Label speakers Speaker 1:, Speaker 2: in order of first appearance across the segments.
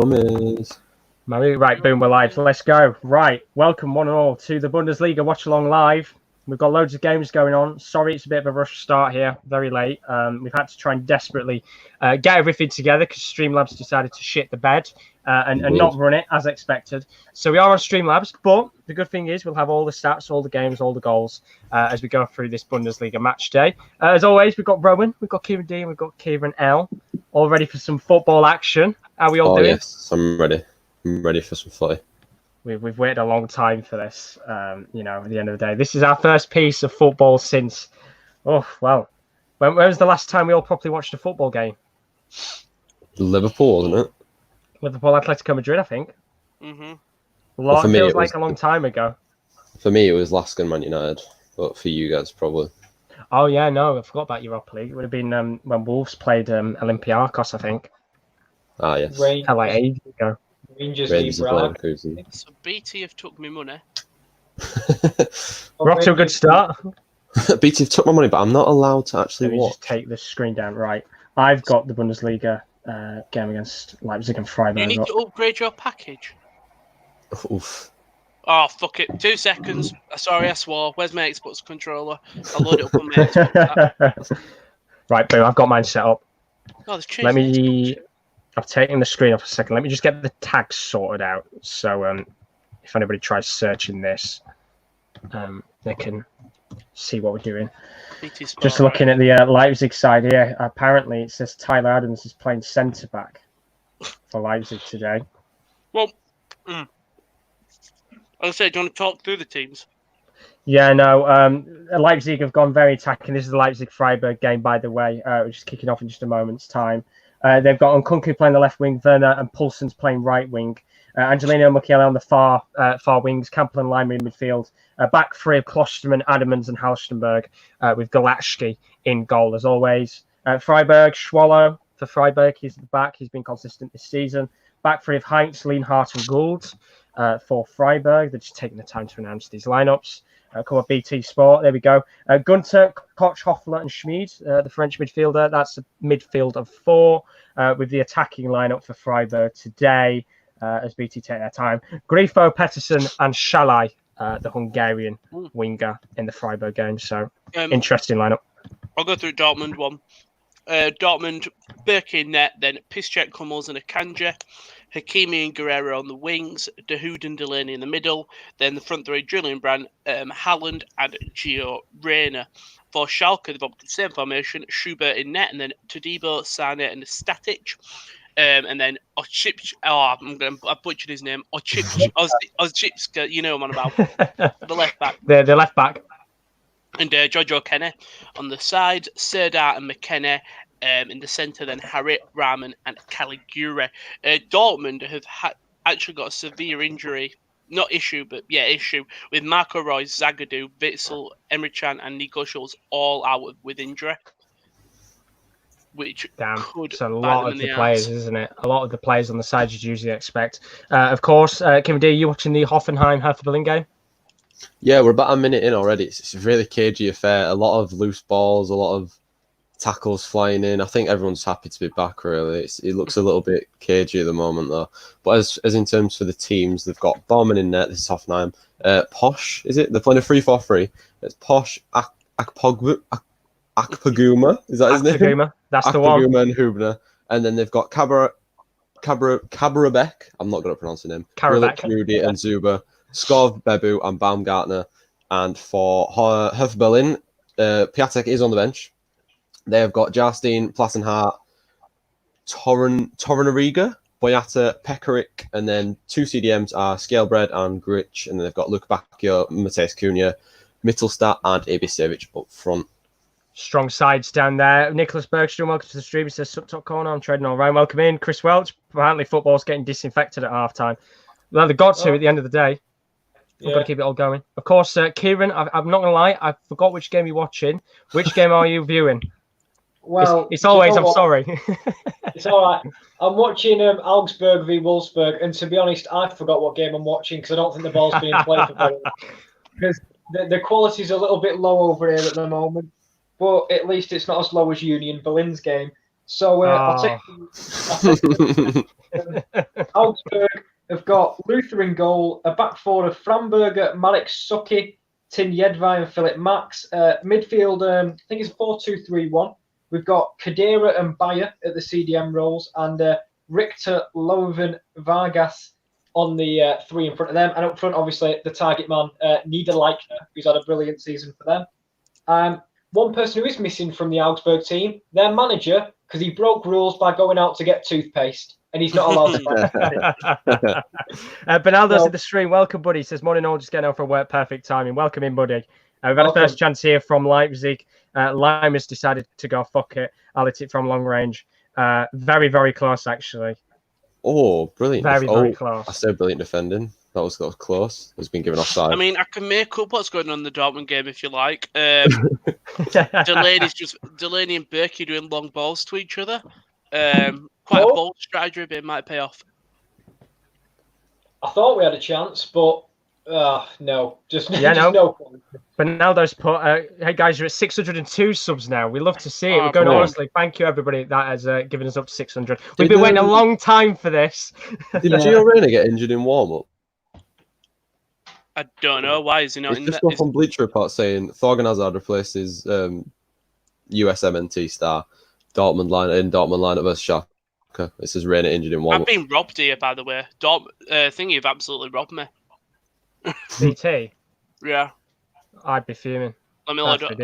Speaker 1: promise.
Speaker 2: Right, boom, we're live. Let's go. Right, welcome one and all to the Bundesliga Watch Along Live. We've got loads of games going on. Sorry, it's a bit of a rush start here, very late. We've had to try and desperately get everything together because Streamlabs decided to shit the bed and not run it as expected. So we are on Streamlabs, but the good thing is we'll have all the stats, all the games, all the goals as we go through this Bundesliga match day. As always, we've got Rowan, we've got Kieran D, and we've got Kieran L. All ready for some football action. How are we all doing?
Speaker 1: Yes, I'm ready. I'm ready for some footy.
Speaker 2: We've waited a long time for this. At the end of the day, this is our first piece of football since. When was the last time we all properly watched a football game?
Speaker 1: Liverpool, wasn't it?
Speaker 2: Liverpool, Atletico Madrid, I think.
Speaker 1: Mm-hmm.
Speaker 2: Feels like a long time ago.
Speaker 1: For me, it was Lask and Man United, but for you guys, probably.
Speaker 2: Oh yeah, no, I forgot about Europa League. It would have been when Wolves played Olympiacos, I think.
Speaker 1: Ah, yes.
Speaker 2: Felt like ages ago.
Speaker 1: Rangers
Speaker 3: So BT have took me money.
Speaker 2: We're off to a good start.
Speaker 1: BT have took my money, but I'm not allowed to actually
Speaker 2: Let me
Speaker 1: watch.
Speaker 2: just take the screen down. Right, I've got the Bundesliga game against Leipzig and Freiburg.
Speaker 3: You need to upgrade your package.
Speaker 1: Oof.
Speaker 3: Oh, fuck it. 2 seconds. Sorry, I swore. Where's my Xbox controller? I'll load it up on my Xbox.
Speaker 2: Right, boom. I've got mine set up.
Speaker 3: Oh, there's cheese.
Speaker 2: I've taken the screen off a second. Let me just get the tags sorted out. So if anybody tries searching this, they can see what we're doing. Just looking at the Leipzig side here, apparently it says Tyler Adams is playing centre-back for Leipzig today.
Speaker 3: Well, I'll say, do you want to talk through the teams?
Speaker 2: Yeah, no. Leipzig have gone very attacking. This is the Leipzig-Freiburg game, by the way, which is kicking off in just a moment's time. They've got Nkunku playing the left wing, Werner and Poulsen's playing right wing. Angelino Mukiele on the far wings, Campbell and Lima in midfield. Back three of Klosterman, Adamans and Halstenberg with Galachki in goal, as always. Freiburg, Schwallow for Freiburg. He's at the back. He's been consistent this season. Back three of Heinz, Lienhardt and Gould for Freiburg. They're just taking the time to announce these lineups. Come on, BT Sport. There we go. Gunter, Koch, Hoffler, and Schmid, the French midfielder. That's a midfield of 4 with the attacking lineup for Freiburg today as BT take their time. Grifo, Pettersson, and Shalai, the Hungarian winger in the Freiburg game. So, interesting lineup.
Speaker 3: I'll go through Dortmund one. Dortmund, Berke in net, then Piszczek, Hummels, and Akanji. Hakimi and Guerrero on the wings, Dahoud and Delaney in the middle. Then the front three, Julian Brandt, Haaland, and Gio Reyna. For Schalke, they've opted the same formation, Schubert in net, and then Todibo, Sane, and Static. And then I butchered his name. Ozchipska, you know what I'm on about. The left back.
Speaker 2: The left back.
Speaker 3: And Giorgio Kenne on the side, Serdar and McKenna. In the centre, then Harit, Rahman, and Caligure. Dortmund have actually got a severe injury. Not issue, but issue. With Marco Reus, Zagadou, Witzel, Emre Can, and Nico Schulz all out with injury. Which could
Speaker 2: it's a lot of the players, isn't it? A lot of the players on the side you'd usually expect. Of course, Kim D, you watching the Hoffenheim-Hertha Berlin game?
Speaker 1: Yeah, we're about a minute in already. It's a really cagey affair. A lot of loose balls, a lot of tackles flying in. I think everyone's happy to be back, really. It looks a little bit cagey at the moment, though. But as in terms for the teams, they've got Baumann in net. This is Hoffenheim. Posh, is it? They're playing a 3-4-3. It's Posh, Akpoguma. Is that his name?
Speaker 2: Akpoguma. That's the one.
Speaker 1: Akpoguma and Hubner. And then they've got Kabarabek. I'm not going to pronounce the name.
Speaker 2: Karabek.
Speaker 1: Rudy and Zuber. Skov, Bebu, and Baumgartner. And for Hertha Berlin, Piatek is on the bench. They have got Jarstein, Plassenhart, Torunariga, Boyata, Pekarik, and then 2 CDMs are Scalebread and Grich, and then they've got Luke Bacchio, Mateus Cunha, Mittelstadt, and Ibisevic up front.
Speaker 2: Strong sides down there. Nicholas Bergstrom, welcome to the stream. He says, Sup Top Corner, I'm trading all around. Welcome in. Chris Welch, apparently football's getting disinfected at half-time. Well, they got to at the end of the day. We've got to keep it all going. Of course, Kieran, I'm not going to lie, I forgot which game you're watching. Which game are you viewing?
Speaker 4: Well,
Speaker 2: it's always, I'm sorry.
Speaker 4: It's all right. I'm watching Augsburg v Wolfsburg, and to be honest, I forgot what game I'm watching because I don't think the ball's being played for Berlin. Because the quality's a little bit low over here at the moment, but at least it's not as low as Union Berlin's game. So I'll take Augsburg have got Luther in goal, a back four of Framberger, Marek Suki, Tim Jedvaj and Philip Max. Midfield, I think it's 4-2-3-1. We've got Kadira and Bayer at the CDM roles, and Richter, Loven, Vargas on the three in front of them. And up front, obviously, the target man, Niederleichner, who's had a brilliant season for them. One person who is missing from the Augsburg team, their manager, because he broke rules by going out to get toothpaste, and he's not allowed to.
Speaker 2: Bernaldo's in the stream. Welcome, buddy. He says, morning all, just getting out for work. Perfect timing. Welcome in, buddy. We've had a first chance here from Leipzig. Lime has decided to go, fuck it. I'll hit it from long range. Very, very close, actually.
Speaker 1: Oh, brilliant.
Speaker 2: Very close.
Speaker 1: I said brilliant defending. That was close. It's been given offside.
Speaker 3: I mean, I can make up what's going on in the Dortmund game if you like. Delaney and Berkey doing long balls to each other. Quite a bold strategy, but it might pay off.
Speaker 4: I thought we had a chance, but no.
Speaker 2: No. Bernaldo's put, hey guys, you're at 602 subs now. We love to see it. We're going honestly. Thank you, everybody that has given us up to 600. We've been waiting a long time for this.
Speaker 1: Did Gio Reyna get injured in warm-up?
Speaker 3: I don't know. Why is he not in
Speaker 1: there? Just
Speaker 3: there?
Speaker 1: from Bleacher Report saying Thorgan Hazard replaces USMNT star Dortmund lineup versus Schalke. It says Reyna injured in warm-up.
Speaker 3: I've been robbed here, by the way. Thingy have absolutely robbed me.
Speaker 2: BT?
Speaker 3: Yeah.
Speaker 2: I'd be fuming.
Speaker 3: Let me load up.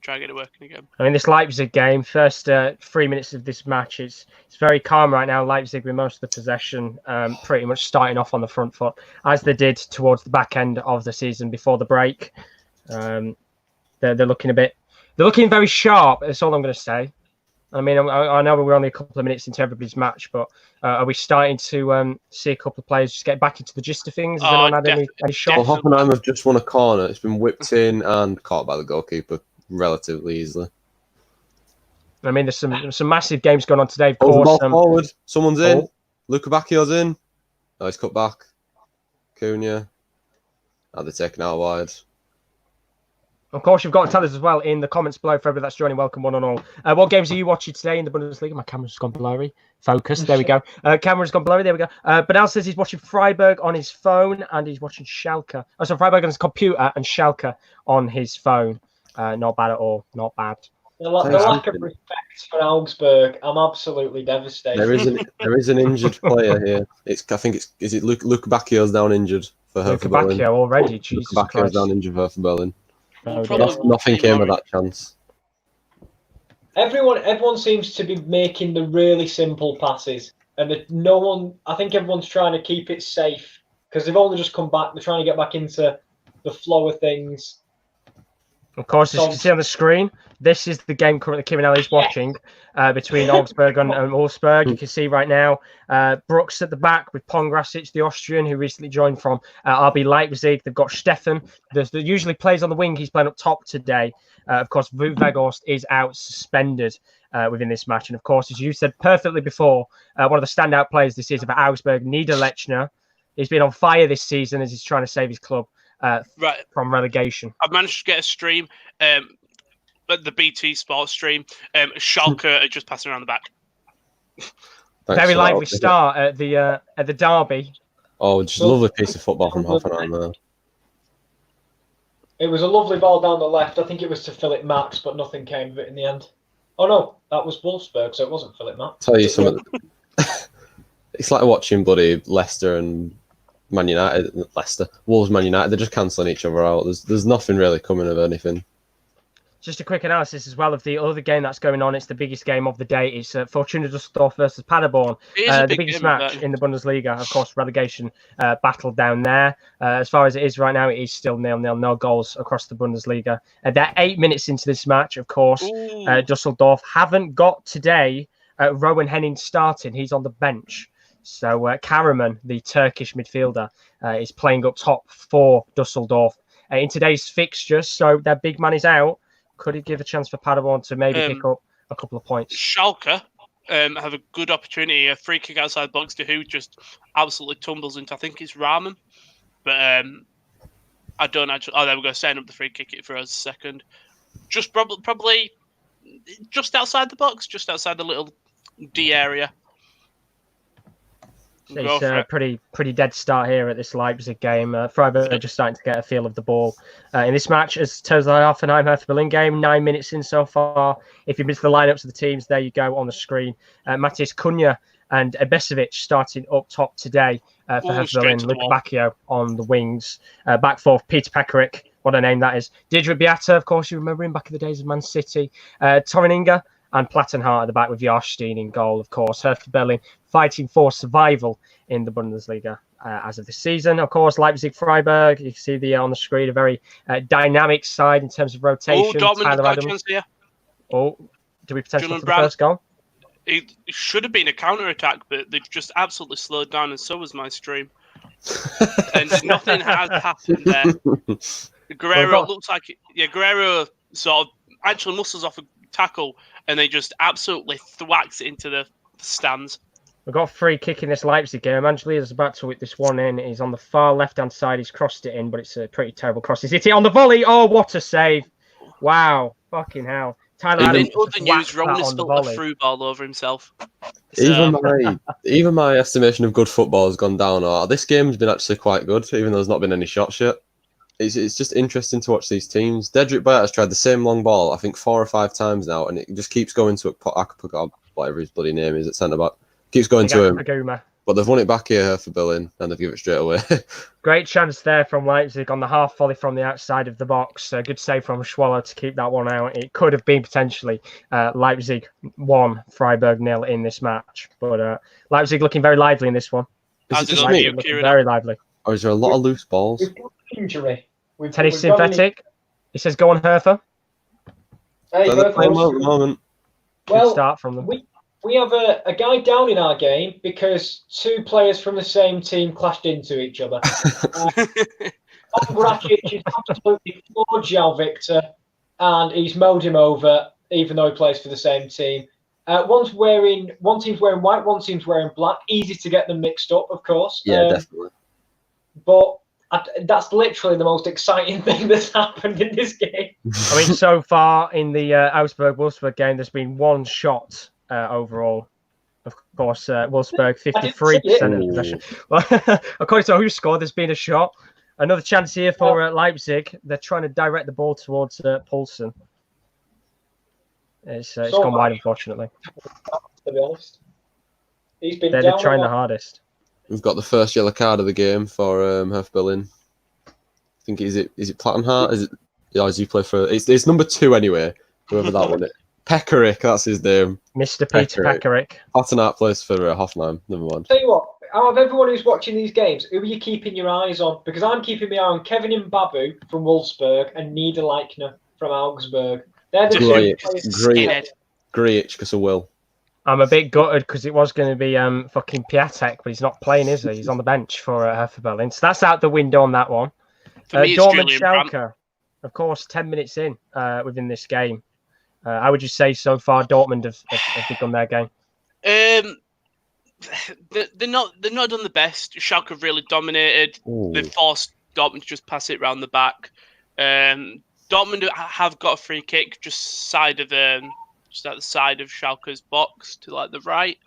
Speaker 3: Try and get it working again.
Speaker 2: I mean, this Leipzig game, first 3 minutes of this match, it's very calm right now. Leipzig with most of the possession, pretty much starting off on the front foot, as they did towards the back end of the season before the break. They're looking very sharp. That's all I'm going to say. I mean, I know we're only a couple of minutes into everybody's match, but are we starting to see a couple of players just get back into the gist of things? Has anyone had any shots?
Speaker 1: Well, Hoffenheim have just won a corner. It's been whipped in and caught by the goalkeeper relatively easily.
Speaker 2: I mean, there's some massive games going on today. Of
Speaker 1: course,
Speaker 2: course,
Speaker 1: ball forward. Someone's in. Luka Bacchio's in. Oh, he's cut back. Cunha. They're taken out wide.
Speaker 2: Of course, you've got to tell us as well in the comments below for everybody that's joining. Welcome, one and all. What games are you watching today in the Bundesliga? My camera's gone blurry. Focus. There we go. Camera's gone blurry. There we go. Bernal says he's watching Freiburg on his phone and he's watching Schalke. Oh, so Freiburg on his computer and Schalke on his phone. Not bad at all. Not bad.
Speaker 4: The lack of respect for Augsburg, I'm absolutely devastated.
Speaker 1: There is an injured player here. Is it Luka Bacchio's down injured for Hertha Berlin?
Speaker 2: Luka Bacchio already. Jesus
Speaker 1: Luka Bacchio's
Speaker 2: Christ.
Speaker 1: down injured for Hertha Berlin.
Speaker 3: Nothing
Speaker 1: came of that chance.
Speaker 4: Everyone seems to be making the really simple passes, and I think everyone's trying to keep it safe because they've only just come back. They're trying to get back into the flow of things.
Speaker 2: Of course, as you can see on the screen, this is the game currently Kim and Ellie's watching between Augsburg and Wolfsburg. You can see right now Brooks at the back with Pongrasic, the Austrian, who recently joined from RB Leipzig. They've got Steffen, that usually plays on the wing. He's playing up top today. Of course, Wout Weghorst is out suspended within this match. And of course, as you said perfectly before, one of the standout players this season for Augsburg, Niederlechner, he's been on fire this season as he's trying to save his club from relegation.
Speaker 3: I've managed to get a stream, the BT Sports stream. Schalke are just passing around the back.
Speaker 2: Very lively start at the derby.
Speaker 1: Oh, just a lovely piece of football from Hoffenheim there.
Speaker 4: It was a lovely ball down the left. I think it was to Philip Max, but nothing came of it in the end. Oh no, that was Wolfsburg, so it wasn't Philip Max.
Speaker 1: Tell you something. It's like watching bloody Leicester and Man United, Wolves, Man United. They're just cancelling each other out. There's nothing really coming of anything.
Speaker 2: Just a quick analysis as well of the other game that's going on. It's the biggest game of the day. It's Fortuna Düsseldorf versus Paderborn. The biggest match in the Bundesliga. Of course, relegation battle down there. As far as it is right now, it is still 0-0. No goals across the Bundesliga. They're 8 minutes into this match, of course. Düsseldorf haven't got today Rowan Henning starting. He's on the bench. So Karaman, the Turkish midfielder, is playing up top for Düsseldorf. In today's fixtures, so their big man is out. Could it give a chance for Paderborn to maybe pick up a couple of points?
Speaker 3: Schalke have a good opportunity. A free kick outside the box to who just absolutely tumbles into, I think it's Rahman. But I don't actually... Oh, there we go. Setting up the free kick for us a second. Just probably just outside the box, just outside the little D area.
Speaker 2: It's a pretty dead start here at this Leipzig game. Freiburg are just starting to get a feel of the ball. In this match, as Taylor and Raphael Hertha Berlin game, 9 minutes in so far. If you missed the lineups of the teams, there you go on the screen. Matis Cunha and Ebesovic starting up top today for Hertha Berlin. Luke Bacchio on the wings. Back four, Peter Pekarik. What a name that is. Didrik Biata, of course, you remember him back in the days of Man City. Torreninga and Plattenhardt at the back with Jarstein in goal, of course. Hertha Berlin fighting for survival in the Bundesliga as of this season. Of course, Leipzig, Freiburg, you can see on the screen, a very dynamic side in terms of rotation.
Speaker 3: Dortmund got a chance here.
Speaker 2: Do we potentially for the first goal?
Speaker 3: It should have been a counter-attack, but they've just absolutely slowed down, and so was my stream. And nothing has happened there. Guerrero looks like... Guerrero sort of actually muscles off a tackle, and they just absolutely thwacks it into the stands.
Speaker 2: We've got a free kick in this Leipzig game. Angeli's about to whip this one in. He's on the far left-hand side. He's crossed it in, but it's a pretty terrible cross. He's hit it on the volley. Oh, what a save. Wow. Fucking hell. Tyler
Speaker 3: in other news, Rowan spilled a through ball over himself.
Speaker 1: Even my estimation of good football has gone down. This game's been actually quite good, even though there's not been any shots yet. It's just interesting to watch these teams. Didrik Biata has tried the same long ball, I think 4 or 5 times now, and it just keeps going to whatever his bloody name is at centre-back. Keeps going to him.
Speaker 2: Aguma.
Speaker 1: But they've won it back here for Berlin, and they've given it straight away.
Speaker 2: Great chance there from Leipzig on the half volley from the outside of the box. Good save from Schwaller to keep that one out. It could have been potentially Leipzig 1, Freiburg 0 in this match. But Leipzig looking very lively in this one. Very lively.
Speaker 1: Or is there a lot of loose balls?
Speaker 4: We've got injury.
Speaker 2: Tennis synthetic. He says, go on, Hertha.
Speaker 4: Hey,
Speaker 1: at the moment.
Speaker 2: Well, start from them.
Speaker 4: We have a guy down in our game because 2 players from the same team clashed into each other. Rakic is absolutely floored João Victor, and he's mowed him over, even though he plays for the same team. One team's wearing white, one team's wearing black. Easy to get them mixed up, of course.
Speaker 1: Yeah, definitely.
Speaker 4: But that's literally the most exciting thing that's happened in this game.
Speaker 2: I mean, so far in the Augsburg-Wolfsburg game, there's been 1 shot overall. Of course, Wolfsburg 53% of possession. Well, according to who scored, there's been a shot. Another chance here for Leipzig. They're trying to direct the ball towards Poulsen. It's gone wide, unfortunately.
Speaker 4: To be honest,
Speaker 2: they're trying the hardest.
Speaker 1: We've got the first yellow card of the game for Hertha Berlin. I think is it Plattenhardt? Is he play for? It's number 2 anyway. Whoever that one is. Pekarik, that's his name.
Speaker 2: Mr. Peter Pekarik.
Speaker 1: Plattenhardt plays for Hoffenheim. Never mind.
Speaker 4: Tell you what, out of everyone who's watching these games, who are you keeping your eyes on? Because I'm keeping my eye on Kevin Mbabu from Wolfsburg and Niederlechner from Augsburg. They're the 2 players.
Speaker 1: Great, because of Will.
Speaker 2: I'm a bit gutted because it was going to be fucking Piatek, but he's not playing, is he? He's on the bench for Hertha Berlin. So that's out the window on that one. Dortmund Schalke, of course, 10 minutes in within this game. How would you say so far Dortmund have begun their game?
Speaker 3: They're not done the best. Schalke have really dominated.
Speaker 1: Ooh.
Speaker 3: They've forced Dortmund to just pass it round the back. Dortmund have got a free kick just at the side of Schalke's box to like the right.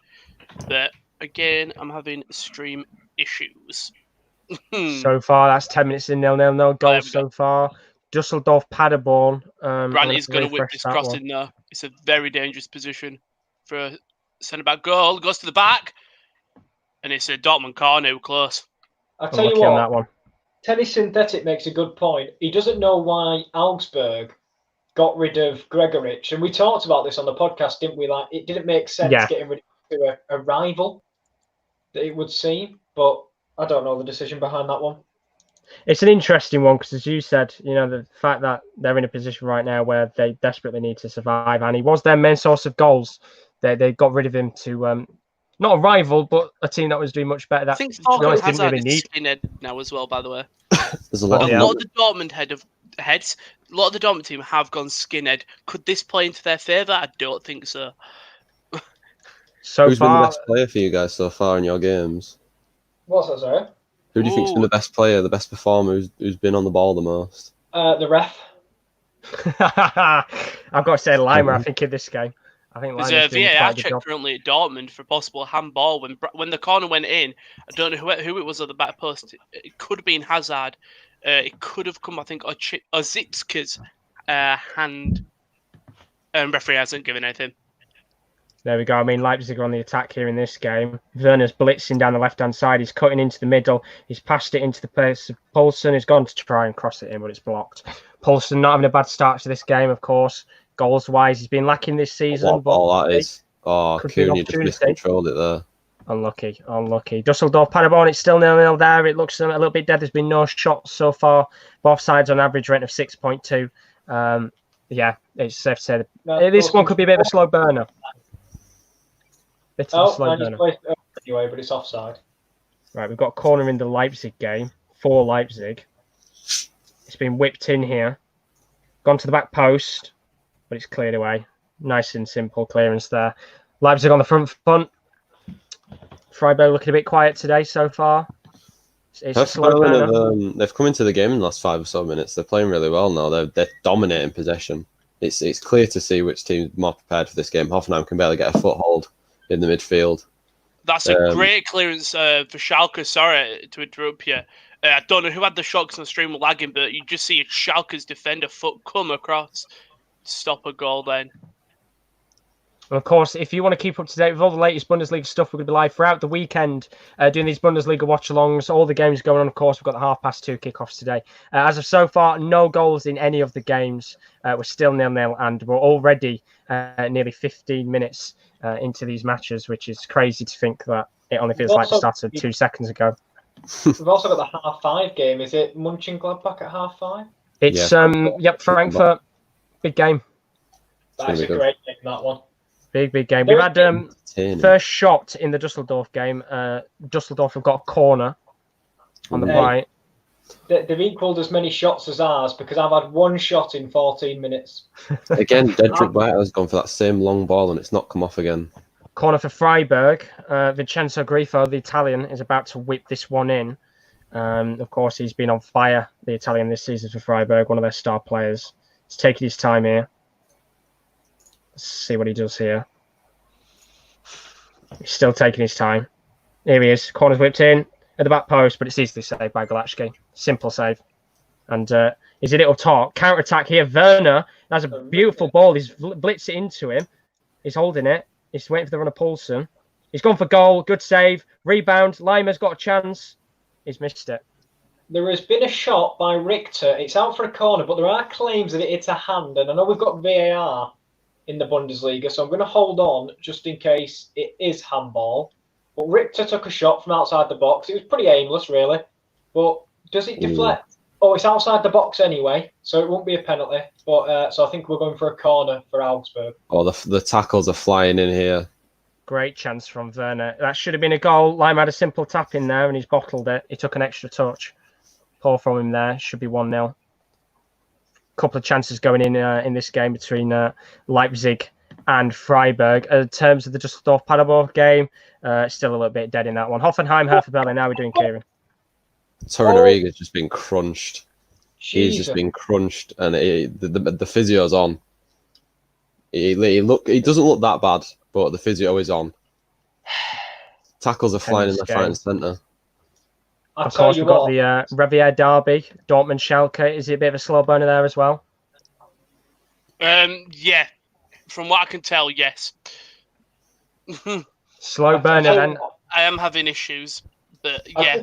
Speaker 3: But again, I'm having stream issues.
Speaker 2: So far, that's 10 minutes in 0-0. No goals so far. Dusseldorf, Paderborn.
Speaker 3: Brandt is going to whip this cross in there. It's a very dangerous position for a centre-back goal. Goes to the back. And it's a Dortmund corner, close.
Speaker 4: I'll tell you what, that one. Tennis Synthetic makes a good point. He doesn't know why Augsburg got rid of Gregoritsch. And we talked about this on the podcast, didn't we? Like, it didn't make sense getting rid of a rival, that it would seem. But I don't know the decision behind that one.
Speaker 2: It's an interesting one because, as you said, the fact that they're in a position right now where they desperately need to survive, and he was their main source of goals. They got rid of him to not a rival, but a team that was doing much better.
Speaker 3: I think Falco has had a skinhead now as well, by the way.
Speaker 1: There's a lot of
Speaker 3: the Dortmund heads. A lot of the Dortmund team have gone skinhead. Could this play into their favour? I don't think so.
Speaker 1: Who's been the best player for you guys so far in your games?
Speaker 4: What's that, sorry?
Speaker 1: Who do you think's been the best player, the best performer, who's been on the ball the most?
Speaker 4: The ref.
Speaker 2: I've got to say Lima, I think, in this game. I think
Speaker 3: There's
Speaker 2: Lima's
Speaker 3: a
Speaker 2: doing
Speaker 3: VAR
Speaker 2: quite a good
Speaker 3: check
Speaker 2: job.
Speaker 3: currently at Dortmund for possible handball. When the corner went in, I don't know who it was at the back post. It could have been Hazard. It could have come, I think, Zipska's hand. And referee hasn't given anything.
Speaker 2: There we go. I mean, Leipzig are on the attack here in this game. Werner's blitzing down the left-hand side. He's cutting into the middle. He's passed it into the place of Poulsen. He's gone to try and cross it in, but it's blocked. Poulsen not having a bad start to this game, of course. Goals-wise, he's been lacking this season.
Speaker 1: What ball that is. Oh, Cooney just miscontrolled it there.
Speaker 2: Unlucky. Dusseldorf, Paderborn, it's still 0-0 there. It looks a little bit dead. There's been no shots so far. Both sides on average rate of 6.2. Yeah, it's safe to say that this one could be a bit of a slow burner.
Speaker 4: Anyway, but it's offside.
Speaker 2: Right, we've got a corner in the Leipzig game for Leipzig. It's been whipped in here. Gone to the back post, but it's cleared away. Nice and simple clearance there. Leipzig on the front. Freiburg looking a bit quiet today so far. It's a slow burner.
Speaker 1: They've come into the game in the last 5 or so minutes. They're playing really well now. They're dominating possession. It's clear to see which team's more prepared for this game. Hoffenheim can barely get a foothold in the midfield.
Speaker 3: That's a great clearance for Schalke. Sorry to interrupt you. I don't know who had the shots on the stream lagging, but you just see Schalke's defender foot come across to stop a goal then.
Speaker 2: And of course, if you want to keep up to date with all the latest Bundesliga stuff, we're going to be live throughout the weekend doing these Bundesliga watch-alongs. All the games going on, of course. We've got the 2:30 kickoffs today. As of so far, no goals in any of the games. We're still 0-0, and we're already nearly 15 minutes into these matches, which is crazy to think that it only feels like it started 2 seconds ago.
Speaker 4: We've also got the 5:30 game. Is it Mönchengladbach at 5:30?
Speaker 2: It's, Frankfurt. Big game.
Speaker 4: That's a great game, that one.
Speaker 2: Big game. We've had first shot in the Dusseldorf game. Dusseldorf have got a corner on the right.
Speaker 4: They've equalled as many shots as ours because I've had one shot in 14 minutes.
Speaker 1: Again, Dedrick White has gone for that same long ball and it's not come off again.
Speaker 2: Corner for Freiburg. Vincenzo Grifo, the Italian, is about to whip this one in. Of course, he's been on fire, the Italian, this season for Freiburg, one of their star players. He's taking his time here. Let's see what he does here. He's still taking his time. Here he is. Corner's whipped in at the back post, but it's easily saved by Galachki. Simple save. And he's a little talk. Counter-attack here. Werner has a beautiful ball. He's blitzed it into him. He's holding it. He's waiting for the run of Poulsen. He's gone for goal. Good save. Rebound. Lima's got a chance. He's missed it.
Speaker 4: There has been a shot by Richter. It's out for a corner, but there are claims that it's a hand. And I know we've got VAR in the Bundesliga, so I'm going to hold on just in case it is handball. But Richter took a shot from outside the box. It was pretty aimless, really. But does it deflect? Oh, it's outside the box anyway, so it won't be a penalty. But so I think we're going for a corner for Augsburg.
Speaker 1: Oh, the tackles are flying in here.
Speaker 2: Great chance from Werner. That should have been a goal. Lime had a simple tap in there and he's bottled it. He took an extra touch. Poor from him there. Should be 1-0. Couple of chances going in this game between Leipzig and Freiburg. In terms of the Düsseldorf Paderborn game, still a little bit dead in that one. Hoffenheim, Hertha Berlin. Now we're doing Kieran.
Speaker 1: Torren Arriga's just been crunched.
Speaker 4: Jesus.
Speaker 1: He's just been crunched, and the physio's on. He doesn't look that bad, but the physio is on. Tackles are flying in the front and centre.
Speaker 2: Of course, we've got the Revierderby, Dortmund Schalke. Is it a bit of a slow burner there as well?
Speaker 3: Yeah. From what I can tell, yes.
Speaker 2: Slow burner then.
Speaker 3: I am having issues, but yeah.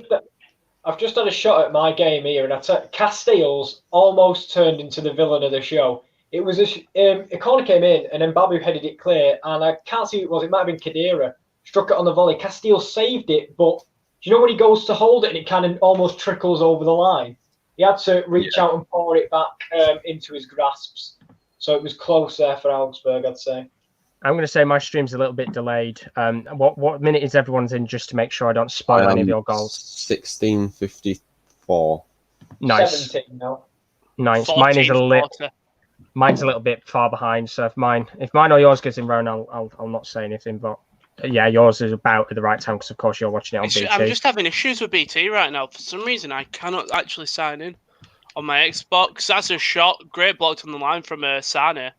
Speaker 4: I've just had a shot at my game here, and Castells almost turned into the villain of the show. It was a corner came in, and then Babu headed it clear, and I can't see who it was. It might have been Khedira. Struck it on the volley. Castells saved it, but do you know when he goes to hold it and it kind of almost trickles over the line? He had to reach out and pour it back into his grasps. So it was close there for Augsburg, I'd say.
Speaker 2: I'm going to say my stream's a little bit delayed. What minute is everyone's in, just to make sure I don't spoil any of your goals?
Speaker 1: 16:54.
Speaker 2: Nice.
Speaker 4: 17 now.
Speaker 2: Nice. Mine's a little bit far behind. So if mine or yours goes in round, I'll not say anything. But yeah, yours is about at the right time because of course you're watching it on BT.
Speaker 3: I'm just having issues with BT right now. For some reason, I cannot actually sign in on my Xbox. That's a shot. Great blocked on the line from Sane.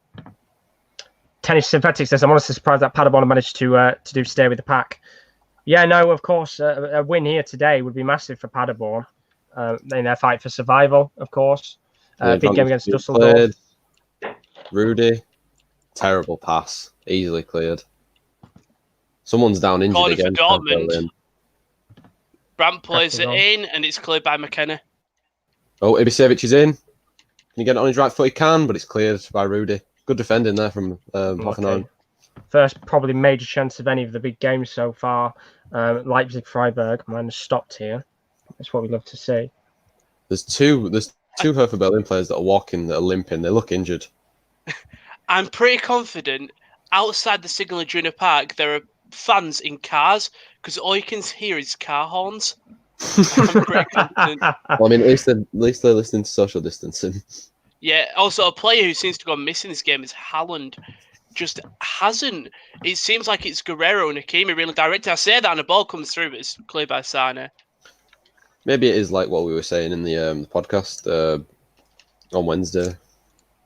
Speaker 2: Tennis Synthetics says, I'm honestly surprised that Paderborn managed to stay with the pack. Yeah, no, of course, a win here today would be massive for Paderborn in their fight for survival, of course. Big game against Dusseldorf.
Speaker 1: Rudy, terrible pass, easily cleared. Someone's down injured
Speaker 3: Corner
Speaker 1: again.
Speaker 3: for Dortmund. Brandt plays it in, and it's cleared by McKenna.
Speaker 1: Oh, Ibisevic is in. Can he get it on his right foot? He can, but it's cleared by Rudy. Good defending there from Hoffenheim.
Speaker 2: First, probably major chance of any of the big games so far. Leipzig-Freiburg, mine has stopped here. That's what we love to see.
Speaker 1: There's two Hertha Berlin players that are walking, that are limping. They look injured.
Speaker 3: I'm pretty confident outside the Signal Iduna Park there are fans in cars because all you can hear is car horns. I'm pretty confident.
Speaker 1: Well, I mean, at least they're listening to social distancing.
Speaker 3: Yeah, also a player who seems to go missing this game is Haaland. Just hasn't. It seems like it's Guerrero and Hakimi really directed. I say that and the ball comes through, but it's cleared by Sane.
Speaker 1: Maybe it is like what we were saying in the podcast on Wednesday.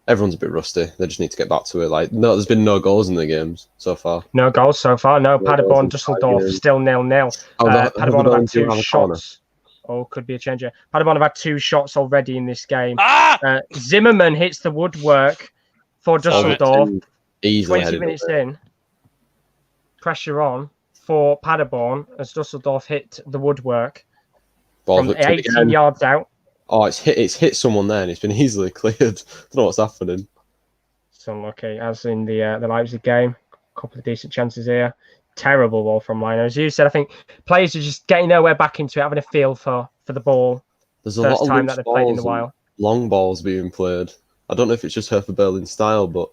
Speaker 1: Everyone's a bit rusty. They just need to get back to it. There's been no goals in the games so far.
Speaker 2: No goals so far. No, Paderborn, Dusseldorf, still 0-0. Paderborn have had 2 shots. Oh, could be a changer. Paderborn have had 2 shots already in this game. Zimmerman hits the woodwork for Dusseldorf.
Speaker 1: Easily
Speaker 2: 20 minutes in. Pressure on for Paderborn as Dusseldorf hit the woodwork from 18 yards out.
Speaker 1: Oh, it's hit someone there and it's been easily cleared. Don't know what's happening.
Speaker 2: It's unlucky, as in the Leipzig game. A couple of decent chances here. Terrible ball from Lino. As you said, I think players are just getting nowhere back into it, having a feel for the ball.
Speaker 1: There's a lot of
Speaker 2: time that they've played in a while.
Speaker 1: Long balls being played. I don't know if it's just Hertha Berlin style, but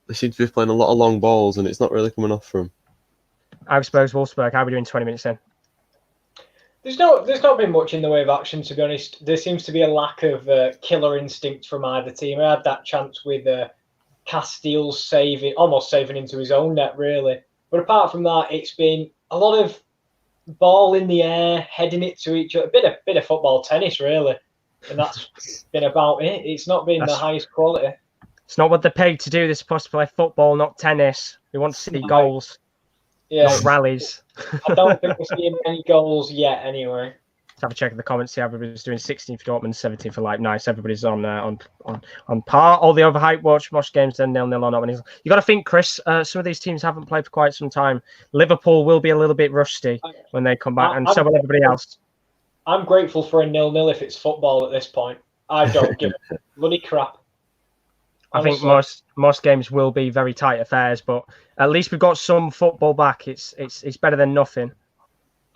Speaker 1: they seem to be playing a lot of long balls and it's not really coming off for them.
Speaker 2: Wolfsburg, how are we doing 20 minutes in?
Speaker 4: There's not been much in the way of action, to be honest. There seems to be a lack of killer instinct from either team. I had that chance with Castile almost saving into his own net, really. But apart from that, it's been a lot of ball in the air, heading it to each other. A bit of football tennis, really. And that's been about it. It's not been the highest quality.
Speaker 2: It's not what they're paid to do. They're supposed to play football, not tennis. We want to see goals. Yeah. Not rallies.
Speaker 4: I don't think we're seeing any goals yet, anyway.
Speaker 2: Let's have a check of the comments. See, everybody's doing 16 for Dortmund, 17 for Leipzig. Nice. Everybody's on par. All the overhyped watch games, then 0-0 or not. You got to think, Chris. Some of these teams haven't played for quite some time. Liverpool will be a little bit rusty when they come back, and so will everybody else.
Speaker 4: I'm grateful for a 0-0 if it's football at this point. I don't give a bloody crap.
Speaker 2: Honestly. I think most games will be very tight affairs, but at least we've got some football back. It's better than nothing.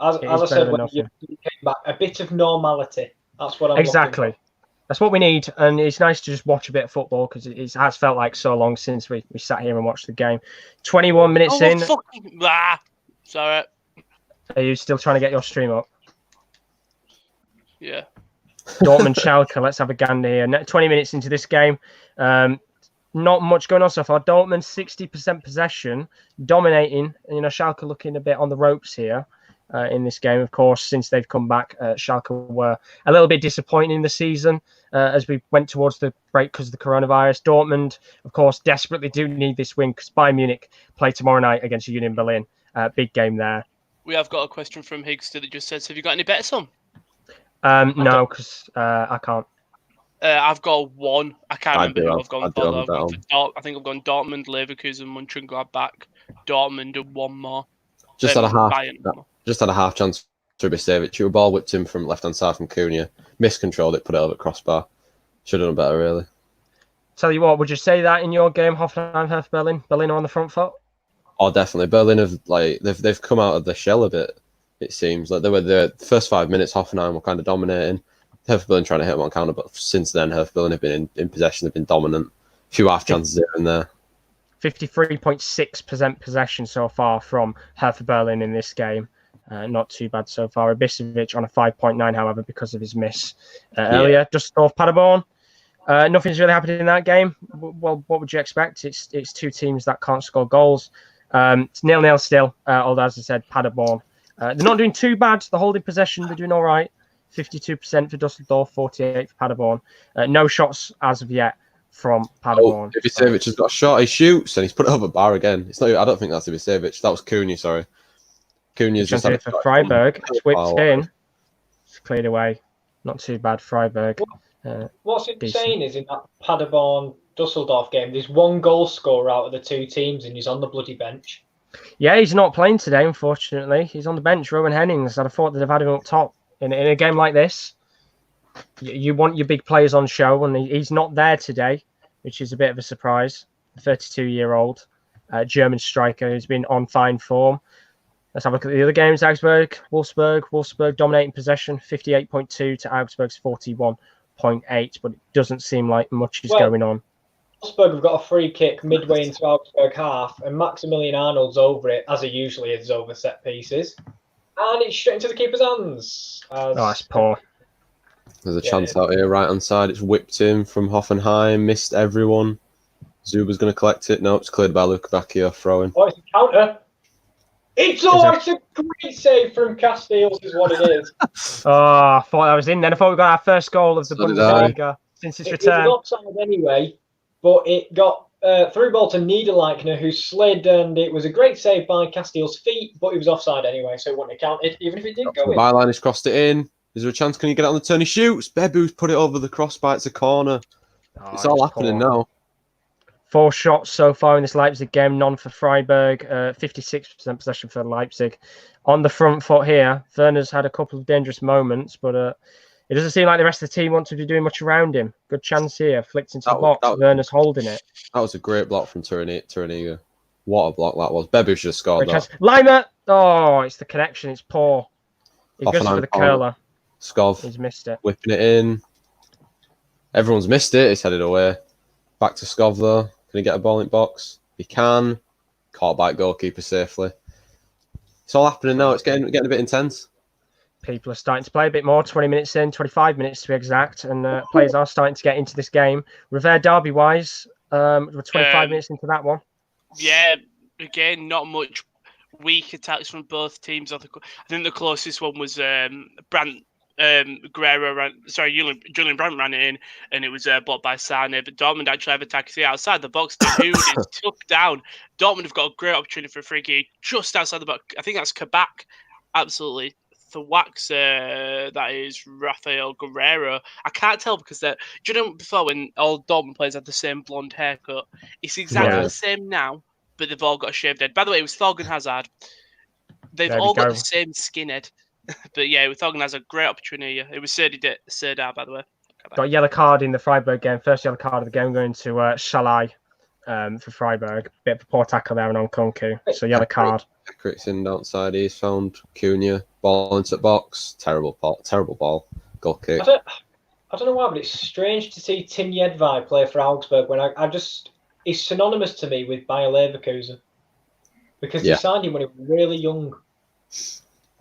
Speaker 4: As I said, when you came back, a bit of normality. That's what I'm
Speaker 2: exactly.
Speaker 4: looking for.
Speaker 2: That's what we need, and it's nice to just watch a bit of football because it has felt like so long since we sat here and watched the game. 21 minutes in.
Speaker 3: Sorry.
Speaker 2: Are you still trying to get your stream up?
Speaker 3: Yeah.
Speaker 2: Dortmund Schalke, let's have a gander here. 20 minutes into this game. Not much going on so far. Dortmund 60% possession, dominating. Schalke looking a bit on the ropes here in this game. Of course, since they've come back, Schalke were a little bit disappointing in the season as we went towards the break because of the coronavirus. Dortmund, of course, desperately do need this win because Bayern Munich play tomorrow night against Union Berlin. Big game there.
Speaker 3: We have got a question from Higgs that just says, have you got any bets on?
Speaker 2: No, because I can't.
Speaker 3: I've got one. I can't remember who I've gone for.
Speaker 1: I
Speaker 3: think I've gone Dortmund, Leverkusen, Mönchengladbach, Dortmund, and one more.
Speaker 1: Just had a half chance to Ibisevic. A ball whipped him from left hand side from Cunha. Miscontrolled it, put it over crossbar. Should have done better, really.
Speaker 2: Tell you what, would you say that in your game, Hoffenheim, Hertha Berlin? Berlin are on the front foot?
Speaker 1: Oh, definitely. Berlin have they've come out of the shell a bit. It seems like they were the first 5 minutes. Hoffenheim were kind of dominating. Hertha Berlin trying to hit them on counter, but since then, Hertha Berlin have been in possession. They've been dominant. A few half chances here and there. 53.6% possession so far from Hertha Berlin in this game. Not too bad so far. Ibisevic on a 5.9, however, because of his miss earlier. Just off Paderborn. Nothing's really happened in that game. Well, what would you expect? It's two teams that can't score goals. It's 0-0 still, although, as I said, Paderborn. They're not doing too bad. They're holding possession. They're doing all right.
Speaker 2: 52% for Dusseldorf, 48% for Paderborn. No shots as of yet from Paderborn.
Speaker 1: Ibisevic has got a shot. He shoots and he's put it over bar again. It's not. I don't think that's Ibisevic. That was Cunha. Sorry, Cunha's just had
Speaker 2: it for Freiburg. It's whipped in. It's cleared away. Not too bad, Freiburg.
Speaker 4: What's insane is in that Paderborn Dusseldorf game, there's one goal scorer out of the two teams, and he's on the bloody bench.
Speaker 2: Yeah, he's not playing today, unfortunately. He's on the bench, Rowan Hennings. I'd have thought they'd have had him up top. In a game like this, you want your big players on show, and he's not there today, which is a bit of a surprise. 32-year-old German striker who's been on fine form. Let's have a look at the other games. Augsburg, Wolfsburg dominating possession, 58.2 to Augsburg's 41.8, but it doesn't seem like much is going on.
Speaker 4: Wolfsburg have got a free kick midway into Augsburg half, and Maximilian Arnold's over it, as he usually is over set pieces. And it's straight into the keeper's hands.
Speaker 2: That's poor.
Speaker 1: There's a chance out here, right hand side. It's whipped in from Hoffenheim, missed everyone. Zuber's going to collect it. No, it's cleared by Luca Bacchio, throwing.
Speaker 4: Oh, it's a counter. It's a great save from Castells, is what it is.
Speaker 2: I thought that was in then. I thought we got our first goal of the Bundesliga since its return.
Speaker 4: It was offside anyway, but it got through ball to Niederlechner, who slid, and it was a great save by Castells' feet, but it was offside anyway, so it wouldn't have counted, even if it did go in.
Speaker 1: The byline has crossed it in. Is there a chance? Can he get it on the turn? He shoots. Bebu's put it over the crossbar. It's a corner. It's all happening now.
Speaker 2: 4 shots so far in this Leipzig game, none for Freiburg, 56% possession for Leipzig. On the front foot here, Werner's had a couple of dangerous moments, but it doesn't seem like the rest of the team want to be doing much around him. Good chance here, flicked into the box, Werner's holding it.
Speaker 1: That was a great block from Turaniga. What a block that was. Bebu should have scored that.
Speaker 2: Lima! Oh, it's the connection, it's poor. He goes for the curler.
Speaker 1: Skov.
Speaker 2: He's missed it.
Speaker 1: Whipping it in. Everyone's missed it. It's headed away. Back to Skov though. Can he get a ball in box? He can. Caught by goalkeeper safely. It's all happening now. It's getting a bit intense.
Speaker 2: People are starting to play a bit more. 20 minutes in, 25 minutes to be exact, and players are starting to get into this game. Revierderby wise, we're 25 minutes into that one.
Speaker 3: Yeah, again, not much weak attacks from both teams. I think the closest one was Brandt. Julian Brandt ran it in, and it was blocked by Sane. But Dortmund actually have attackers here outside the box. The dude is tucked down. Dortmund have got a great opportunity for a free kick just outside the box. I think that's Kabak. Absolutely thwacks. That is Rafael Guerrero. I can't tell because do you know before when all Dortmund players had the same blonde haircut? It's exactly the same now, but they've all got a shaved head. By the way, it was Thorgan Hazard. They've all got the same skinhead. But yeah, with Thorgan has a great opportunity. It was Serdar, by the way.
Speaker 2: Got a yellow card in the Freiburg game. First yellow card of the game going to Shalai for Freiburg. Bit of a poor tackle there on Kunku. So yellow card.
Speaker 1: Crick's in outside. He's found Cunha. Ball into the box. Terrible ball. Goal kick.
Speaker 4: I don't know why, but it's strange to see Tim Jedvaj play for Augsburg when he's synonymous to me with Bayer Leverkusen. Because they signed him when he was really young.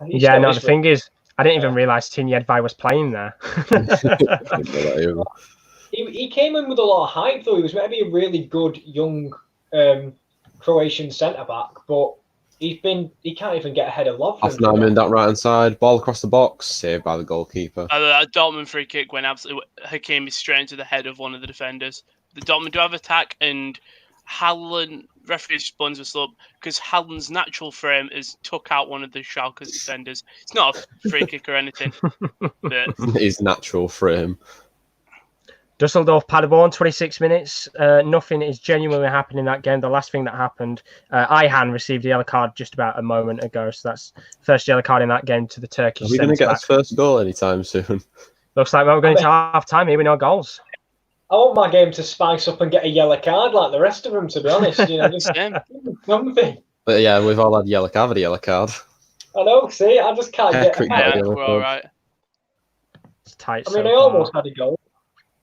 Speaker 2: Yeah, no, the thing is, I didn't even realise Tin Jedvaj was playing there.
Speaker 4: He came in with a lot of hype, though. He was maybe a really good young Croatian centre-back, but he can't even get ahead of Lovren.
Speaker 1: Hoffenheim in that right-hand side, ball across the box, saved by the goalkeeper.
Speaker 3: A Dortmund free kick went absolutely... Hakimi straight into the head of one of the defenders. The Dortmund do have attack, and Hallen... Referee responds with slope because Hallen's natural frame is took out one of the Schalke's defenders. It's not a free kick or anything. But
Speaker 1: his natural frame.
Speaker 2: Dusseldorf, Paderborn, 26 minutes. Nothing is genuinely happening in that game. The last thing that happened, Ayhan received a yellow card just about a moment ago. So that's first yellow card in that game to the Turkish.
Speaker 1: Are we going to get his first goal anytime soon?
Speaker 2: Looks like we're going to half time here with no goals.
Speaker 4: I want my game to spice up and get a yellow card like the rest of them, to be honest. Just something.
Speaker 1: But yeah, we've all had yellow card.
Speaker 4: I know, see, I just can't get it.
Speaker 3: Yeah, we're all right.
Speaker 2: It's tight.
Speaker 4: I almost had a goal.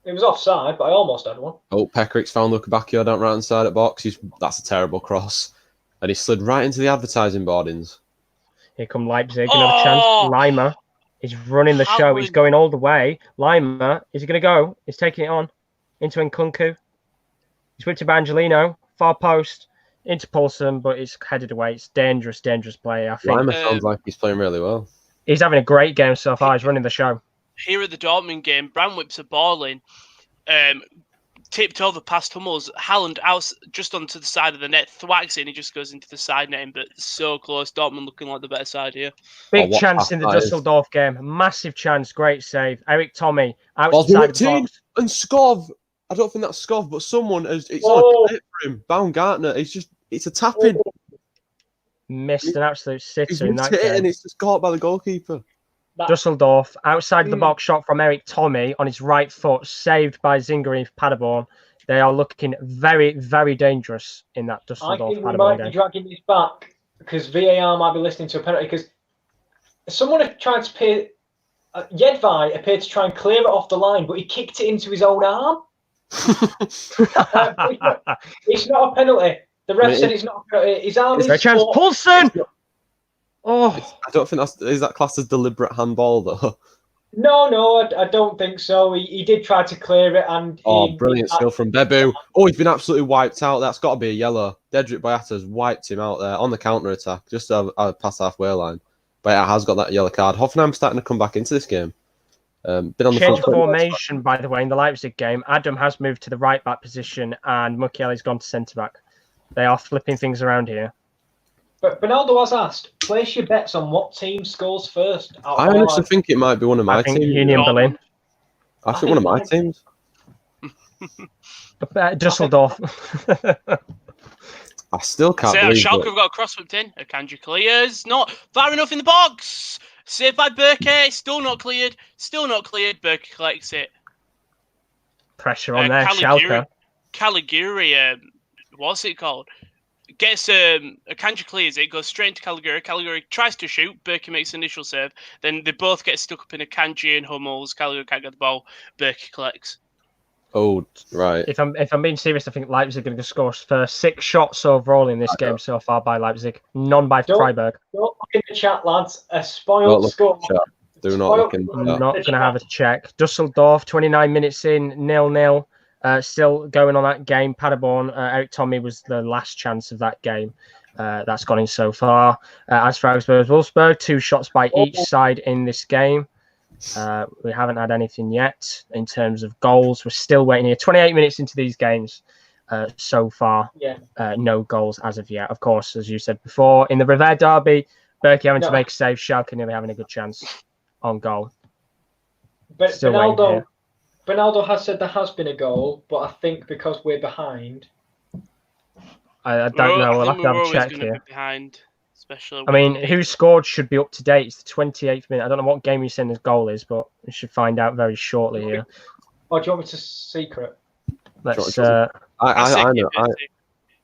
Speaker 4: It was offside, but I almost had one.
Speaker 1: Oh, Pekrik's found Luca Bacchio down right hand side at box. That's a terrible cross. And he slid right into the advertising boardings.
Speaker 2: Here come Leipzig, another chance. Lima is running the show. He's going all the way. Lima, is he going to go? He's taking it on. Into Nkunku. He's whipped to Angelino. Far post. Into Poulsen, but it's headed away. It's dangerous play, I think.
Speaker 1: Lima sounds like he's playing really well.
Speaker 2: He's having a great game so far. He's running the show.
Speaker 3: here at the Dortmund game, Brand whips a ball in, tipped over past Hummels. Haaland out just onto the side of the net, thwacks it, and he just goes into the side netting, but so close. Dortmund looking like the better side here.
Speaker 2: Big chance in the Dusseldorf game. Massive chance. Great save. Eric Tommy outside the box.
Speaker 1: And Skov. I don't think that's Skov, but someone has. It's on a plate for him. Baumgartner. It's a tap-in.
Speaker 2: Missed an absolute sitter in that game.
Speaker 1: And it's just caught by the goalkeeper.
Speaker 2: Dusseldorf, outside the box shot from Eric Tommy on his right foot, saved by Zinger in Paderborn. They are looking very, very dangerous in that Dusseldorf.
Speaker 4: I think we might be dragging this back because VAR might be listening to a penalty because someone had tried to pay. Jedvaj appeared to try and clear it off the line, but he kicked it into his own arm. It's not a penalty. The ref said it's not a penalty. His arm is
Speaker 2: a chance. Poulsen!
Speaker 1: I don't think is that classed as deliberate handball though.
Speaker 4: No, I don't think so. He did try to clear it, and
Speaker 1: brilliant skill from Bebu. He's been absolutely wiped out. That's got to be a yellow. Dedrick Boyata's wiped him out there on the counter attack, just past halfway line. But it has got that yellow card. Hoffenheim starting to come back into this game. Been on the
Speaker 2: change formation, by the way, in the Leipzig game. Adam has moved to the right back position, and Mukiele's gone to centre back. They are flipping things around here.
Speaker 4: But Ronaldo has asked, place your bets on what team scores first.
Speaker 1: I honestly think it might be one of my teams.
Speaker 2: Union Berlin.
Speaker 1: I think one of my teams.
Speaker 2: Dusseldorf.
Speaker 1: I still can't believe
Speaker 3: Schalke have got a cross whipped in. Akanji clears. Not far enough in the box. Saved by Berke. Still not cleared. Berke collects it.
Speaker 2: Pressure on there. Schalke.
Speaker 3: Caligari. What's it called? Gets Akanji clears it, goes straight into Caligari. Caligari tries to shoot. Berke makes initial save. Then they both get stuck up in Akanji and Hummels. Caligari can't get the ball. Berke collects.
Speaker 1: Oh, right.
Speaker 2: If I'm being serious, I think Leipzig are going to score first 6 shots overall in this game so far by Leipzig. None by Freiburg.
Speaker 4: Don't look in the chat, lads. A spoiled score.
Speaker 1: Do not look in the chat.
Speaker 2: I'm not going to have a check. Dusseldorf, 29 minutes in, 0-0. Still going on that game. Paderborn, Eric Tommy was the last chance of that game. That's gone in so far. As for Augsburg, 2 shots by each side in this game. We haven't had anything yet in terms of goals. We're still waiting here. 28 minutes into these games so far. No goals as of yet. Of course, as you said before, in the Revierderby, Berke having to make a save, Schalke nearly having a good chance on goal.
Speaker 4: But Ronaldo has said there has been a goal, but I think because we're behind.
Speaker 2: I don't know. We'll have to have a check here.
Speaker 3: Behind, especially.
Speaker 2: I mean, who scored should be up to date. It's the 28th minute. I don't know what game you're saying his goal is, but we should find out very shortly here.
Speaker 4: Or do you want me to secret?
Speaker 2: Let's.
Speaker 1: I know.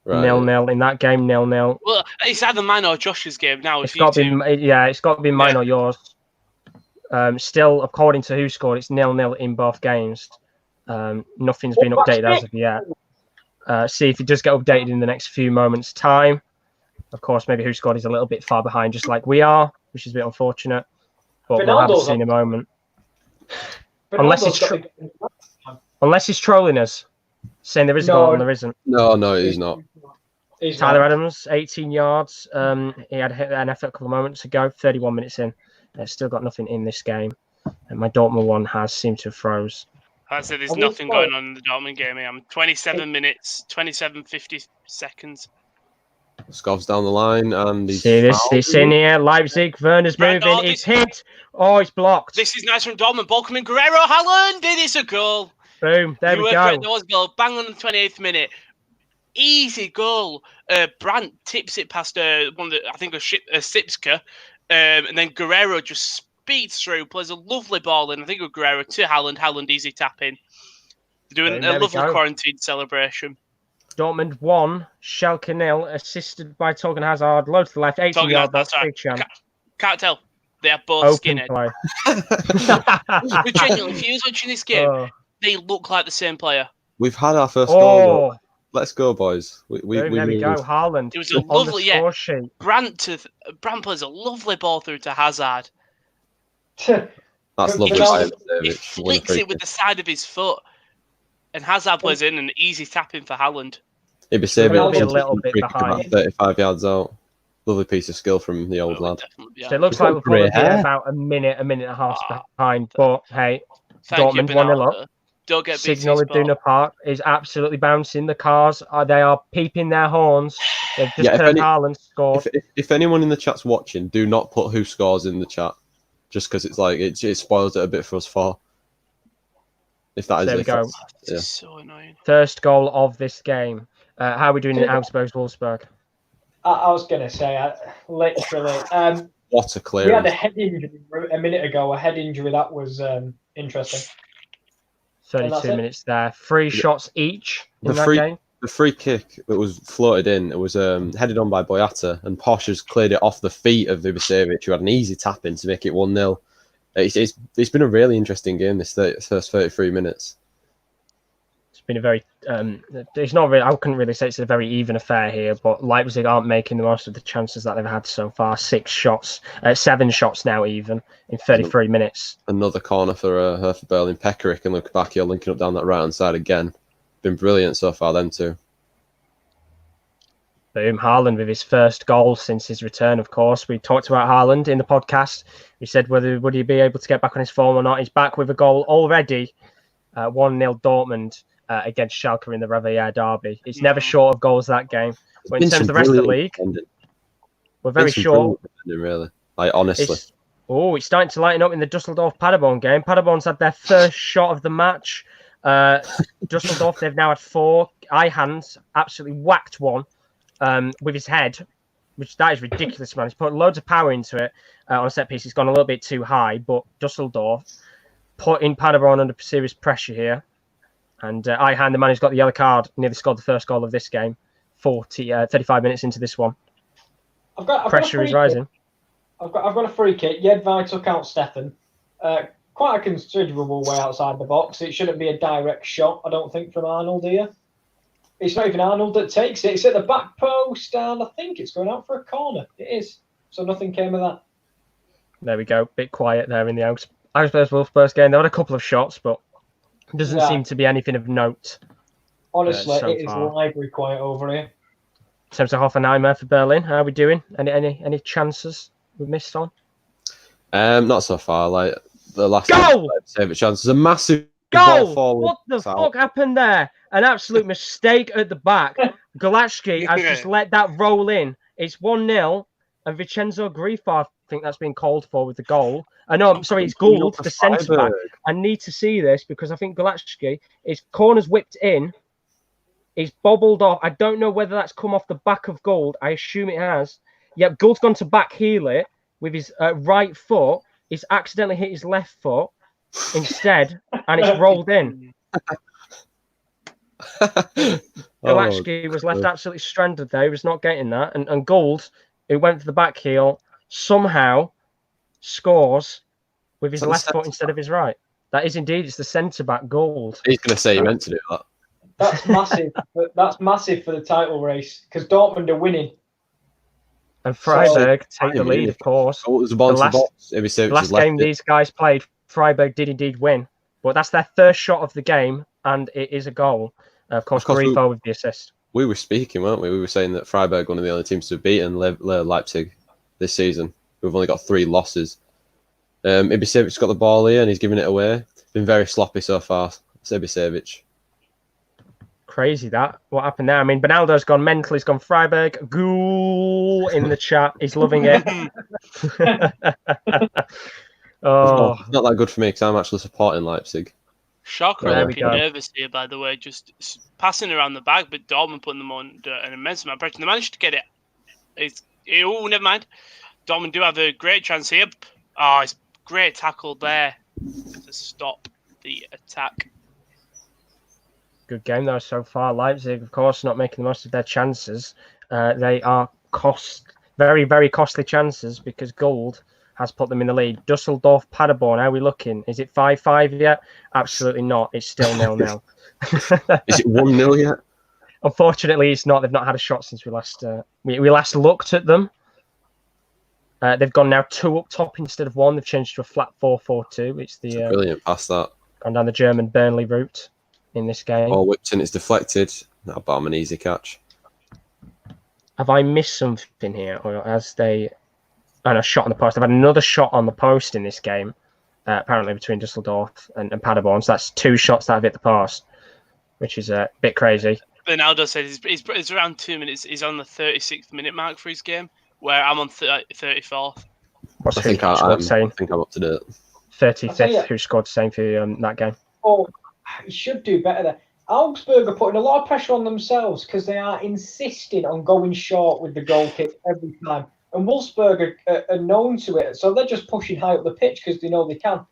Speaker 2: 0-0 in that game. 0-0.
Speaker 3: Well, it's either mine or Josh's game now.
Speaker 2: It's got to be mine or yours. Still, according to who scored, it's 0-0 in both games. Nothing's been updated as of yet. See if it does get updated in the next few moments' time. Of course, maybe who scored is a little bit far behind, just like we are, which is a bit unfortunate. But we'll have to see in a moment. Unless he's trolling us, saying there is a goal and there isn't.
Speaker 1: No, he's not.
Speaker 2: Tyler Adams, 18 yards. He had an effort a couple of moments ago, 31 minutes in. Still got nothing in this game. And my Dortmund one has seemed to have froze.
Speaker 3: I said there's nothing going on in the Dortmund game. I'm 27 minutes, 50 seconds.
Speaker 1: Skov's down the line and he's
Speaker 2: see this. It's in here. Leipzig. Werner's moving. It's hit. Oh, it's blocked.
Speaker 3: This is nice from Dortmund. Ball coming. Guerrero. Haaland. It is a goal.
Speaker 2: Boom. There we go.
Speaker 3: There was a goal. Bang on the 28th minute. Easy goal. Brandt tips it past one of the, I think, a Sipska. And then Guerrero just speeds through, plays a lovely ball in. I think of Guerrero to Haaland. Haaland easy tap in. They're doing a lovely quarantine celebration.
Speaker 2: Dortmund 1, Schalke 0, assisted by Torgan Hazard. Low to the left, 18 yard box. Big chance.
Speaker 3: Can't tell. They are both skinhead. But genuinely, if you was watching this game, they look like the same player.
Speaker 1: We've had our first goal. Let's go, boys.
Speaker 2: There we go. Haaland.
Speaker 3: It was a lovely, Brandt plays a lovely ball through to Hazard.
Speaker 1: That's lovely.
Speaker 3: He flicks it with the side of his foot, and Hazard plays in an easy tap in for Haaland.
Speaker 1: He'd be saving
Speaker 2: a little bit behind.
Speaker 1: 35 yards out. Lovely piece of skill from the old lad.
Speaker 2: So it looks like we're probably about a minute and a half behind. But hey, Dortmund 1-0 up.
Speaker 3: Don't get
Speaker 2: Signal Iduna Park is absolutely bouncing. The cars they are peeping their horns. They've just heard Haaland scored.
Speaker 1: If anyone in the chat's watching, do not put who scores in the chat, just because it's like it spoils it a bit for us four. If that is
Speaker 2: there we go.
Speaker 3: This is so annoying.
Speaker 2: First goal of this game. How are we doing in Augsburg-Wolfsburg?
Speaker 4: I was going to say, literally.
Speaker 1: What a clearance.
Speaker 4: We had a head injury a minute ago. A head injury that was interesting.
Speaker 2: 32 minutes there. 3 shots each in that game.
Speaker 1: The free kick that was floated in, it was headed on by Boyata, and Posh has cleared it off the feet of Ivicevic, who had an easy tap in to make it 1-0. It's been a really interesting game, this first 33 minutes.
Speaker 2: It's been a very it's not really, I couldn't really say it's a very even affair here, but Leipzig aren't making the most of the chances that they've had so far. 7 shots now even in 33 minutes. Another
Speaker 1: corner for Hertha Berlin. Pekarik and Lukebakio linking up down that right hand side again. Been brilliant so far, them two.
Speaker 2: Boom, Haaland with his first goal since his return, of course. We talked about Haaland in the podcast. We said would he be able to get back on his form or not. He's back with a goal already. 1-0 Dortmund against Schalke in the Revierderby. It's never short of goals, that game. But in terms of the rest of the league, we're very short.
Speaker 1: Really, like, honestly.
Speaker 2: It's starting to lighten up in the Dusseldorf-Paderborn game. Paderborn's had their first shot of the match. Dusseldorf, they've now had 4. Ihans absolutely whacked one with his head, that is ridiculous, man. He's put loads of power into it on a set piece. It's gone a little bit too high, but Dusseldorf putting Paderborn under serious pressure here. And Ihan, the man who's got the yellow card, nearly scored the first goal of this game. 35 minutes into this one. Pressure is rising.
Speaker 4: I've got a free kick. Jedvaj took out Stefan. Quite a considerable way outside the box. It shouldn't be a direct shot, I don't think, from Arnold here. It's not even Arnold that takes it. It's at the back post, and I think it's going out for a corner. It is. So nothing came of that.
Speaker 2: There we go. Bit quiet there in the Augsburg-Wolfsburg game. They had a couple of shots, but it doesn't seem to be anything of note.
Speaker 4: Honestly, it is library quiet over here.
Speaker 2: In terms of Hoffenheimer for Berlin, how are we doing? Any chances we missed on?
Speaker 1: Not so far. Like the last
Speaker 2: goal!
Speaker 1: Chances. A massive
Speaker 2: goal!
Speaker 1: Ball forward.
Speaker 2: What the fuck happened there? An absolute mistake at the back. Galashki has just let that roll in. It's 1-0, and Vincenzo Grifo, I think that's been called for with the goal. No, I'm sorry, it's Gould, the centre back. I need to see this because I think Galashki, his corner's whipped in. He's bobbled off. I don't know whether that's come off the back of Gould. I assume it has. Yep, Gould's gone to back heel it with his right foot. He's accidentally hit his left foot instead, and it's rolled in. Galashki was left absolutely stranded there. He was not getting that. And Gould, who went to the back heel, somehow scores with his left foot instead of his right. That is indeed, it's the centre-back Gould.
Speaker 1: He's going to say he meant to do that.
Speaker 4: That's massive. That's massive for the title race because Dortmund are winning.
Speaker 2: And Freiburg take the lead, of course.
Speaker 1: The
Speaker 2: last game these guys played, Freiburg did indeed win. But that's their first shot of the game, and it is a goal. Of course, Grifo with the assist.
Speaker 1: We were speaking, weren't we? We were saying that Freiburg, one of the only teams to have beaten Leipzig this season. We've only got 3 losses. Ibicevic's got the ball here, and he's giving it away. Been very sloppy so far. It's Ibisevic.
Speaker 2: Crazy that. What happened there? I mean, Benaldo's gone mental. He's gone Freiburg. Ghoul in the chat. He's loving it.
Speaker 1: It's not that good for me because I'm actually supporting Leipzig.
Speaker 3: Schalke are looking nervous here, by the way. Just passing around the bag, but Dortmund putting them under an immense amount of pressure. They managed to get it. Never mind. Dortmund do have a great chance here. It's great tackle there to stop the attack.
Speaker 2: Good game though so far. Leipzig, of course, not making the most of their chances. They are very, very costly chances because Gould has put them in the lead. Dusseldorf, Paderborn, how are we looking? Is it 5-5 yet? Absolutely not. It's still 0-0.
Speaker 1: Is it 1-0 yet?
Speaker 2: Unfortunately, it's not. They've not had a shot since we last looked at them. They've gone now 2 up top instead of 1. They've changed to a flat 4-4-2. It's the
Speaker 1: brilliant pass that.
Speaker 2: Gone down the German Burnley route in this game.
Speaker 1: Whipped in, it's deflected. That'll bottom an easy catch.
Speaker 2: Have I missed something here, or as they? And a shot on the post. I've had another shot on the post in this game, apparently between Dusseldorf and Paderborn. So that's 2 shots that have hit the post, which is a bit crazy.
Speaker 3: Bernardo said it's around 2 minutes. He's on the 36th minute mark for his game, where I'm on 34th.
Speaker 2: What's
Speaker 1: I think I'm up to date.
Speaker 2: 35th, who scored saying for that game?
Speaker 4: Oh, he should do better there. Augsburg are putting a lot of pressure on themselves because they are insisting on going short with the goal kick every time. And Wolfsburg are known to it, so they're just pushing high up the pitch because they know they can.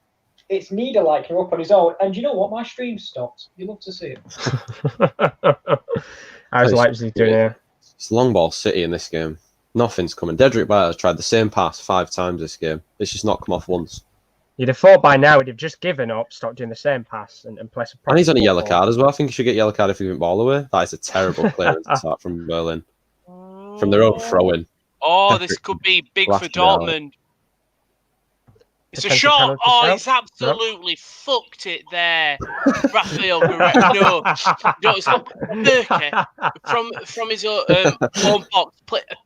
Speaker 4: It's Niederleicher up on his own, and you know what? My stream stopped. You love to see it.
Speaker 2: How's Leipzig doing here?
Speaker 1: It's long ball city in this game. Nothing's coming. Dedrick Bayer has tried the same pass 5 times this game. It's just not come off once.
Speaker 2: You'd have thought by now he'd have just given up, stopped doing the same pass, and play some.
Speaker 1: And he's on a yellow card as well. I think he should get yellow card if he didn't ball away. That is a terrible clearance attack from Berlin. From their own throw-in.
Speaker 3: Oh, this could be big for Dortmund. It's a shot. Oh, he's absolutely fucked it there. Raphael no, it's not Berke from his own box.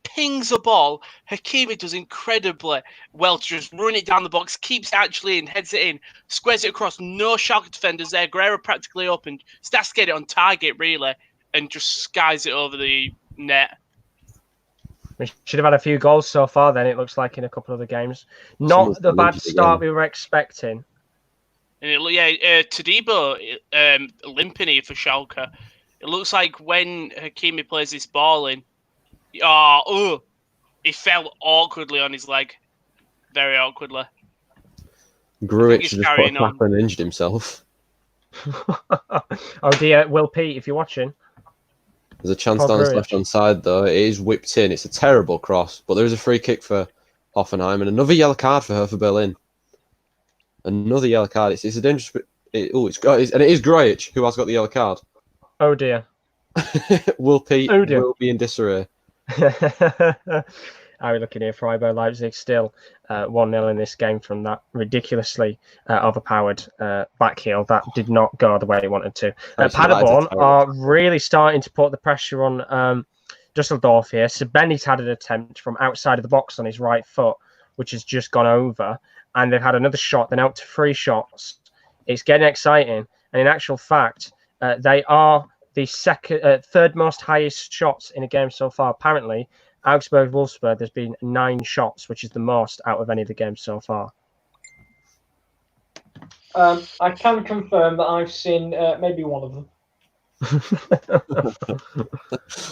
Speaker 3: Pings a ball. Hakimi does incredibly well to just run it down the box, keeps it actually in, heads it in, squares it across. No Schalke defenders there. Guerrero practically open. Starts to get it on target, really, and just skies it over the net.
Speaker 2: We should have had a few goals so far then, it looks like, in a couple of the games. Not the bad start we were expecting.
Speaker 3: And Todibo limping here for Schalke. It looks like when Hakimi plays this ball in, he fell awkwardly on his leg. Very awkwardly.
Speaker 1: Gruitch just put a tap and injured himself.
Speaker 2: Oh dear, Will Pete, if you're watching.
Speaker 1: There's a chance down his left-hand side, though. It is whipped in. It's a terrible cross, but there is a free kick for Hoffenheim and another yellow card for Hertha Berlin. Another yellow card. It's a dangerous... and it is Gruitch who has got the yellow card.
Speaker 2: Oh, dear.
Speaker 1: Will Pete will be in disarray.
Speaker 2: How are we looking here? Freiburg, Leipzig still 1-0 in this game from that ridiculously overpowered back heel. That did not go the way he wanted to. Paderborn are really starting to put the pressure on Dusseldorf here. Sebeni's had an attempt from outside of the box on his right foot, which has just gone over. And they've had another shot. They're now up to 3 shots. It's getting exciting. And in actual fact, they are the third most highest shots in a game so far. Apparently, Augsburg-Wolfsburg, there's been 9 shots, which is the most out of any of the games so far.
Speaker 4: I can confirm that I've seen maybe one of them.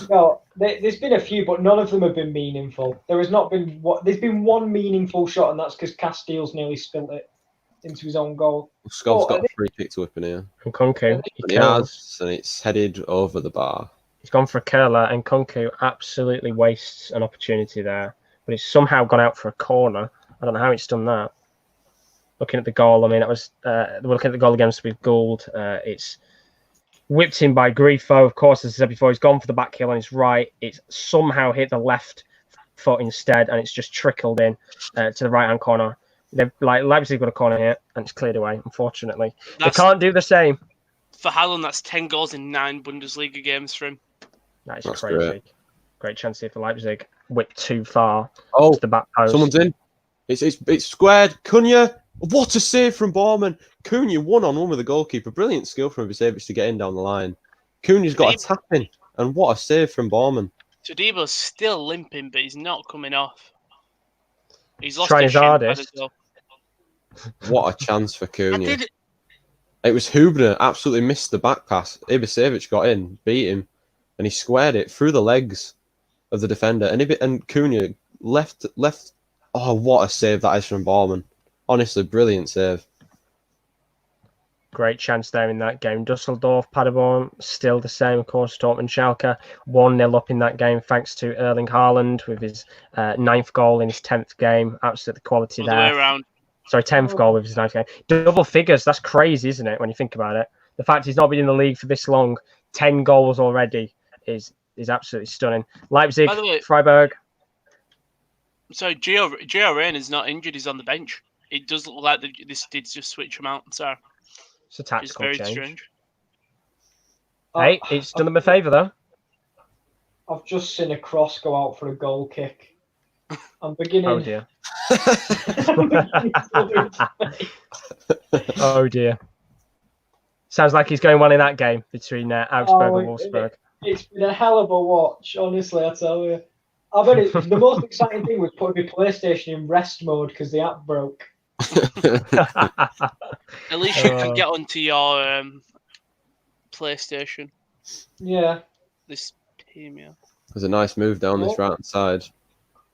Speaker 4: No, there's been a few, but none of them have been meaningful. There's been one meaningful shot, and that's because Castile's nearly spilt it into his own goal.
Speaker 1: Scott's got a free kick to whip in here.
Speaker 2: And Kunku,
Speaker 1: he has, and it's headed over the bar.
Speaker 2: He's gone for a curler, and Kunku absolutely wastes an opportunity there. But it's somehow gone out for a corner. I don't know how it's done that. Looking at the goal, I mean, it was we're looking at the goal against with Gould. It's whipped in by Grifo, of course, as I said before. He's gone for the back heel on his right. It's somehow hit the left foot instead, and it's just trickled in to the right-hand corner. Leipzig got a corner here, and it's cleared away, unfortunately. They can't do the same.
Speaker 3: For Haaland, that's 10 goals in 9 Bundesliga games for him.
Speaker 2: That's crazy. Great chance here for Leipzig. Whipped too far.
Speaker 1: Oh,
Speaker 2: to the back post.
Speaker 1: Someone's in. It's squared. Cunha. What a save from Bormann. Cunha 1-on-1 with the goalkeeper. Brilliant skill from Ibisevic to get in down the line. Cunha's got a tap in. And what a save from Bormann.
Speaker 3: Todibo's still limping, but he's not coming off. He's lost
Speaker 2: his hardest.
Speaker 1: What a chance for Cunha. It was Hubner absolutely missed the back pass. Ibisevic got in, beat him, and he squared it through the legs of the defender. And Cunha left. Oh, what a save that is from Bormann. Honestly, brilliant save.
Speaker 2: Great chance there in that game. Dusseldorf, Paderborn, still the same, of course. Dortmund, Schalke, 1-0 up in that game, thanks to Erling Haaland with his 9th goal in his 10th game. Absolutely quality there.
Speaker 3: All the way around.
Speaker 2: Sorry, 10th goal with his 9th game. Double figures, that's crazy, isn't it, when you think about it? The fact he's not been in the league for this long, 10 goals already, is absolutely stunning. Leipzig, Freiburg.
Speaker 3: So Gio Reyna's not injured, he's on the bench. It does look like this did just switch him out, so
Speaker 2: it's a tactical change.
Speaker 3: Strange.
Speaker 2: Hey, it's done them a favour, though.
Speaker 4: I've just seen a cross go out for a goal kick. I'm beginning.
Speaker 2: Oh dear.
Speaker 4: I'm beginning to
Speaker 2: Oh dear. Sounds like he's going well in that game between Augsburg and Wolfsburg.
Speaker 4: It's been a hell of a watch, honestly, I tell you. I bet the most exciting thing was putting my PlayStation in rest mode because the app broke.
Speaker 3: At least you can get onto your PlayStation.
Speaker 4: Yeah.
Speaker 3: This team, yeah.
Speaker 1: There's a nice move down this right hand side.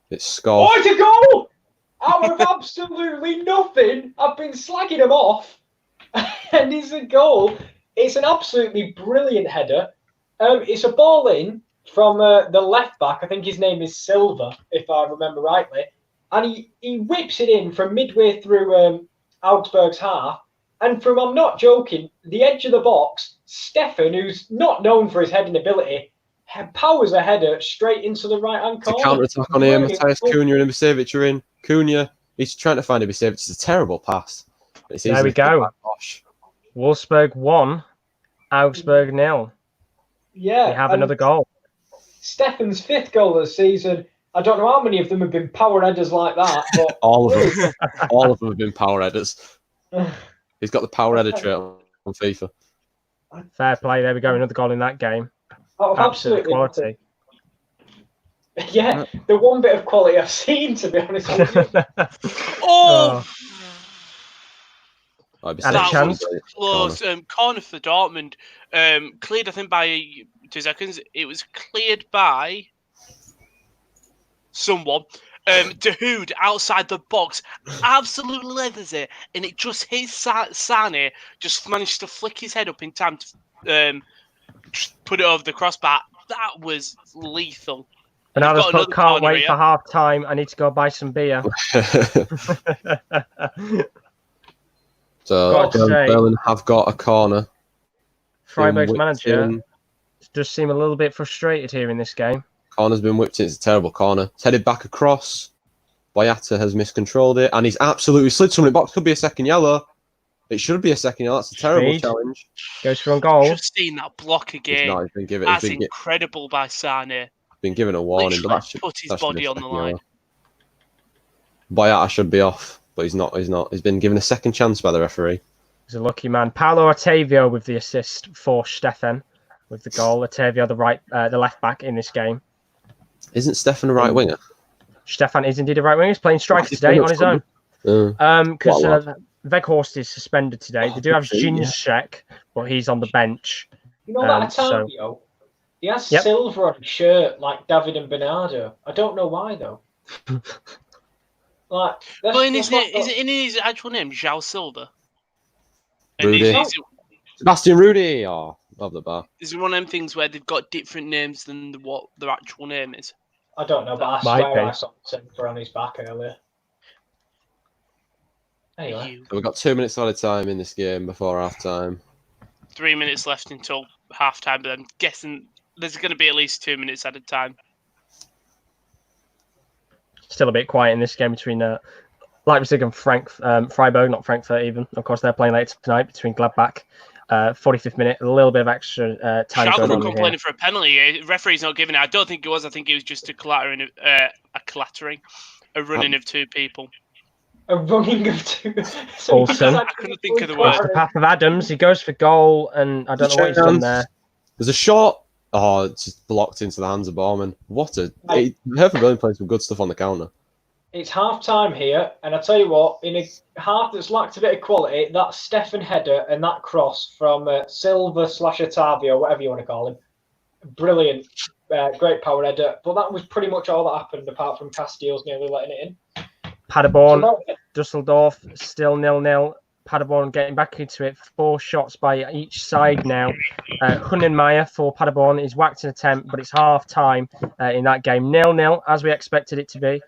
Speaker 1: It's
Speaker 4: Oh,
Speaker 1: Scott.
Speaker 4: it's a goal! Out of absolutely nothing. I've been slagging him off. And it's a goal. It's an absolutely brilliant header. It's a ball in from the left back. I think his name is Silva, if I remember rightly. And he whips it in from midway through Augsburg's half. And from, I'm not joking, the edge of the box, Stefan, who's not known for his heading ability, powers a header straight into the right-hand corner.
Speaker 1: It's a counter-attack on here. Matthias Cunha and Ibisevic are in. Cunha, he's trying to find Ibisevic. It's a terrible pass.
Speaker 2: There we go. Wolfsburg 1, Augsburg 0.
Speaker 4: Yeah.
Speaker 2: We have another goal.
Speaker 4: Stefan's 5th goal of the season. I don't know how many of them have been power headers like that, but
Speaker 1: all of them. All of them have been power headers. He's got the power header trait on FIFA.
Speaker 2: Fair play. There we go. Another goal in that game.
Speaker 4: Oh,
Speaker 2: Absolute quality.
Speaker 4: Yeah, the one bit of quality I've seen, to be honest with you.
Speaker 3: Oh!
Speaker 2: Had a chance.
Speaker 3: Close. Corner for Dortmund. Cleared, I think, by 2 seconds. It was cleared by someone. Dahoud outside the box absolutely leathers it, and it just hits Sane. Just managed to flick his head up in time to just put it over the crossbar. That was lethal.
Speaker 2: And I just can't wait for half time. I need to go buy some beer.
Speaker 1: So Berlin have got a corner.
Speaker 2: Freiburg's manager does seem a little bit frustrated here in this game.
Speaker 1: Corner's been whipped in. It's a terrible corner. It's headed back across. Boyata has miscontrolled it, and he's absolutely slid someone in the box. Could be a second yellow. It should be a second yellow. That's a terrible challenge.
Speaker 2: Goes for a goal.
Speaker 3: Just seen that block again.
Speaker 1: He's been given,
Speaker 3: that's incredible by Sane.
Speaker 1: Been given a warning.
Speaker 3: Literally put his body on the line.
Speaker 1: Boyata should be off, but he's not. He's been given a second chance by the referee.
Speaker 2: He's a lucky man. Paolo Ottavio with the assist for Stefan with the goal. Ottavio, the left back in this game.
Speaker 1: Isn't Stefan a right winger?
Speaker 2: Stefan is indeed a right winger. He's playing striker today on his own. Because Weghorst is suspended today. They do have Ginczek, but he's on the bench.
Speaker 4: You know that Ottavio? He has silver on his shirt like David and Bernardo. I don't know why though.
Speaker 3: Is it in his actual name, João Silva?
Speaker 1: Rudy. Sebastian Rudy. Oh, love the bar.
Speaker 3: Is it one of them things where they've got different names than what their actual name is?
Speaker 4: I don't know, but I swear I saw silver on his back earlier. Anyway.
Speaker 1: So we've got 2 minutes out of time in this game before half time.
Speaker 3: 3 minutes left until half time, but I'm guessing there's going to be at least 2 minutes at a time.
Speaker 2: Still a bit quiet in this game between Leipzig and Freiburg, not Frankfurt even. Of course, they're playing later tonight between Gladbach. 45th minute, a little bit of extra time
Speaker 3: Schalke
Speaker 2: going on
Speaker 3: complaining
Speaker 2: here.
Speaker 3: for a penalty. Referee's not giving it. I don't think it was. I think it was just a running of two people.
Speaker 4: A running of two.
Speaker 2: Olsen.
Speaker 3: I couldn't think of the word.
Speaker 2: The path of Adams. He goes for goal, and I don't know what he's done there.
Speaker 1: There's a shot. Oh, it's just blocked into the hands of Baumann. Hertha Berlin playing some good stuff on the counter.
Speaker 4: It's half time here, and I tell you what, in a half that's lacked a bit of quality, that Stefan header and that cross from Silva/Ottavio, whatever you want to call him, brilliant, great power header. But that was pretty much all that happened, apart from Castile's nearly letting it in.
Speaker 2: Paderborn, Dusseldorf, still 0-0. Paderborn getting back into it. 4 shots by each side now. Hunnenmeyer for Paderborn is whacked an attempt, but it's half time in that game. 0-0, as we expected it to be.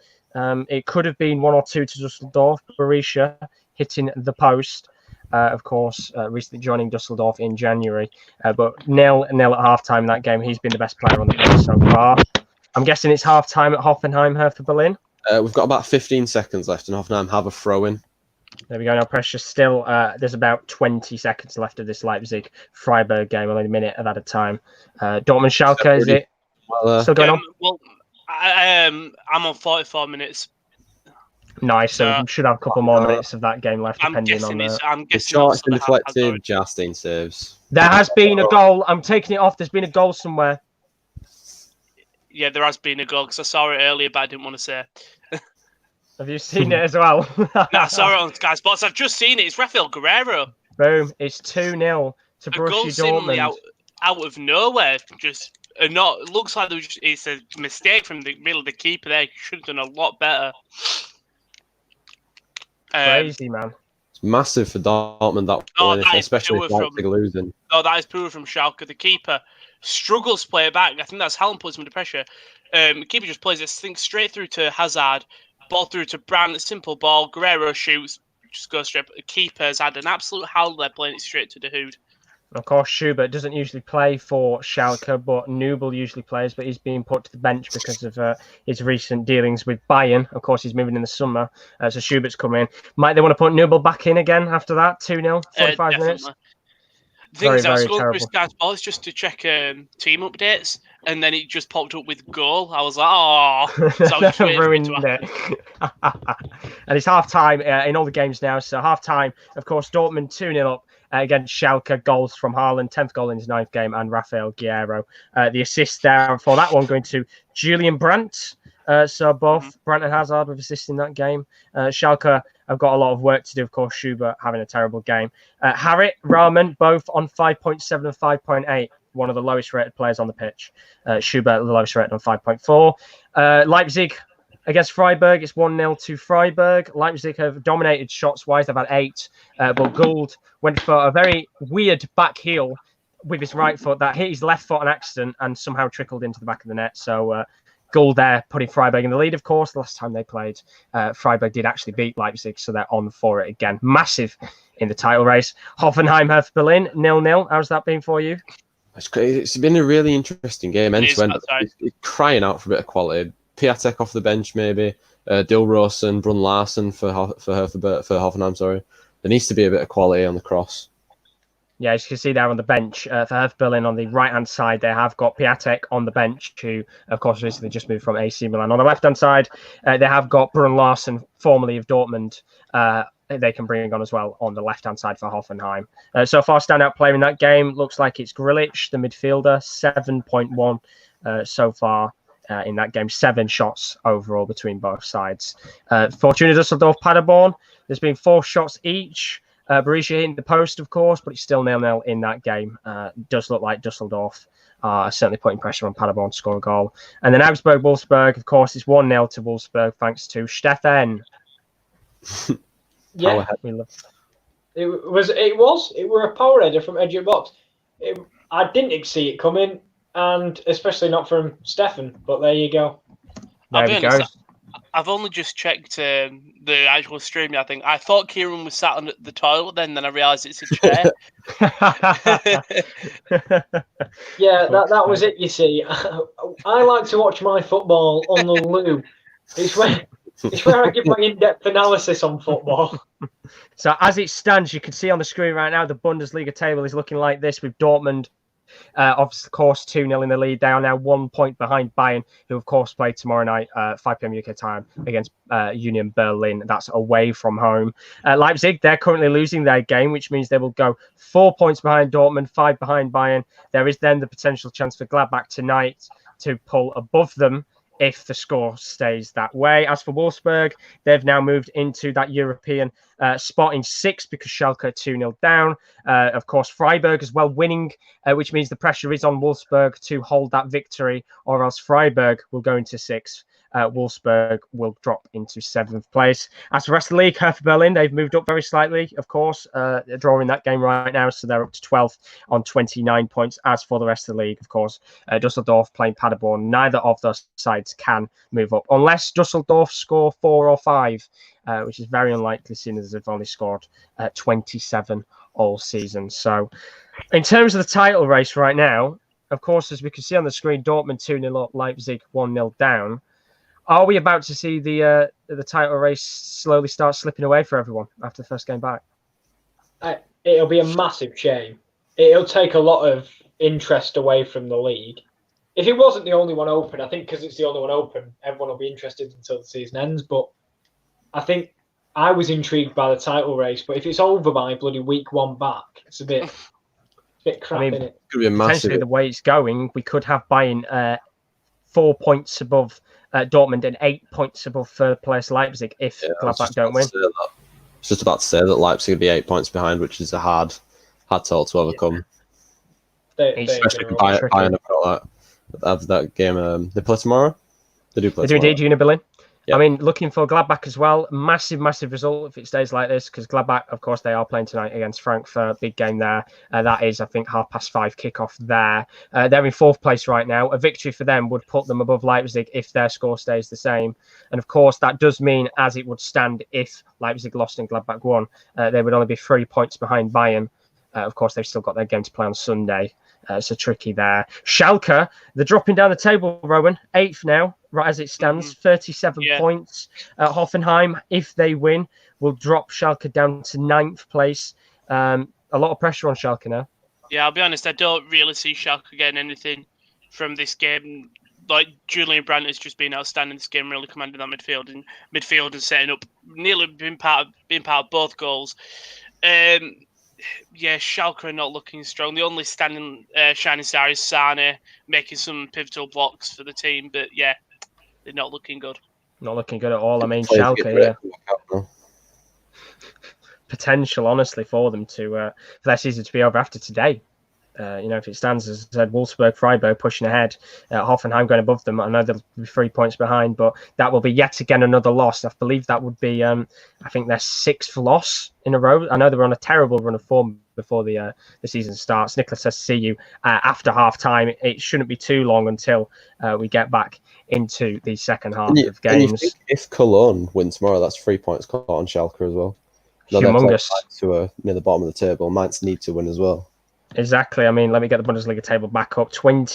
Speaker 2: It could have been 1 or 2 to Dusseldorf. Berisha hitting the post, of course, recently joining Dusseldorf in January. But 0-0 at half-time in that game. He's been the best player on the pitch so far. I'm guessing it's half-time at Hoffenheim, Hertha Berlin.
Speaker 1: We've got about 15 seconds left, and Hoffenheim have a throw-in.
Speaker 2: There we go. No pressure still. There's about 20 seconds left of this Leipzig-Freiburg game, only a minute at a time. Dortmund Schalke, is it? Still going on?
Speaker 3: Well, I'm on 44 minutes.
Speaker 2: Nice. So we should have a couple more minutes of that game left,
Speaker 3: I'm
Speaker 2: depending
Speaker 3: guessing
Speaker 2: on
Speaker 3: it's.
Speaker 2: the.
Speaker 3: I'm
Speaker 1: The
Speaker 3: guessing
Speaker 1: shot's been
Speaker 3: also the half
Speaker 1: deflected. Justin saves.
Speaker 2: There has been a goal. I'm taking it off. There's been a goal somewhere.
Speaker 3: Yeah, there has been a goal because I saw it earlier, but I didn't want to say.
Speaker 2: Have you seen it as well?
Speaker 3: No, I saw it on Sky Sports. I've just seen it. It's Raphael Guerreiro.
Speaker 2: Boom. It's 2-0 to
Speaker 3: A goal
Speaker 2: Borussia
Speaker 3: seemingly
Speaker 2: Dortmund.
Speaker 3: out of nowhere. Just not. Looks like it's a mistake from the keeper there. He should have done a lot better.
Speaker 2: Crazy, man.
Speaker 1: It's massive for Dortmund, especially if Leipzig losing.
Speaker 3: Oh, that is poor from Schalke. The keeper struggles to play it back. I think that's Haaland puts him under pressure. The keeper just plays this thing straight through to Hazard, ball through to Brandt, simple ball. Guerreiro shoots, just goes straight. The keeper's had an absolute howl there, playing it straight to Dahoud.
Speaker 2: Of course, Schubert doesn't usually play for Schalke, but Nubel usually plays, but he's being put to the bench because of his recent dealings with Bayern. Of course, he's moving in the summer, so Schubert's coming in. Might they want to put Nubel back in again after that? 2-0, 45 minutes?
Speaker 3: The thing is, I was
Speaker 2: very
Speaker 3: going
Speaker 2: terrible.
Speaker 3: through Sky Sports just to check team updates, and then it just popped up with goal. I was like, oh, so I was just waiting for it to happen.
Speaker 2: And it's half-time in all the games now, so half-time, of course, Dortmund 2-0 up against Schalke, goals from Haaland, 10th goal in his 9th game, and Raphael Guerreiro. The assist there for that one going to Julian Brandt. So both Brandt and Hazard with assists in that game. Schalke have got a lot of work to do, of course, Schubert having a terrible game. Harit, Rahman, both on 5.7 and 5.8, one of the lowest rated players on the pitch. Schubert, the lowest rated on 5.4. Leipzig against Freiburg, it's 1-0 to Freiburg. Leipzig have dominated shots-wise. They've had 8, but Gould went for a very weird back heel with his right foot that hit his left foot on accident and somehow trickled into the back of the net. So goal there, putting Freiburg in the lead, of course. The last time they played, Freiburg did actually beat Leipzig, so they're on for it again. Massive in the title race. Hoffenheim, Hertha Berlin, 0-0. How's that been for you?
Speaker 1: It's been a really interesting game, end to end. It's crying out for a bit of quality. Piatek off the bench, maybe. Dilros and Brun Larsen for Hoffenheim, sorry. There needs to be a bit of quality on the cross.
Speaker 2: Yeah, as you can see there on the bench, for Hertha Berlin on the right-hand side, they have got Piatek on the bench, who, of course, recently just moved from AC Milan. On the left-hand side, they have got Brun Larsen, formerly of Dortmund. They can bring on as well on the left-hand side for Hoffenheim. So far, standout player in that game looks like it's Grilic, the midfielder, 7.1 so far. In that game, 7 shots overall between both sides. Fortuna Düsseldorf, Paderborn, there's been 4 shots each. Berisha hitting the post, of course, but it's still 0-0 in that game. Does look like Düsseldorf are certainly putting pressure on Paderborn to score a goal. And then Augsburg-Wolfsburg, of course, it's 1-0 to Wolfsburg thanks to Steffen.
Speaker 4: Yeah, it was a power header from edge of box. I didn't see it coming. And especially not from Steffen, but there you go.
Speaker 2: There we go.
Speaker 3: I've only just checked the actual stream. I thought Kieran was sat on the toilet then I realised it's a chair.
Speaker 4: Yeah, that was it, you see. I like to watch my football on the loo. It's where I give my in-depth analysis on football.
Speaker 2: So as it stands, you can see on the screen right now, the Bundesliga table is looking like this with Dortmund. Of course, 2-0 in the lead. They are now 1 point behind Bayern, who, of course, play tomorrow night, 5 p.m. UK time, against Union Berlin. That's away from home. Leipzig, they're currently losing their game, which means they will go 4 points behind Dortmund, 5 behind Bayern. There is then the potential chance for Gladbach tonight to pull above them if the score stays that way. As for Wolfsburg, they've now moved into that European spot in 6th because Schalke are 2-0 down. Of course, Freiburg as well winning, which means the pressure is on Wolfsburg to hold that victory, or else Freiburg will go into 6th. Wolfsburg will drop into 7th place. As for the rest of the league, Hertha Berlin, they've moved up very slightly, of course. They're drawing that game right now, so they're up to 12th on 29 points. As for the rest of the league, of course, Dusseldorf playing Paderborn. Neither of those sides can move up, unless Dusseldorf score 4 or 5, which is very unlikely, seeing as they've only scored 27 all season. So, in terms of the title race right now, of course, as we can see on the screen, Dortmund 2-0 up, Leipzig 1-0 down. Are we about to see the title race slowly start slipping away for everyone after the first game back?
Speaker 4: It'll be a massive shame. It'll take a lot of interest away from the league. if it wasn't the only one open, I think because it's the only one open, everyone will be interested until the season ends. But I think I was intrigued by the title race. But if it's over by bloody week 1 back, it's a bit crap,
Speaker 2: I mean,
Speaker 4: isn't it?
Speaker 1: Could be a massive.
Speaker 2: Potentially, the way it's going, we could have Bayern 4 points above Dortmund and 8 points above third place Leipzig if Gladbach don't win.
Speaker 1: I was just about to say that Leipzig would be 8 points behind, which is a hard toll to overcome. Especially if Bayern have that game. They play tomorrow? They do play tomorrow.
Speaker 2: They do indeed, Union Berlin.
Speaker 1: Yeah.
Speaker 2: I mean, looking for Gladbach as well. Massive result if it stays like this, because Gladbach, of course, they are playing tonight against Frankfurt. Big game there. That is, I think, 5:30 kickoff there. They're in 4th place right now. A victory for them would put them above Leipzig if their score stays the same. And, of course, that does mean, as it would stand if Leipzig lost and Gladbach won, they would only be 3 points behind Bayern. Of course, they've still got their game to play on Sunday. So tricky there. Schalke, they're dropping down the table, Rowan. 8th now, right as it stands. 37 points. Hoffenheim, if they win, will drop Schalke down to 9th place. A lot of pressure on Schalke now.
Speaker 3: Yeah, I'll be honest, I don't really see Schalke getting anything from this game. Like, Julian Brandt has just been outstanding this game, really commanding that midfield and setting up, nearly being part of both goals. Yeah, Schalke are not looking strong. The only standing shining star is Sane, making some pivotal blocks for the team. But yeah, they're not looking good.
Speaker 2: Not looking good at all. I mean, Schalke, potential, honestly, for them for their season to be over after today. If it stands, as I said, Wolfsburg, Freiburg pushing ahead, Hoffenheim going above them. I know they'll be 3 points behind, but that will be yet again another loss. I believe that would be, I think, their 6th loss in a row. I know they were on a terrible run of form before the season starts. Nicholas says, see you after half time. It shouldn't be too long until we get back into the second half of games.
Speaker 1: If Cologne wins tomorrow, that's 3 points caught on Schalke as well.
Speaker 2: Humongous.
Speaker 1: To near the bottom of the table. Mainz need to win as well.
Speaker 2: Exactly. I mean, let me get the Bundesliga table back up. They're on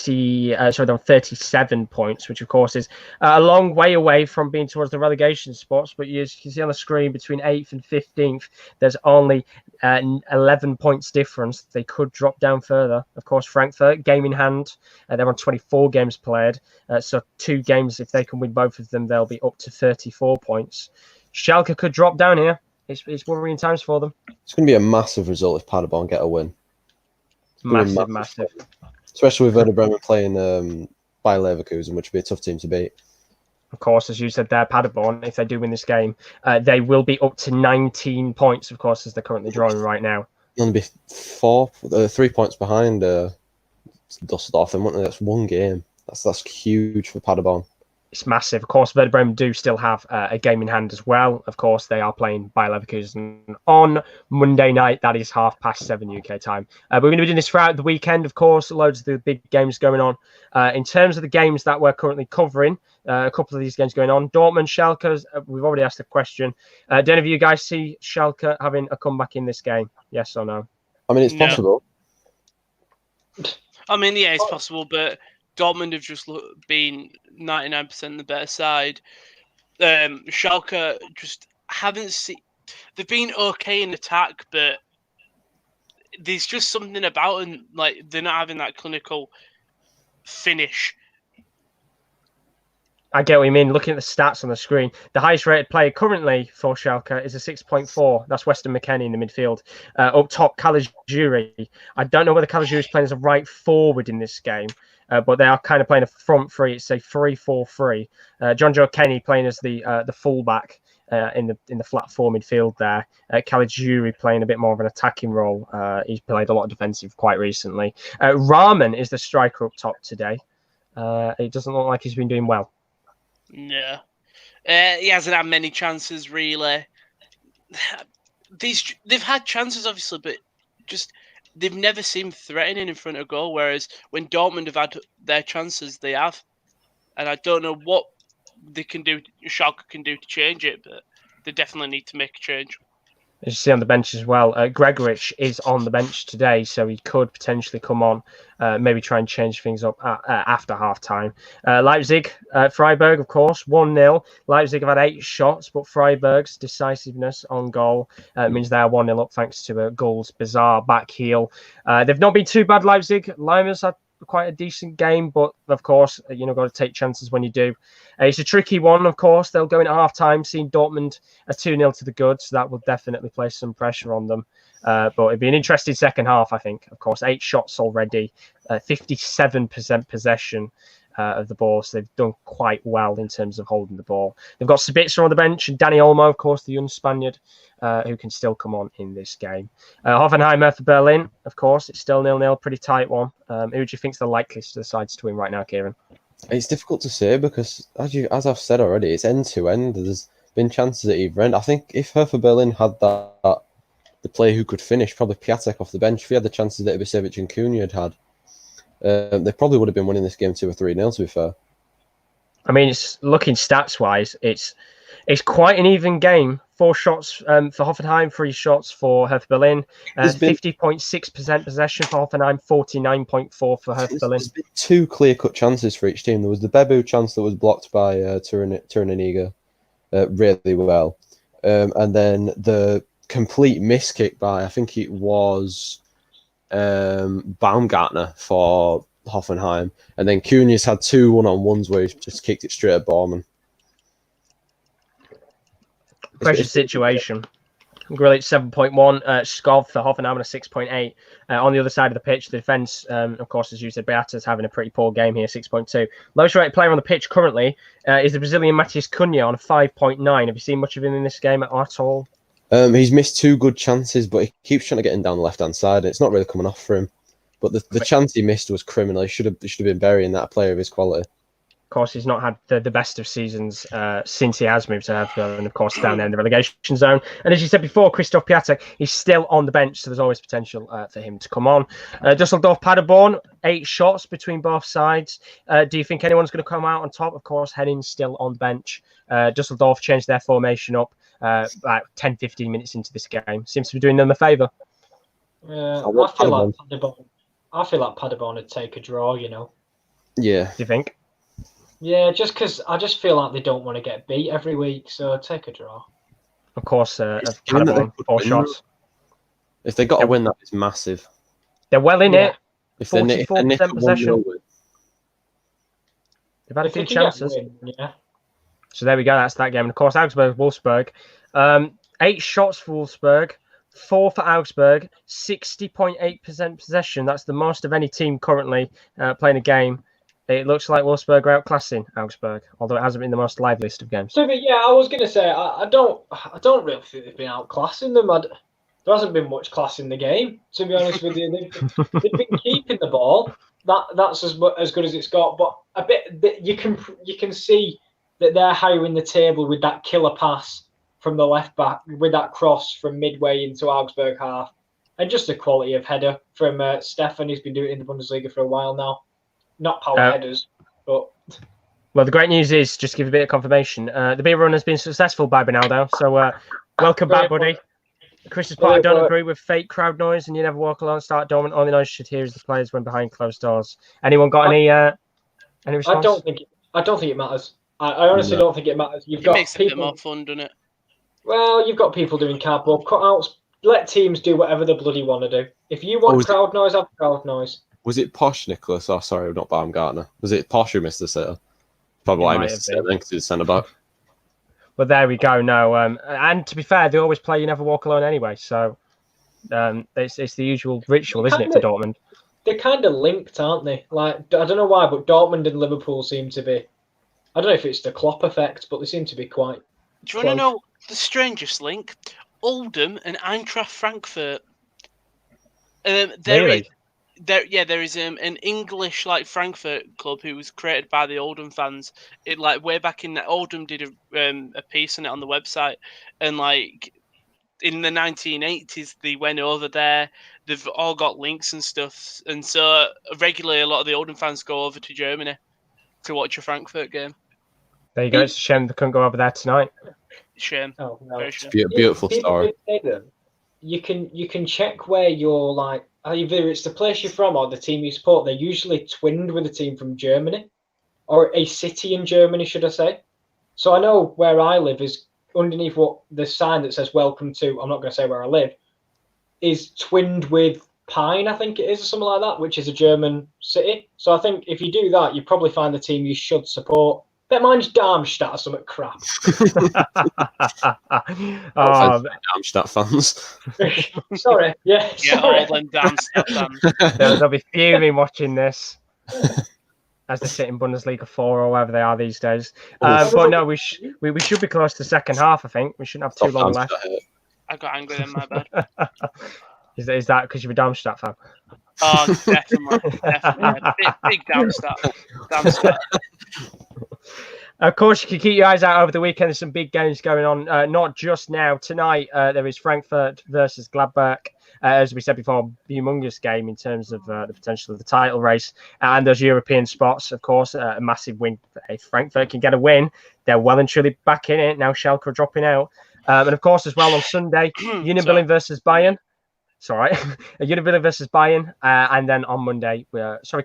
Speaker 2: 37 points, which of course is a long way away from being towards the relegation spots. But you can see on the screen between 8th and 15th, there's only 11 points difference. They could drop down further. Of course, Frankfurt, game in hand. They're on 24 games played. So 2 games, if they can win both of them, they'll be up to 34 points. Schalke could drop down here. It's worrying times for them.
Speaker 1: It's going to be a massive result if Paderborn get a win.
Speaker 2: Massive.
Speaker 1: Especially with Werder Bremen playing Bayer Leverkusen, which would be a tough team to beat.
Speaker 2: Of course, as you said there, Paderborn, if they do win this game, they will be up to 19 points, of course, as they're currently drawing right now.
Speaker 1: They'll be 3 points behind Dusseldorf, and that's 1 game. That's huge for Paderborn.
Speaker 2: It's massive. Of course, Werder Bremen do still have a game in hand as well. Of course, they are playing Bayer Leverkusen on Monday night. That is 7:30 UK time. We're going to be doing this throughout the weekend, of course. Loads of the big games going on. In terms of the games that we're currently covering, a couple of these games going on. Dortmund, Schalke, we've already asked the question. Do any of you guys see Schalke having a comeback in this game? Yes or no?
Speaker 1: I mean, it's possible.
Speaker 3: I mean, yeah, it's possible, but Dortmund have just been 99% the better side. Schalke just haven't seen... They've been okay in attack, but there's just something about them, like, they're not having that clinical finish.
Speaker 2: I get what you mean. Looking at the stats on the screen, the highest rated player currently for Schalke is a 6.4. That's Weston McKennie in the midfield. Up top, Caligiuri. I don't know whether Caligiuri is playing as a right forward in this game, but they are kind of playing a front three. It's a 3-4-3. John Joe Kenny playing as the fullback in the flat four midfield there. Caligiuri playing a bit more of an attacking role. He's played a lot of defensive quite recently. Rahman is the striker up top today. It doesn't look like he's been doing well.
Speaker 3: No. He hasn't had many chances, really. They've had chances, obviously, but just they've never seemed threatening in front of goal, whereas when Dortmund have had their chances, they have. And I don't know what they can do, Schalke can do to change it, but they definitely need to make a change.
Speaker 2: As you see on the bench as well, Gregoritsch is on the bench today, so he could potentially come on, maybe try and change things up after half-time. Leipzig, Freiburg, of course, 1-0. Leipzig have had 8 shots, but Freiburg's decisiveness on goal means they are 1-0 up thanks to Gull's bizarre back heel. They've not been too bad, Leipzig. Limers, quite a decent game, but of course, got to take chances when you do. It's a tricky one, of course. They'll go in at half-time, seeing Dortmund a 2-0 to the good, so that will definitely place some pressure on them. But it'd be an interesting second half, I think. Of course, 8 shots already, 57% possession of the ball, so they've done quite well in terms of holding the ball. They've got Sabitzer on the bench and Dani Olmo, of course, the young Spaniard, who can still come on in this game. Hoffenheim for Berlin, of course, it's still 0-0, pretty tight one. Who do you think's the likeliest of the sides to win right now, Kieran?
Speaker 1: It's difficult to say because, as I've said already, it's end to end. There's been chances at either end. I think if Hertha Berlin had the player who could finish, probably Piatek off the bench, if he had the chances that Ibisevic and Cunha had, they probably would have been winning this game 2 or 3-0, to be fair. I
Speaker 2: mean, it's looking stats-wise, it's quite an even game. 4 shots for Hoffenheim, 3 shots for Hertha Berlin. 50.6% possession for Hoffenheim, 49.4 for Hertha Berlin. There's
Speaker 1: been 2 clear-cut chances for each team. There was the Bebu chance that was blocked by Turaneniga really well. And then the complete miss kick by, I think it was Baumgartner for Hoffenheim, and then Cunha's had 2 one-on-ones where he's just kicked it straight at Bormann.
Speaker 2: Pressure situation. Grilic 7.1, Skov for Hoffenheim on a 6.8. On the other side of the pitch, the defence, of course, as you said, Beata's having a pretty poor game here, 6.2. Lowest rated player on the pitch currently is the Brazilian Matheus Cunha on a 5.9. Have you seen much of him in this game at all?
Speaker 1: He's missed 2 good chances, but he keeps trying to get in down the left-hand side, and it's not really coming off for him. But the chance he missed was criminal. He should have been burying that, player of his quality.
Speaker 2: Of course, he's not had the best of seasons since he has moved to Hertha, and of course down there in the relegation zone. And as you said before, Christoph Piatek, he's still on the bench, so there's always potential for him to come on. Dusseldorf Paderborn, 8 shots between both sides. Do you think anyone's going to come out on top? Of course, Henning's still on the bench. Dusseldorf changed their formation up about 10-15 minutes into this game. Seems to be doing them a favour.
Speaker 4: I feel like Paderborn would take a draw,
Speaker 1: Yeah.
Speaker 2: Do you think?
Speaker 4: Yeah, just because I just feel like they don't want to get beat every week, so take a draw.
Speaker 2: Of course, Paderborn, 4 shots.
Speaker 1: If they got a win, that is massive.
Speaker 2: They're well in it.
Speaker 1: If
Speaker 2: 44% possession. They've had a few chances.
Speaker 4: Yeah.
Speaker 2: So there we go. That's that game. And of course, Augsburg, Wolfsburg. 8 shots for Wolfsburg, 4 for Augsburg, 60.8% possession. That's the most of any team currently playing a game. It looks like Wolfsburg are outclassing Augsburg, although it hasn't been the most liveliest of games.
Speaker 4: So, yeah, I was going to say I don't really think they've been outclassing them. There hasn't been much class in the game, to be honest with you. They've been keeping the ball. That's as good as it's got. But a bit you can see that they're higher in the table with that killer pass from the left back, with that cross from midway into Augsburg half, and just the quality of header from Stefan. He's been doing it in the Bundesliga for a while now. Not power headers, but...
Speaker 2: Well, the great news is, just to give a bit of confirmation, the beer run has been successful by Benaldo. So welcome back, buddy. Chris is part, I don't agree with fake crowd noise, and you never walk alone, start dormant. Only noise you should hear is the players when behind closed doors. Anyone got any response?
Speaker 4: I don't think it matters. I honestly don't think it matters.
Speaker 3: It makes it a bit more fun, doesn't it?
Speaker 4: Well, you've got people doing cardboard cutouts. Let teams do whatever they bloody want to do. If you want crowd noise, have crowd noise.
Speaker 1: Was it Posh, Nicholas? Oh, sorry, not Baumgartner. Was it Posh who missed the sitter? Probably I missed the sitter then because he was centre back.
Speaker 2: Well, there we go. No, and to be fair, they always play "You Never Walk Alone" anyway. So it's the usual ritual, isn't it, for Dortmund?
Speaker 4: They're kind of linked, aren't they? Like, I don't know why, but Dortmund and Liverpool seem to be. I don't know if it's the Klopp effect, but they seem to be quite.
Speaker 3: Do you want to know the strangest link? Oldham and Eintracht Frankfurt.
Speaker 2: Really?
Speaker 3: There is an English Frankfurt club who was created by the Oldham fans. It way back in Oldham did a piece on it on the website, and in the 1980s they went over there. They've all got links and stuff, and so regularly a lot of the Oldham fans go over to Germany to watch a Frankfurt game.
Speaker 2: There you go. It's a shame they couldn't go over there tonight.
Speaker 3: Shame.
Speaker 4: Oh, no.
Speaker 3: Very shame.
Speaker 1: Beautiful story.
Speaker 4: You can check where you're either it's the place you're from or the team you support. They're usually twinned with a team from Germany, or a city in Germany, should I say. So I know where I live is underneath the sign that says "Welcome to." I'm not going to say where I live. Is twinned with Pine, I think it is, or something like that, which is a German city. So I think if you do that, you probably find the team you should support. Bet mine's Darmstadt or something crap.
Speaker 1: Darmstadt fans.
Speaker 4: Sorry, yeah.
Speaker 3: Yeah,
Speaker 4: sorry.
Speaker 3: all them Darmstadt fans.
Speaker 2: They'll be fuming watching this. As they sit in Bundesliga 4 or wherever they are these days. But no, we should be close to the second half, I think. We shouldn't have too long left.
Speaker 3: I got angry in my bed.
Speaker 2: Is that because you're a Darmstadt fan?
Speaker 3: Oh, definitely. Big Darmstadt.
Speaker 2: Of course, you can keep your eyes out over the weekend. There's some big games going on. Not just now. Tonight, there is Frankfurt versus Gladbach. As we said before, humongous game in terms of the potential of the title race. And those European spots, of course, a massive win. If Frankfurt can get a win, they're well and truly back in it. Now Schalke are dropping out. And of course, as well on Sunday, Union Berlin versus Bayern. It's all right. Union Berlin versus Bayern. And then on Monday,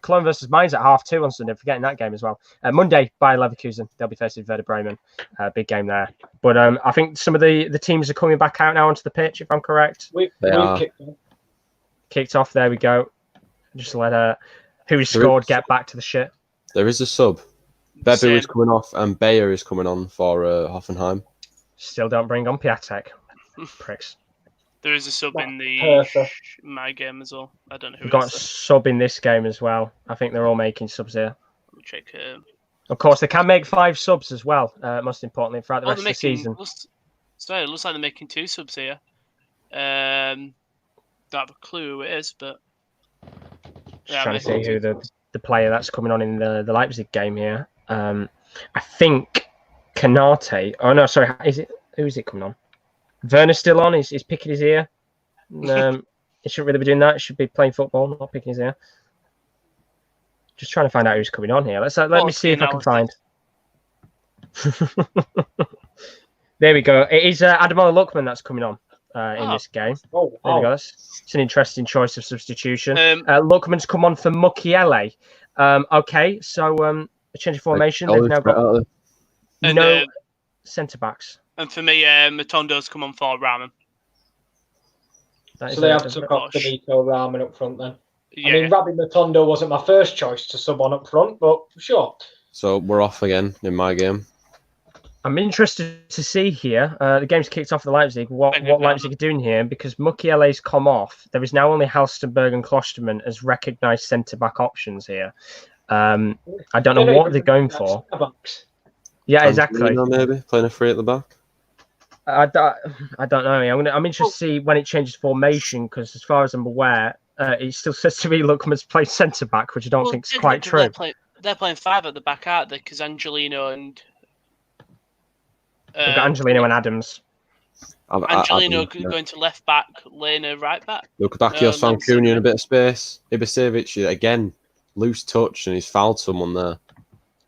Speaker 2: Cologne versus Mainz at 2:30 on Sunday. Forgetting that game as well. Monday, Bayer Leverkusen. They'll be facing Werder Bremen. Big game there. But I think some of the teams are coming back out now onto the pitch, if I'm correct.
Speaker 4: We've
Speaker 2: kicked off. There we go. Just let who scored get back to the shit.
Speaker 1: There is a sub. Bebu is coming off and Bayer is coming on for Hoffenheim.
Speaker 2: Still don't bring on Piatek. Pricks.
Speaker 3: There is a sub in my game as well. I don't know who.
Speaker 2: We've got a sub in this game as well. I think they're all making subs here.
Speaker 3: Let me check.
Speaker 2: Of course, they can make 5 subs as well. Most importantly, throughout the rest of the season.
Speaker 3: Sorry, it looks like they're making 2 subs here. Don't have a clue who it is, but
Speaker 2: just trying to see who the player that's coming on in the Leipzig game here. I think Kanate. Oh no, sorry. Who is it coming on? Werner's still on. He's picking his ear. He shouldn't really be doing that. He should be playing football, not picking his ear. Just trying to find out who's coming on here. Let me see if I can find. There we go. It is Ademola Lookman that's coming on in this game. There we go. It's an interesting choice of substitution. Lookman's come on for Mukiele. Okay, so a change of formation. They've now got no centre backs.
Speaker 3: And for me, Matondo's come on for Rahman.
Speaker 4: So they have took off Benito Rahman up front then. Yeah. I mean, Rabbi Matondo wasn't my first choice to sub on up front, but sure. So
Speaker 1: we're off again in my game.
Speaker 2: I'm interested to see here. The game's kicked off for Leipzig. What Leipzig are doing here, because Mukiele's come off. There is now only Halstenberg and Klosterman as recognised centre-back options here. I don't know what they're going for. Yeah, exactly.
Speaker 1: Maybe playing a 3 at the back.
Speaker 2: I don't know. I'm interested to see when it changes formation, because as far as I'm aware, it still says to me Lookman's playing centre back, which I don't think is quite true.
Speaker 3: They're playing 5 at the back, aren't they? Because Angelino and
Speaker 2: we've got Angelino and Adams.
Speaker 3: Angelino going to left back, Lena right back.
Speaker 1: Look back here, Sankunia in a bit of space. Ibisevic again, loose touch, and he's fouled someone there.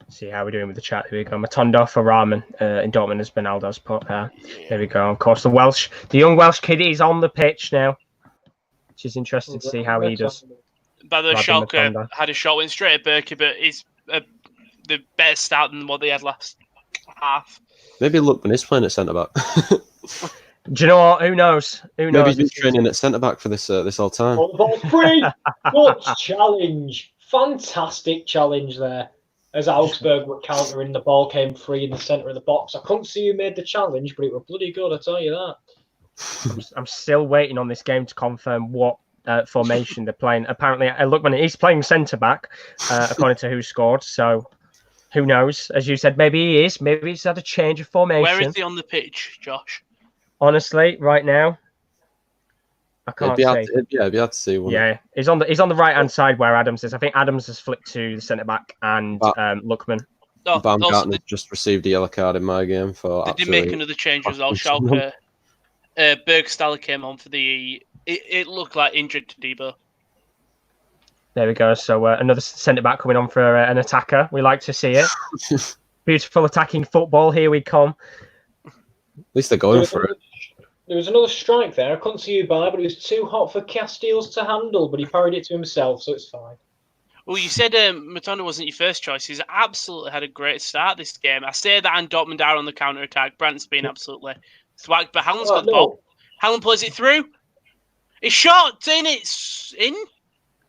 Speaker 2: See how we're doing with the chat. Here we go. Matondo for Rahman in Dortmund, as Benaldo's put there. There we go. Of course, the young Welsh kid is on the pitch now, which is interesting to see how he does.
Speaker 3: By the way, Schalke had a shot win straight at Berkey, but it's the better start than what they had last half.
Speaker 1: Maybe Lookman is playing at centre back.
Speaker 2: Do you know what? Who knows?
Speaker 1: Maybe he's been training at centre back for this whole time.
Speaker 4: Oh, the ball's free. Good challenge. Fantastic challenge there. As Augsburg were countering, the ball came free in the centre of the box. I couldn't see who made the challenge, but it was bloody good, I tell you that.
Speaker 2: I'm still waiting on this game to confirm what formation they're playing. Apparently, Lookman is playing centre back, according to who scored. So, who knows? As you said, maybe he is. Maybe he's had a change of formation.
Speaker 3: Where is he on the pitch, Josh?
Speaker 2: Honestly, right now, I can't see.
Speaker 1: It'd be hard to see.
Speaker 2: Yeah, he's on the right hand side where Adams is. I think Adams has flipped to the centre back and Lookman.
Speaker 1: Baumgartner just received a yellow card in my game for.
Speaker 3: They did make another change as well. Schalke, Bergstaller came on for the. It looked like injured to Debo.
Speaker 2: There we go. So another centre back coming on for an attacker. We like to see it. Beautiful attacking football. Here we come.
Speaker 1: At least they're going for it.
Speaker 4: There was another strike there. I couldn't see who by, but it was too hot for Castiles to handle, but he parried it to himself, so it's fine.
Speaker 3: Well, you said Matondo wasn't your first choice. He's absolutely had a great start this game. I say that, and Dortmund are on the counter-attack. Brandt's been absolutely thwacked, but Haaland's got the ball. Haaland plays it through. It's shot in. It's in.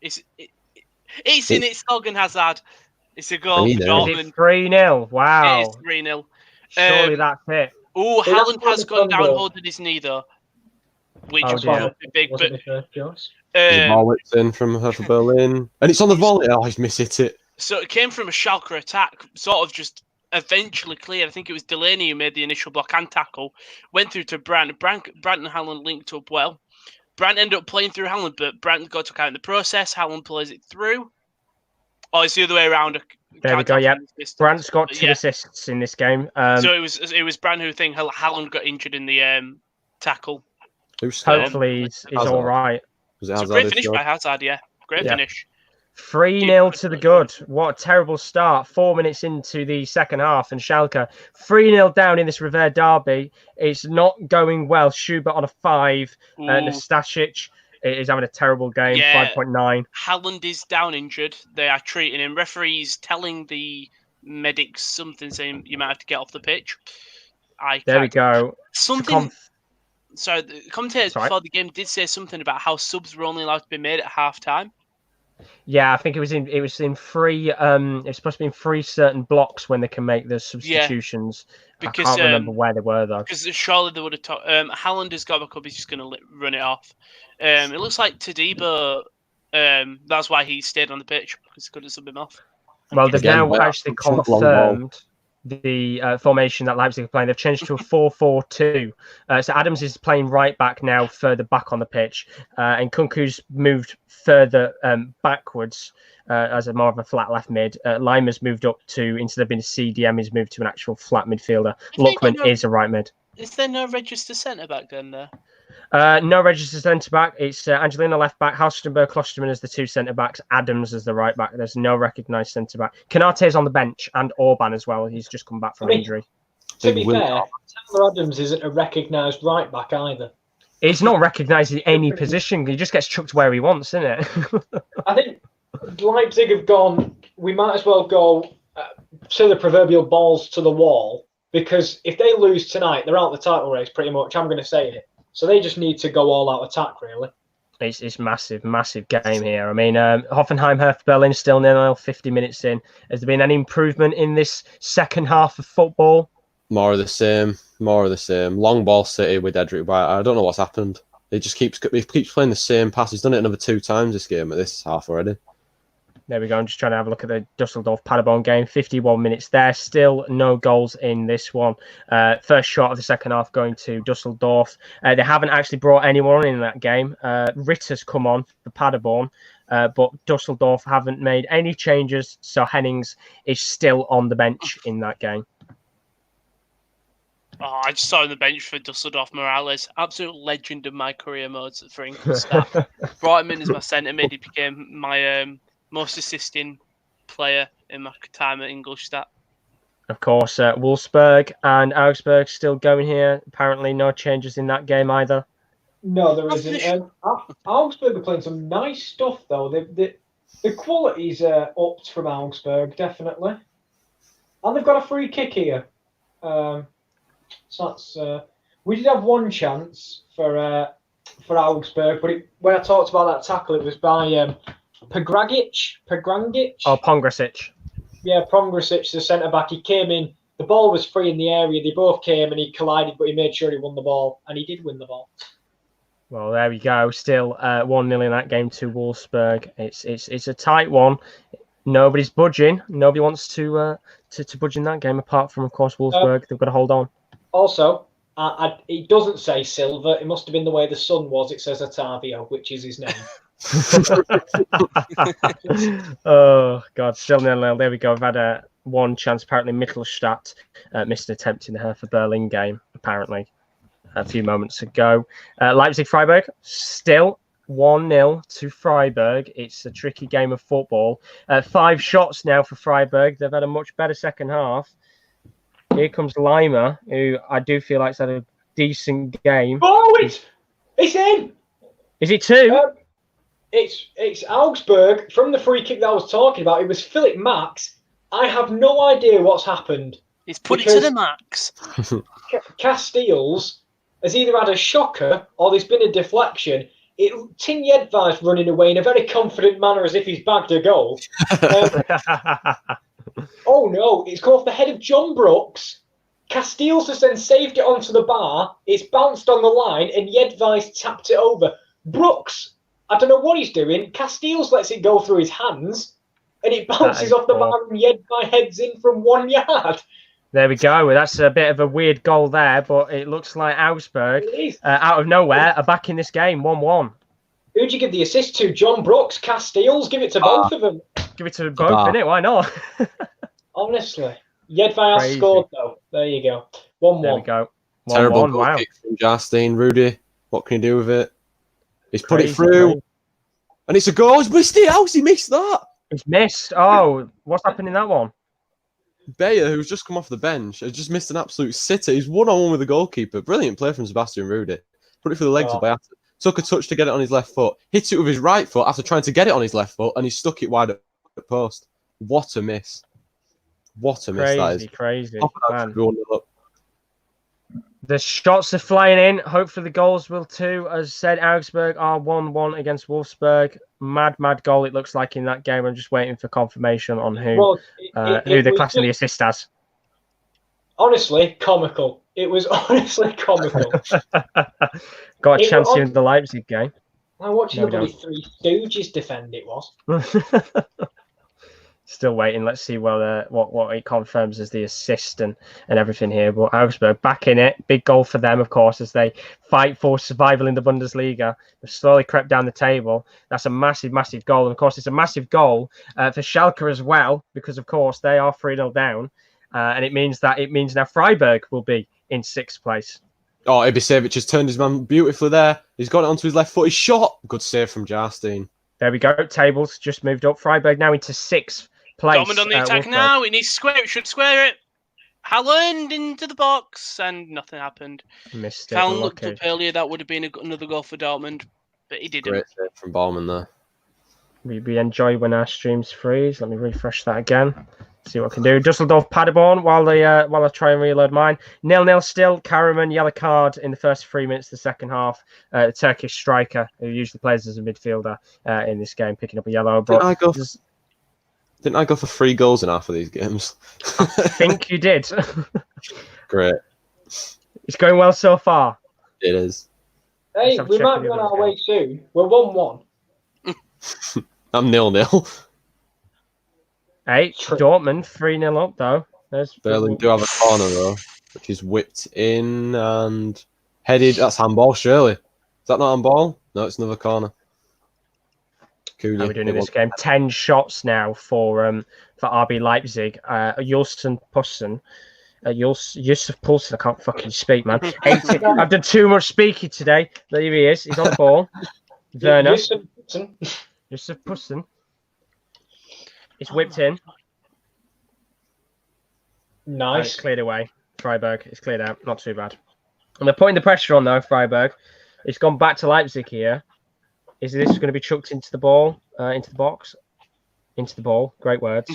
Speaker 3: It's in. It's Thorgan Hazard. It's a goal for
Speaker 1: 3-0.
Speaker 2: Is
Speaker 3: Dortmund.
Speaker 2: it 3-0? Wow.
Speaker 3: It is 3-0.
Speaker 2: Surely that's it.
Speaker 3: Oh,
Speaker 4: See, that's
Speaker 3: Haaland has
Speaker 4: not
Speaker 3: gone down
Speaker 4: Sunday.
Speaker 3: holding his knee though, which
Speaker 2: Oh,
Speaker 3: was
Speaker 2: dear.
Speaker 3: a big.
Speaker 4: Wasn't
Speaker 3: But
Speaker 4: my first choice.
Speaker 1: The ball whips in from Hertha Berlin. And it's on the volley. Oh, he's missed it.
Speaker 3: so it came from a Schalke attack, sort of just eventually cleared. I think it was Delaney who made the initial block and tackle. Went through to Brandt. Brandt and Haaland linked up well. Brandt ended up playing through Haaland, but Brandt got took out in the process. Haaland plays it through. Oh, it's the other way around.
Speaker 2: There we go. Yeah, Brandt's got
Speaker 3: But
Speaker 2: 2 assists in this game.
Speaker 3: So it was Brandt who think Haaland got injured in the tackle.
Speaker 2: Hopefully he's all right.
Speaker 1: Was it
Speaker 3: So
Speaker 1: Hazard
Speaker 3: great
Speaker 1: who
Speaker 3: finish
Speaker 1: scored?
Speaker 3: by Hazard, yeah. Great finish.
Speaker 2: 3-0 to the good. What a terrible start. 4 minutes into the second half, and Schalke 3-0 down in this Revierderby. It's not going well. Schubert on a 5. Nastasic is having a terrible game.
Speaker 3: Yeah.
Speaker 2: 5.9.
Speaker 3: Haaland is down injured. They are treating him. Referees telling the medics something, saying you might have to get off the pitch.
Speaker 2: There we go.
Speaker 3: Something. So the commentators before the game did say something about how subs were only allowed to be made at half time.
Speaker 2: Yeah, I think it was in 3. It's supposed to be in 3 certain blocks when they can make the substitutions.
Speaker 3: Because,
Speaker 2: I can't remember where they were though.
Speaker 3: Because surely they would have. Haaland has got back up. He's just going to run it off. It looks like Tadibo. That's why he stayed on the pitch because he couldn't sub him off.
Speaker 2: Well, they've now actually confirmed the formation that Leipzig are playing. They've changed to a 4-4-2. So Adams is playing right back now, further back on the pitch, and Kunku's moved further backwards as a more of a flat left mid. Lima's moved up to, instead of being a CDM, he's moved to an actual flat midfielder. Lookman is a right mid.
Speaker 3: Is there no registered centre back then there?
Speaker 2: No registered centre back. It's Angelino left back, Halstenberg, Klosterman as the 2 centre backs, Adams as the right back. There's no recognised centre back. Canate is on the bench, and Orban as well. He's just come back from injury.
Speaker 4: To be fair, Taylor Adams isn't a recognised right back either.
Speaker 2: He's not recognised in any position. He just gets chucked where he wants, isn't it?
Speaker 4: I think Leipzig have gone. We might as well go to the proverbial balls to the wall, because if they lose tonight, they're out of the title race pretty much. I'm going to say it. So they just need to go all out attack, really.
Speaker 2: It's massive game here. I mean, Hoffenheim, Hertha Berlin still 0-0, 50 minutes in. Has there been any improvement in this second half of football?
Speaker 1: More of the same. Long ball City with Edric White. I don't know what's happened. He keeps playing the same pass. He's done it another 2 times this game at this half already.
Speaker 2: There we go. I'm just trying to have a look at the Dusseldorf Paderborn game. 51 minutes there. Still no goals in this one. First shot of the second half going to Dusseldorf. They haven't actually brought anyone in that game. Ritter's come on for Paderborn, but Dusseldorf haven't made any changes. So Hennings is still on the bench in that game.
Speaker 3: Oh, I just saw on the bench for Dusseldorf Morales. Absolute legend of my career modes for Ingolstadt. Brought him in as my centre mid. He became my most assisting player in my time at Ingolstadt. Of
Speaker 2: course, Wolfsburg and Augsburg still going here. Apparently no changes in that game either.
Speaker 4: No, there isn't. Augsburg are playing some nice stuff, though. The quality's upped from Augsburg, definitely. And they've got a free kick here. So that's... we did have one chance for Augsburg, but when I talked about that tackle, it was by... Pograngic?
Speaker 2: Oh, Pongrasic.
Speaker 4: Yeah, Pongrasic, the centre-back. He came in, the ball was free in the area, they both came and he collided, but he made sure he won the ball, and he did win the ball.
Speaker 2: Well, there we go. Still 1-0 in that game to Wolfsburg. It's a tight one. Nobody's budging. Nobody wants to budge in that game, apart from, of course, Wolfsburg. They've got to hold on.
Speaker 4: Also, it doesn't say Silva. It must have been the way the sun was. It says Otavio, which is his name.
Speaker 2: Oh God, still 0-0. There we go. We've had one chance. Apparently Mittelstadt missed an attempt in the Hertha Berlin game, apparently a few moments ago. Leipzig Freiburg still 1-0 to Freiburg. It's a tricky game of football. 5 shots now for Freiburg. They've had a much better second half. Here comes Lima, who I do feel like's had a decent game.
Speaker 4: Oh, it's in.
Speaker 2: Is it 2?
Speaker 4: It's Augsburg from the free kick that I was talking about. It was Philip Max. I have no idea what's happened.
Speaker 3: He's put it to the max.
Speaker 4: Castells has either had a shocker or there's been a deflection. Tin Jedvaj's running away in a very confident manner as if he's bagged a goal. Oh no, it's come off the head of John Brooks. Casteels has then saved it onto the bar. It's bounced on the line and Jedvaj's tapped it over. Brooks, I don't know what he's doing. Casteels lets it go through his hands and it bounces off the bar and Jedvaj heads in from 1 yard.
Speaker 2: There we go. That's a bit of a weird goal there, but it looks like Augsburg, out of nowhere, are back in this game, 1-1.
Speaker 4: Who'd you give the assist to? John Brooks, Casteels? Give it to both of them.
Speaker 2: Give it to both, innit? Why not?
Speaker 4: Honestly. Jedvaj has scored, though. There you go. 1-1.
Speaker 2: There we go. 1-1.
Speaker 1: Terrible goal
Speaker 2: Wow.
Speaker 1: kick from Jarstein. Rudy, what can he do with it? He's put it through. And it's a goal. He's missed it. How's he missed that?
Speaker 2: He's missed. Oh, what's happened in that one?
Speaker 1: Bayer, who's just come off the bench, has just missed an absolute sitter. He's 1-on-1 with the goalkeeper. Brilliant play from Sebastian Rudy. Put it through the legs of Bayata. Took a touch to get it on his left foot. Hit it with his right foot after trying to get it on his left foot, and he stuck it wide at the post. What a miss. What a miss that is.
Speaker 2: Crazy. Man. The shots are flying in. Hopefully the goals will too. As said, Augsburg are 1-1 against Wolfsburg. Mad goal it looks like in that game. I'm just waiting for confirmation on who they're classing the assist as.
Speaker 4: Honestly, comical. It was honestly comical.
Speaker 2: Got a chance here in the Leipzig game.
Speaker 4: I'm watching the bloody Three Stooges defend it was.
Speaker 2: Still waiting. Let's see what it confirms as the assist and everything here. But Augsburg back in it. Big goal for them, of course, as they fight for survival in the Bundesliga. They've slowly crept down the table. That's a massive goal. And, of course, it's a massive goal for Schalke as well because, of course, they are 3-0 down. And it means now Freiburg will be in 6th place.
Speaker 1: Oh, Ibisevic has turned his man beautifully there. He's got it onto his left foot. He's shot. Good save from Jarstein.
Speaker 2: There we go. Tables just moved up. Freiburg now into 6th place.
Speaker 3: Dortmund on the attack now. It needs to square it. Should square it. Haaland into the box, and nothing happened.
Speaker 2: Missed it.
Speaker 3: Callan looked up earlier. That would have been another goal for Dortmund, but he didn't.
Speaker 1: Great save from Ballman there.
Speaker 2: We enjoy when our streams freeze. Let me refresh that again. See what I can do. Dusseldorf, Paderborn, while I try and reload mine. 0-0 still. Karaman, yellow card in the first 3 minutes of the second half. The Turkish striker, who usually plays as a midfielder in this game, picking up a yellow. But
Speaker 1: Didn't I go for 3 goals in half of these games?
Speaker 2: I think you did.
Speaker 1: Great.
Speaker 2: It's going well so far.
Speaker 1: It is.
Speaker 4: Hey, we might be on our way soon. We're 1-1.
Speaker 1: I'm 0-0.
Speaker 2: Hey, Dortmund 3-0 up though.
Speaker 1: Berlin do have a corner though, which is whipped in and headed. That's handball, surely. Is that not handball? No, it's another corner.
Speaker 2: How are we doing in this game? 10 shots now for RB Leipzig. Yusuf Poulsen. Yusuf Poulsen. I can't fucking speak, man. I've done too much speaking today. There he is. He's on the ball. Werner. Yusuf Poulsen. It's whipped in.
Speaker 4: Nice.
Speaker 2: It's cleared away. Freiburg. It's cleared out. Not too bad. And they're putting the pressure on though, Freiburg. It's gone back to Leipzig here. Is this going to be chucked into the ball? Into the box? Into the ball. Great words.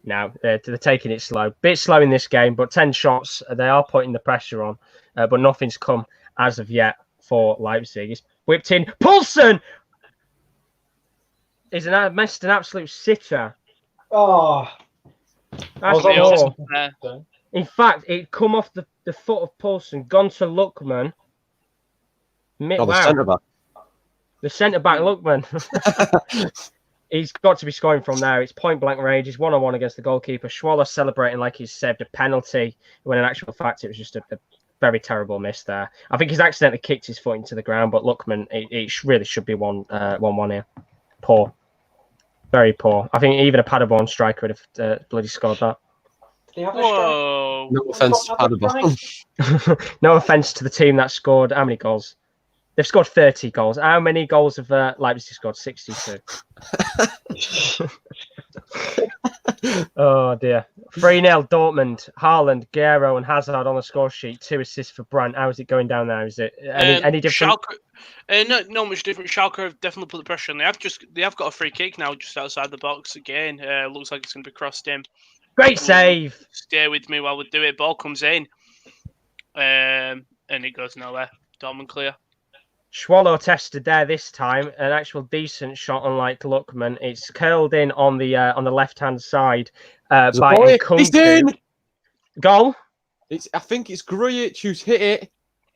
Speaker 2: No, they're taking it slow. Bit slow in this game, but 10 shots. They are putting the pressure on, but nothing's come as of yet for Leipzig. It's whipped in. Poulsen! He's missed an absolute sitter.
Speaker 4: Oh.
Speaker 2: That's in fact, it come off the foot of Poulsen, gone to Lookman.
Speaker 1: The centre-back.
Speaker 2: The centre-back, Lookman. He's got to be scoring from there. It's point-blank range. He's 1-on-1 against the goalkeeper. Schwaller celebrating like he's saved a penalty, when in actual fact it was just a very terrible miss there. I think he's accidentally kicked his foot into the ground, but Lookman, it really should be 1-1 here. Poor. Very poor. I think even a Paderborn striker would have bloody scored that.
Speaker 3: Whoa.
Speaker 1: No offence to Paderborn.
Speaker 2: No offence to the team that scored how many goals? They've scored 30 goals. How many goals have Leipzig scored? 62. Oh, dear. 3-0 Dortmund. Haaland, Guerrero and Hazard on the score sheet. 2 assists for Brandt. How is it going down there? Is it any different?
Speaker 3: Schalke, not much different. Schalke have definitely put the pressure on. They have got a free kick now just outside the box again. Looks like it's going to be crossed in.
Speaker 2: Great save.
Speaker 3: Stay with me while we do it. Ball comes in. and it goes nowhere. Dortmund clear.
Speaker 2: Swallow tested there this time, an actual decent shot, unlike Luckman. It's curled in on the left-hand side by
Speaker 1: He's
Speaker 2: Nkunku.
Speaker 1: in!
Speaker 2: Goal?
Speaker 1: I think it's Grujic who's hit it,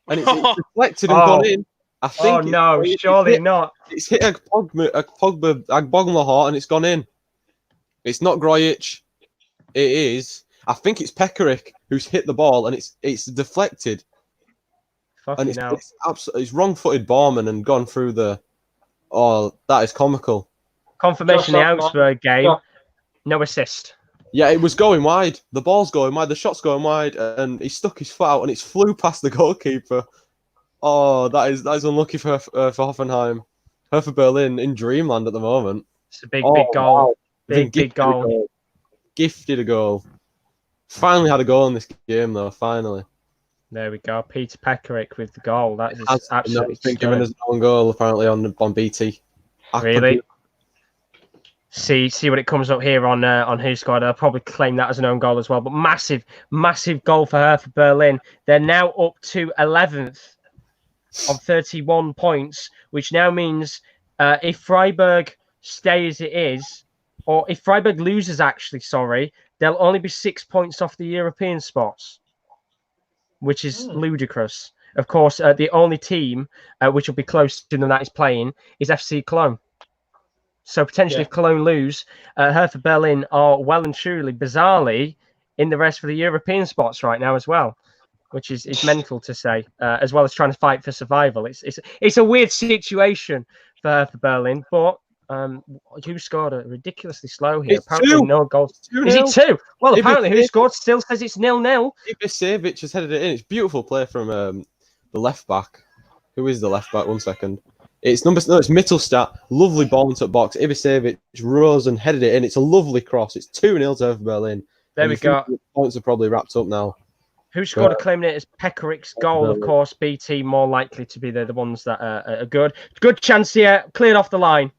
Speaker 1: and it's deflected and gone in. I think
Speaker 2: no, surely not.
Speaker 1: It's hit Agboglaha and it's gone in. It's not Grujic. It is. I think it's Pekarik who's hit the ball and it's deflected.
Speaker 2: Fucking
Speaker 1: and
Speaker 2: hell.
Speaker 1: it's wrong-footed Borman and gone through the. Oh, that is comical.
Speaker 2: Confirmation in the Augsburg game. No assist.
Speaker 1: Yeah, it was going wide. The ball's going wide. The shot's going wide, and he stuck his foot out, and it's flew past the goalkeeper. Oh, that is unlucky for Hoffenheim. Hertha Berlin in dreamland at the moment.
Speaker 2: It's a big goal.
Speaker 1: Wow.
Speaker 2: Big goal.
Speaker 1: Gifted a goal. Finally had a goal in this game, though. Finally.
Speaker 2: There we go. Peter Pekarik with the goal. That is absolutely.
Speaker 1: It's been given as an own goal apparently on BT.
Speaker 2: Really? See what it comes up here on Who Scored. I'll probably claim that as an own goal as well. But massive goal for Hertha Berlin. They're now up to 11th on 31 points, which now means if Freiburg stay as it is, or if Freiburg loses, they'll only be 6 points off the European spots, which is ludicrous. Of course, the only team which will be close to them that is playing is FC Cologne. So potentially, if Cologne lose, Hertha Berlin are well and truly, bizarrely, in the rest for the European spots right now as well, which is mental to say, as well as trying to fight for survival. It's a weird situation for Hertha Berlin, but Who Scored are ridiculously slow here.
Speaker 1: It's
Speaker 2: apparently,
Speaker 1: 2.
Speaker 2: no goals.
Speaker 1: Is
Speaker 2: it 2? Well, apparently, Who Scored still says it's 0-0.
Speaker 1: Ibisevic has headed it in. It's beautiful play from the left back. Who is the left back? 1 second. It's Mittelstadt. Lovely ball into the box. Ibisevic rose and headed it in. It's a lovely cross. It's 2-0 to Hertha Berlin.
Speaker 2: There we go.
Speaker 1: The points are probably wrapped up now.
Speaker 2: Who Scored are claiming it as Pekarik's goal, of course. BT more likely to be the ones that are good. Good chance here. Cleared off the line.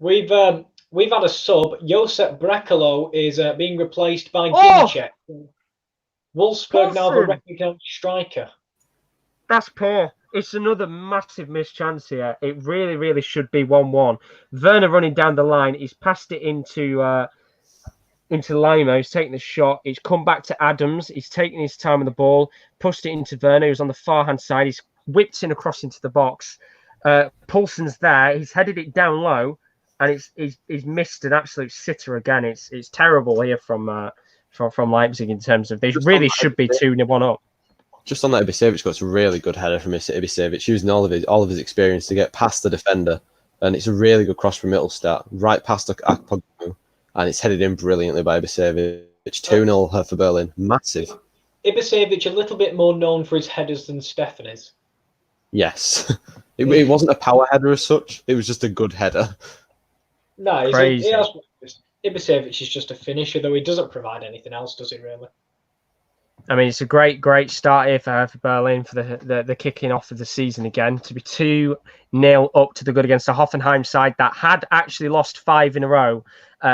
Speaker 4: We've had a sub. Josep Brekalo is being replaced by Ginczek. Wolfsburg now have a recognized striker.
Speaker 2: That's poor. It's another massive missed chance here. It really, really should be 1-1. Werner running down the line. He's passed it into Lima. He's taken the shot. He's come back to Adams. He's taken his time with the ball, pushed it into Werner, who's on the far-hand side. He's whipped in across into the box. Poulsen's there. He's headed it down low, and he's missed an absolute sitter again. It's terrible here from Leipzig in terms of they really should be 2-1 up.
Speaker 1: Just on that, Ibisevic got a really good header from Ibisevic, using all of his experience to get past the defender, and it's a really good cross from Mittelstadt, right past Akpoglu, and it's headed in brilliantly by Ibisevic. 2-0 Hertha Berlin, massive.
Speaker 4: Ibisevic a little bit more known for his headers than Stefan is.
Speaker 1: Yes, it wasn't a power header as such. It was just a good header.
Speaker 4: No,
Speaker 2: Crazy.
Speaker 4: Ibisevic is just a finisher, though he doesn't provide anything else, does he? Really?
Speaker 2: I mean, it's a great start here for Hertha Berlin for the kicking off of the season again. To be 2-0 up to the good against the Hoffenheim side that had actually lost 5 in a row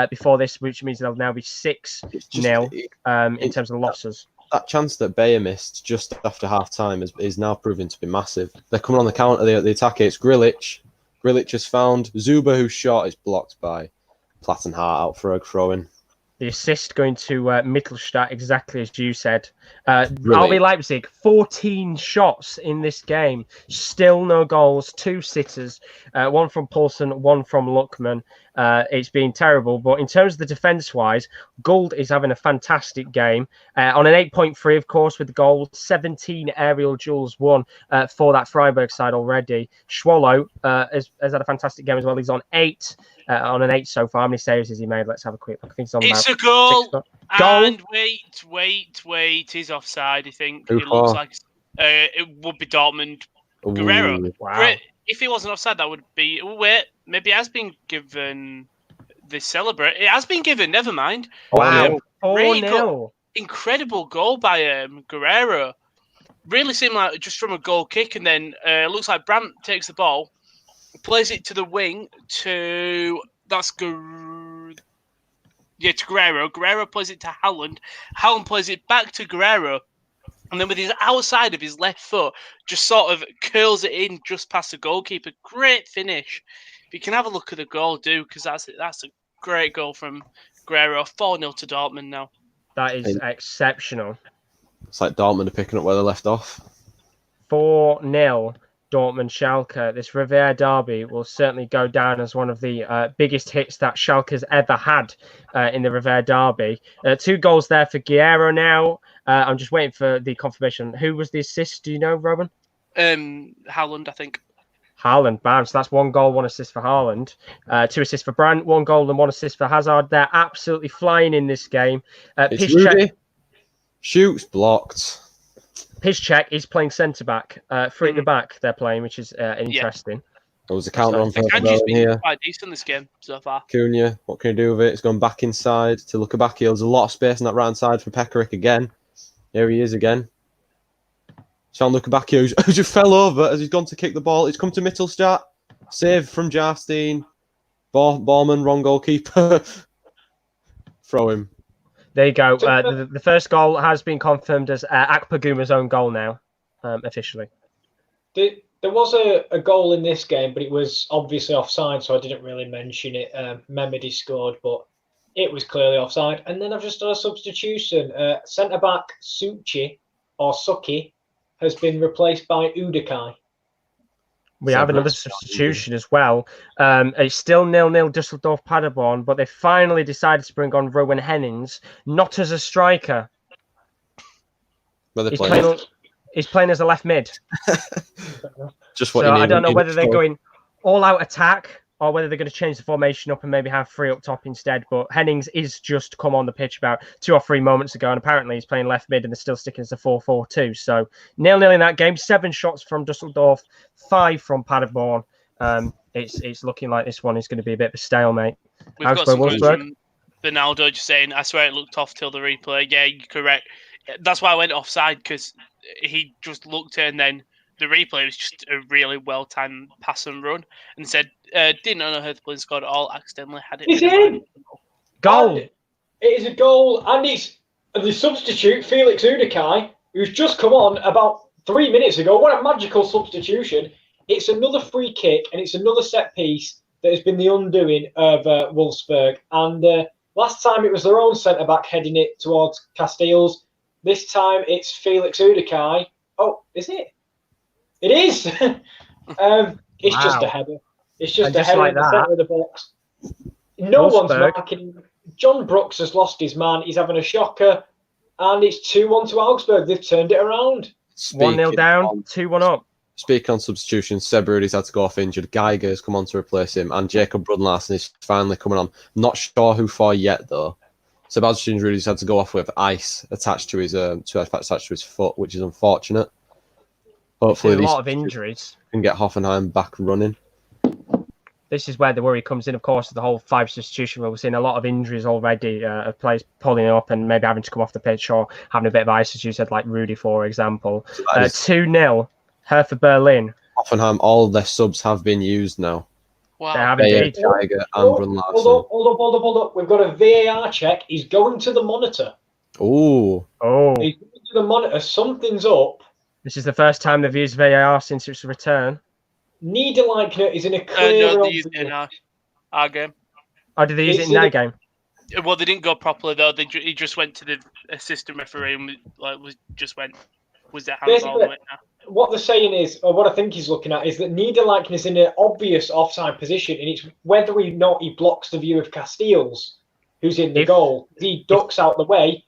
Speaker 2: before this, which means they'll now be 6-0 in terms of losses.
Speaker 1: That chance that Bayer missed just after half-time is now proving to be massive. They're coming on the counter, the attack. It's Grilic. Grilic has found Zuber, whose shot is blocked by Plattenhardt out for a throw-in.
Speaker 2: The assist going to Mittelstadt, exactly as you said. RB Leipzig, 14 shots in this game. Still no goals, 2 sitters. One from Poulsen, one from Luckman. It's been terrible. But in terms of the defence-wise, Gould is having a fantastic game. On an 8.3, of course, with the goal. 17 aerial duels won for that Freiburg side already. Swallow has had a fantastic game as well. He's on 8. On an 8 so far. How many saves has he made? Let's have a quick look. I think it's on
Speaker 3: It's
Speaker 2: about
Speaker 3: a goal.
Speaker 2: 6.
Speaker 3: And wait. He's offside, I think. It looks like it would be Dortmund. Guerrero.
Speaker 2: Wow.
Speaker 3: If he wasn't offside, that would be... Wait, maybe it has been given... They celebrate. It has been given, never mind.
Speaker 2: Wow.
Speaker 3: Really
Speaker 2: 4-0.
Speaker 3: incredible goal by Guerrero. Really seemed like just from a goal kick, and then looks like Brandt takes the ball, plays it to the wing to Guerrero. Guerrero plays it to Haaland. Haaland plays it back to Guerrero. And then with his outside of his left foot, just sort of curls it in just past the goalkeeper. Great finish. If you can have a look at the goal, because that's a great goal from Guerrero. 4-0 to Dortmund now.
Speaker 2: That is exceptional.
Speaker 1: It's like Dortmund are picking up where they left off.
Speaker 2: 4-0 Dortmund Schalke. This Revierderby will certainly go down as one of the biggest hits that Schalke's ever had in the Revierderby. 2 goals there for Guerrero now. I'm just waiting for the confirmation. Who was the assist? Do you know, Robin?
Speaker 3: Haaland, I think.
Speaker 2: Haaland, bam. So that's 1 goal, 1 assist for Haaland. 2 assists for Brandt, 1 goal and 1 assist for Hazard. They're absolutely flying in this game.
Speaker 1: It's Rudy. Shoots blocked.
Speaker 2: Piszczek is playing centre back, 3 at the back. They're playing, which is interesting.
Speaker 1: There was a counter on for
Speaker 3: Kanji's been
Speaker 1: here.
Speaker 3: quite decent this game so far.
Speaker 1: Cunha, what can you do with it? It's gone back inside to Lukebaki. There's a lot of space on that right side for Pekarik again. Here he is again. Sean Lukebaki, who just fell over as he's gone to kick the ball. It's come to Mittelstadt. Save from Jarstein. Borman, wrong goalkeeper. Throw him.
Speaker 2: There you go. The first goal has been confirmed as Akpaguma's own goal now, officially.
Speaker 4: There was a goal in this game, but it was obviously offside, so I didn't really mention it. Mehmedi scored, but it was clearly offside. And then I've just done a substitution. Centre-back Suki has been replaced by Udekai.
Speaker 2: We have another substitution as well. It's still 0-0 Düsseldorf Paderborn, but they finally decided to bring on Rowan Hennings, not as a striker. He's playing as a left mid.
Speaker 1: Just what
Speaker 2: so
Speaker 1: you need.
Speaker 2: I don't know whether they're going all-out attack or whether they're going to change the formation up and maybe have 3 up top instead. But Hennings is just come on the pitch about 2 or 3 moments ago, and apparently he's playing left mid and they're still sticking as a 4-4-2. So 0-0 in that game. 7 shots from Düsseldorf, 5 from Paderborn. It's looking like this one is going to be a bit of a stalemate.
Speaker 3: We've got some comments from Bernaldo just saying, I swear it looked off till the replay. Yeah, you're correct. That's why I went offside, because he just looked and then the replay was just a really well-timed pass and run, and said, didn't know Hertha scored at all, accidentally had it.
Speaker 4: It's in!
Speaker 2: Goal!
Speaker 4: And it is a goal, and it's the substitute, Felix Udekai, who's just come on about 3 minutes ago. What a magical substitution. It's another free kick, and it's another set piece that has been the undoing of Wolfsburg. And last time it was their own centre-back heading it towards Castells. This time it's Felix Udekai. Oh, is it? It is. It's just a header. It's just a header
Speaker 2: like
Speaker 4: in the centre of the box. No one's marking. John Brooks has lost his man. He's having a shocker, and it's 2-1 to Augsburg. They've turned it around.
Speaker 2: 1-0 down, 2-1 up.
Speaker 1: Speaking on substitutions, Seb Rudy's had to go off injured. Geiger's come on to replace him, and Jacob Brunlasen is finally coming on. Not sure who for yet though. Sebastian Rudy's had to go off with ice attached to his foot, which is unfortunate. Hopefully,
Speaker 2: a lot of injuries
Speaker 1: can get Hoffenheim back running.
Speaker 2: This is where the worry comes in, of course, the whole 5 substitution rule. We're seeing a lot of injuries already of players pulling up and maybe having to come off the pitch or having a bit of ice, as you said, like Rudy, for example. 2-0, Hertha Berlin.
Speaker 1: Hoffenheim, all of their subs have been used now.
Speaker 3: Wow.
Speaker 2: They have indeed.
Speaker 1: Geiger and Brunlasen.
Speaker 4: Hold up. We've got a VAR check. He's going to the monitor.
Speaker 1: Oh.
Speaker 4: He's going to the monitor. Something's up.
Speaker 2: This is the first time they've used VAR since its return.
Speaker 4: Niederlechner is in a clear.
Speaker 3: No, they used it in our game.
Speaker 2: Oh, did they use it in their game?
Speaker 3: Well, they didn't go properly though. He just went to the assistant referee and was their hands all the way now.
Speaker 4: What they're saying is, or what I think he's looking at, is that Niederlechner is in an obvious offside position, and it's whether or not he blocks the view of Castells, who's in the goal. He ducks out the way,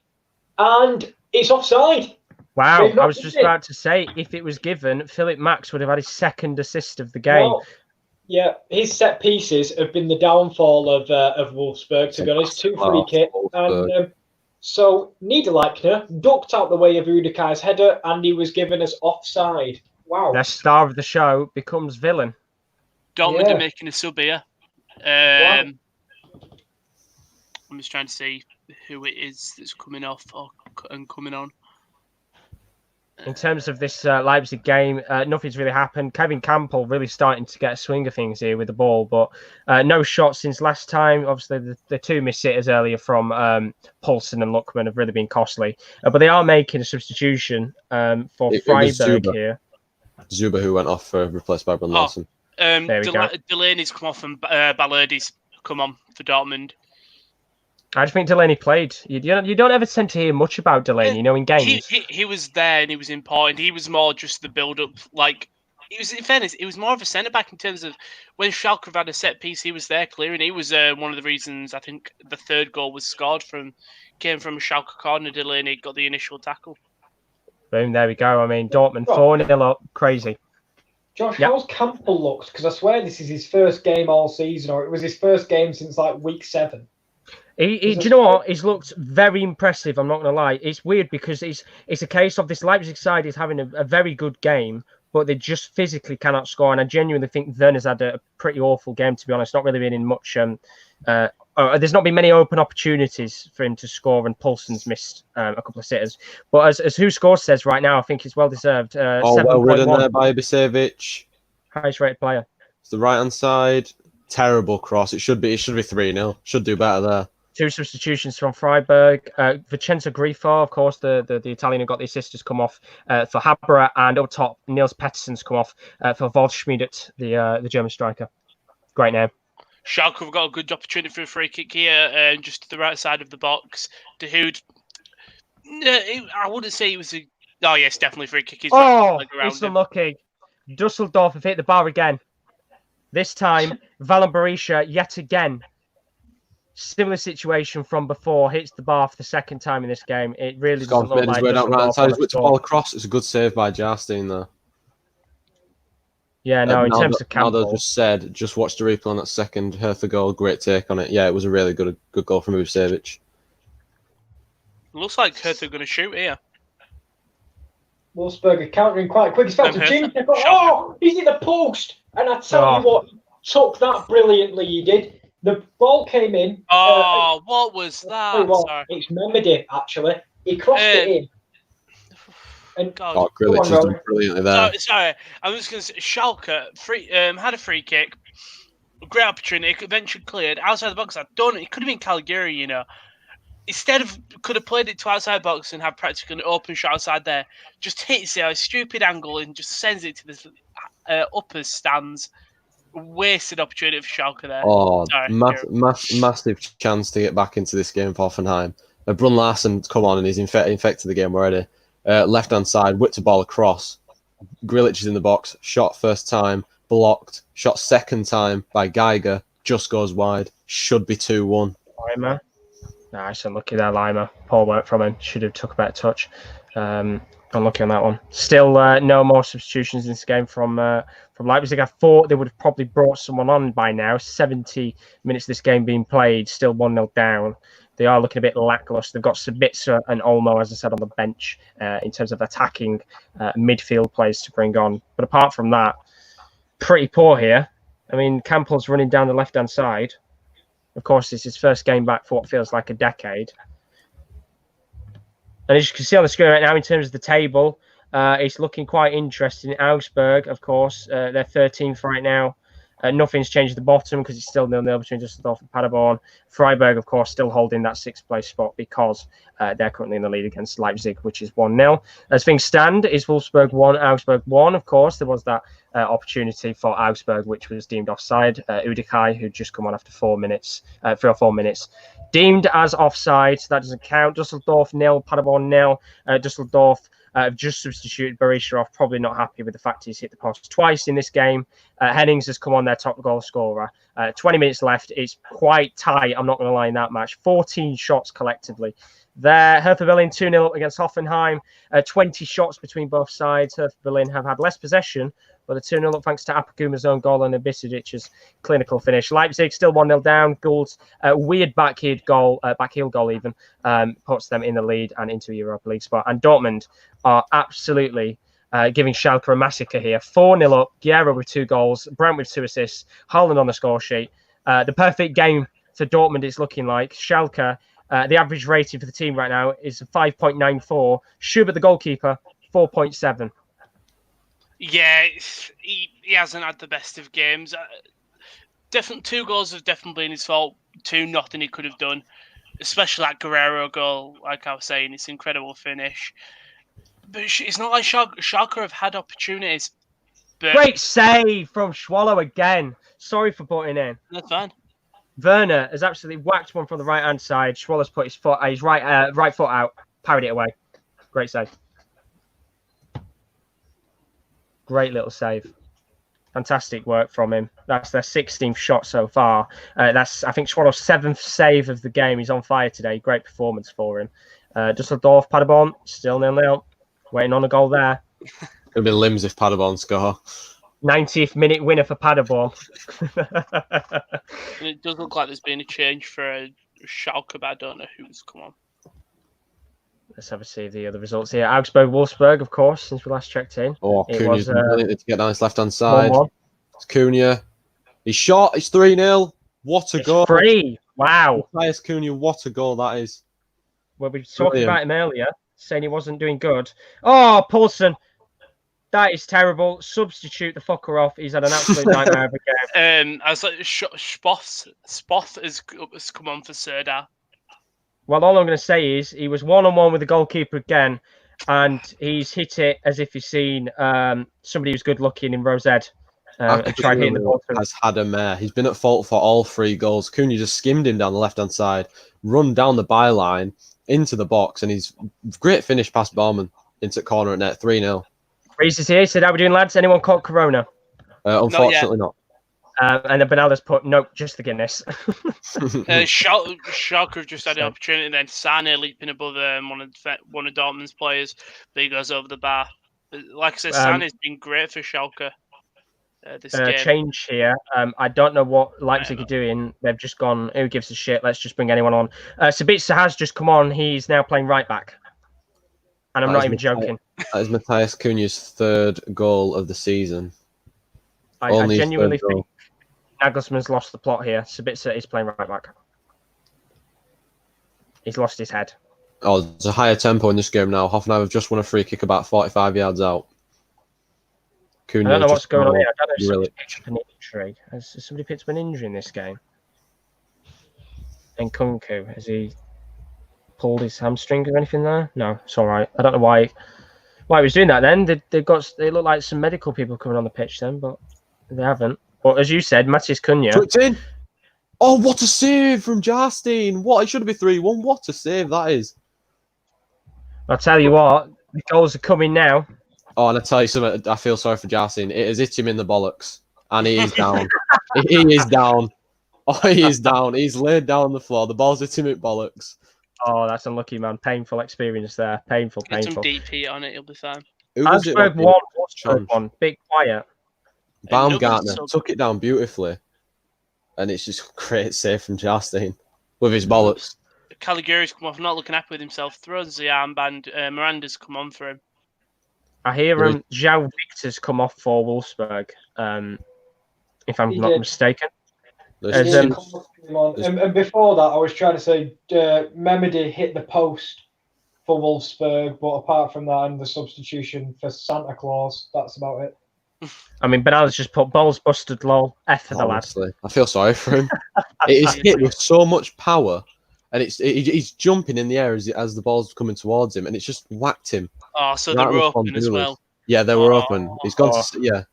Speaker 4: and it's offside.
Speaker 2: Wow, I was just about to say, if it was given, Philip Max would have had his 2nd assist of the game.
Speaker 4: Well, yeah, his set pieces have been the downfall of Wolfsburg, to be honest. 2 free kicks. And so Niederlechner ducked out the way of Udekai's header, and he was given as offside. Wow.
Speaker 2: The star of the show becomes villain.
Speaker 3: Dortmund are making a sub here. I'm just trying to see who it is that's coming off and coming on.
Speaker 2: In terms of this Leipzig game, nothing's really happened. Kevin Campbell really starting to get a swing of things here with the ball, but no shots since last time. Obviously, the two missed sitters earlier from Poulsen and Luckman have really been costly. But they are making a substitution for Freiburg here.
Speaker 1: Zuba, who went off replaced by Brun Larsen.
Speaker 2: There we go.
Speaker 3: Delaney's come off and Balerdi's come on for Dortmund.
Speaker 2: I just think Delaney played. You don't ever tend to hear much about Delaney, in games.
Speaker 3: He was there and he was important. He was more just the build-up. Like, it was, in fairness, it was more of a centre-back in terms of when Schalke had a set piece, he was there clearing. He was one of the reasons, I think, the third goal was came from a Schalke corner. Delaney got the initial tackle.
Speaker 2: Boom, there we go. I mean, Dortmund 4-0 up. Crazy.
Speaker 4: Josh, how's Campbell looked? Because I swear this is his first game all season, or it was his first game since, like, week 7.
Speaker 2: Do you know what? He's looked very impressive. I'm not going to lie. It's weird because it's a case of this Leipzig side is having a very good game, but they just physically cannot score. And I genuinely think Werner's had a pretty awful game, to be honest. Not really been in much. There's not been many open opportunities for him to score, and Poulsen's missed a couple of sitters. But as Who Scores says right now, I think it's well deserved.
Speaker 1: Well ridden there by Ibisevic.
Speaker 2: Highest rated player.
Speaker 1: It's the right hand side. Terrible cross. It should be 3-0. Should do better there.
Speaker 2: 2 substitutions from Freiburg. Vincenzo Grifo, of course, the Italian who got the assist, has come off for Haberer, and up top, Niels Pettersson's come off for Waldschmidt, the German striker. Great name.
Speaker 3: Schalke have got a good opportunity for a free kick here, just to the right side of the box. De Hood, I wouldn't say it was a... Oh, yes, definitely free kick.
Speaker 2: It's unlucky. Dusseldorf have hit the bar again. This time, Valen Berisha yet again. Similar situation from before, hits the bar for the second time in this game. It really doesn't look like
Speaker 1: He's ball across. It's a good save by Jarstein there.
Speaker 2: Yeah, no, in terms of Campbell.
Speaker 1: Naldo just said, just watch the replay on that second Hertha goal. Great take on it. Yeah, it was a really good goal from Ibisevic.
Speaker 3: Looks like Hertha are going to shoot here.
Speaker 4: Wolfsburg are countering quite quick. He's found he's in the post. And I tell you what, he took that brilliantly, he did. The ball came in.
Speaker 3: What was that?
Speaker 4: It's Memedy, actually. He crossed it in. And
Speaker 1: Grilic has done brilliantly there.
Speaker 3: Sorry, I was going to say, Schalke had a free kick. Great opportunity. Eventually cleared. Outside the box, it could have been Caligari, Instead of, could have played it to outside box and have practically an open shot outside there. Just hits it at a stupid angle and just sends it to the upper stands. Wasted opportunity for Schalke there.
Speaker 1: Massive chance to get back into this game for Hoffenheim. Brun Larsen come on and he's infected the game already. Left hand side, whipped a ball across. Grilic is in the box. Shot first time, blocked. Shot second time by Geiger. Just goes wide. Should be 2-1.
Speaker 2: Lima. Nice, unlucky there, Lima. Poor work from him. Should have took a better touch. Unlucky on that one. Still, no more substitutions in this game from Leipzig. I thought they would have probably brought someone on by now. 70 minutes of this game being played, still 1-0 down. They are looking a bit lacklustre. They've got Sabitzer and Olmo, as I said, on the bench in terms of attacking midfield players to bring on. But apart from that, pretty poor here. I mean, Campbell's running down the left-hand side. Of course, it's his first game back for what feels like a decade. And as you can see on the screen right now, in terms of the table, it's looking quite interesting. Augsburg, of course, they're 13th right now. Nothing's changed at the bottom because it's still 0-0 between Düsseldorf and Paderborn. Freiburg, of course, still holding that 6th place spot because they're currently in the lead against Leipzig, which is 1-0. As things stand, it's Wolfsburg 1, Augsburg 1. Of course, there was that opportunity for Augsburg, which was deemed offside. Udikai, who'd just come on after 3 or 4 minutes, deemed as offside. So that doesn't count. Düsseldorf 0, Paderborn 0. Düsseldorf have just substituted Berisha off, probably not happy with the fact he's hit the post twice in this game. Hennings has come on, their top goal scorer. 20 minutes left. It's quite tight, I'm not going to lie, in that match. 14 shots collectively. There, Hertha Berlin 2-0 up against Hoffenheim. 20 shots between both sides. Hertha Berlin have had less possession, but the 2-0 up thanks to Apaguma's own goal and Ibisevic's clinical finish. Leipzig still 1-0 down. Gould's weird backheel goal even, puts them in the lead and into a Europa League spot. And Dortmund are absolutely giving Schalke a massacre here. 4-0 up. Guerra with 2 goals. Brandt with 2 assists. Haaland on the score sheet. The perfect game for Dortmund it's looking like. Schalke, the average rating for the team right now is 5.94. Schubert, the goalkeeper, 4.7.
Speaker 3: Yeah, he hasn't had the best of games. Definitely, 2 goals have definitely been his fault. 2, nothing he could have done. Especially that Guerrero goal, like I was saying, it's an incredible finish. But it's not like Schalke have had opportunities. But
Speaker 2: Great save from Schwallow again. Sorry for putting in.
Speaker 3: that's fine.
Speaker 2: Werner has absolutely whacked one from the right-hand side. Schwallow's put his right foot out, parried it away. Great save. Great little save. Fantastic work from him. That's their 16th shot so far. That's, I think, Schwallow's 7th save of the game. He's on fire today. Great performance for him. Dusseldorf, Paderborn, still 0-0. Waiting on a goal there.
Speaker 1: It'll be limbs if Paderborn score.
Speaker 2: 90th minute winner for Paderborn.
Speaker 3: And it does look like there's been a change for Schalke, but I don't know who's come on.
Speaker 2: Let's have a see the other results here. Augsburg-Wolfsburg, of course, since we last checked in.
Speaker 1: Oh,
Speaker 2: It
Speaker 1: Cunha's
Speaker 2: was,
Speaker 1: brilliant to get down his left-hand side.
Speaker 2: 1-1.
Speaker 1: It's Cunha. He's shot. It's 3-0. What a
Speaker 2: It's
Speaker 1: goal.
Speaker 2: 3. Wow.
Speaker 1: Matthias Cunha, what a goal that is.
Speaker 2: Well, we were talking
Speaker 1: Brilliant.
Speaker 2: about him earlier, saying he wasn't doing good. Oh, Poulsen. That is terrible. Substitute the fucker off. He's had an absolute nightmare of a game.
Speaker 3: I was like, Spoth has come on for Serdar.
Speaker 2: Well, all I'm going to say is he was one-on-one with the goalkeeper again, and he's hit it as if he's seen somebody who's good-looking in Rosette and tried hitting the ball through.
Speaker 1: Has had a mare. He's been at fault for all 3 goals. Cunha just skimmed him down the left-hand side, run down the byline into the box, and he's great finish past Baumann into corner at net, 3-0.
Speaker 2: Reese is here. He said, how we doing, lads? Anyone caught Corona?
Speaker 1: Unfortunately not.
Speaker 2: And then Bernalda's put, nope, just the Guinness.
Speaker 3: Schalke have just had an opportunity, and then Sane leaping above one of Dortmund's players, but he goes over the bar. But like I said, Sane has been great for Schalke this game.
Speaker 2: Change here. I don't know what Leipzig are doing. They've just gone, who gives a shit? Let's just bring anyone on. Sabitzer has just come on. He's now playing right back. And I'm not even joking.
Speaker 1: That is Matthias Cunha's 3rd goal of the season.
Speaker 2: I genuinely think Nagelsmann's lost the plot here. Sabitzer is playing right back. He's lost his head.
Speaker 1: Oh, there's a higher tempo in this game now. Hoffenheim have just won a free kick about 45 yards out. Cunha
Speaker 2: I don't know what's going on here. I don't know if
Speaker 1: really...
Speaker 2: somebody picked up an injury. Has somebody picked up an injury in this game? And Kunku, has he pulled his hamstring or anything there? No, it's all right. I don't know why he was doing that then. They look like some medical people coming on the pitch then, but they haven't. But as you said, Matthias Cunha.
Speaker 1: Tucked in. Oh, what a save from Jarstein. What? It should have been 3-1. What a save that is.
Speaker 2: I'll tell you what, the goals are coming now.
Speaker 1: Oh, and I tell you something, I feel sorry for Jarstein. It has hit him in the bollocks. And he is down. He is down. Oh, he is down. He's laid down on the floor. The ball's hit him in bollocks.
Speaker 2: Oh, that's unlucky, man. Painful experience there. Painful.
Speaker 3: Get some deep heat on it, he'll be fine.
Speaker 2: Augsburg won. Wolfsburg won. Big quiet.
Speaker 1: Baumgartner took it down beautifully. And it's just a great save from Jarstein with his bollocks.
Speaker 3: Caligiuri's come off, not looking happy with himself. Throws the armband. Miranda's come on for him.
Speaker 2: I hear João Victor's come off for Wolfsburg, if I'm not mistaken.
Speaker 4: And before that, I was trying to say Memedy hit the post for Wolfsburg, but apart from that and the substitution for Santa Claus, that's about it.
Speaker 2: I mean, Bernal's just put balls busted, lol. F for the lad.
Speaker 1: I feel sorry for him. It is hit with so much power, and he's jumping in the air as the ball's coming towards him, and it's just whacked him.
Speaker 3: Oh, so they were open as well.
Speaker 1: Yeah, they were open. He's gone to, yeah.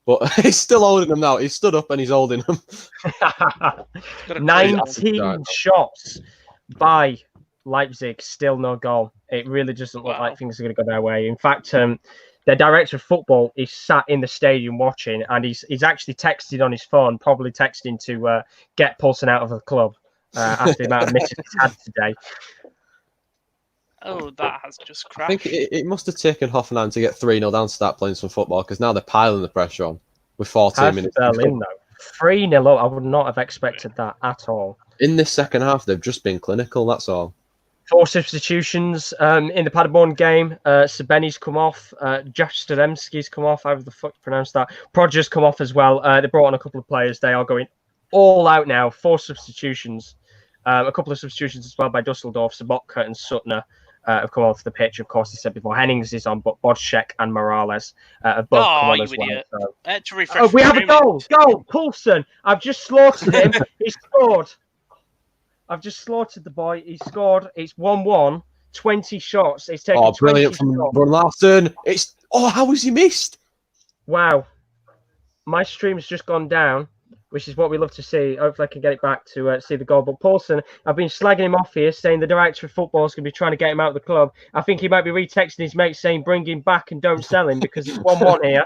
Speaker 1: But he's still holding them now. He's stood up and he's holding them.
Speaker 2: 19 shots by Leipzig, still no goal. It really doesn't look like things are going to go their way. In fact, their director of football is sat in the stadium watching, and he's actually texted on his phone, probably texting to get Poulsen out of the club after the amount of misses he's had today.
Speaker 3: Oh, that has just crashed.
Speaker 1: I think it must have taken Hoffenheim to get 3-0 down to start playing some football, because now they're piling the pressure on with 14 minutes.
Speaker 2: Berlin, though. 3-0 I would not have expected that at all.
Speaker 1: In this second half, they've just been clinical, that's all.
Speaker 2: 4 substitutions in the Paderborn game. Sabeni's come off. Josh Stademski's come off. However the fuck you pronounce that. Prodger's come off as well. They brought on a couple of players. They are going all out now. 4 substitutions. A couple of substitutions as well by Dusseldorf, Sobotka and Suttner. have come onto the pitch. Of course, I said before, Hennings is on, but Bodšek and Morales have both come on as well.
Speaker 3: Idiot.
Speaker 2: So.
Speaker 3: To refresh
Speaker 2: We have a goal! Poulsen! I've just slaughtered him. He scored. I've just slaughtered the boy. He scored. It's 1-1. 20 shots. He's taken
Speaker 1: brilliant from Ron Larson. How was he missed?
Speaker 2: Wow. My stream's just gone down, which is what we love to see. Hopefully I can get it back to see the goal. But Poulsen, I've been slagging him off here, saying the director of football is going to be trying to get him out of the club. I think he might be retexting his mate saying bring him back and don't sell him because it's 1-1 here.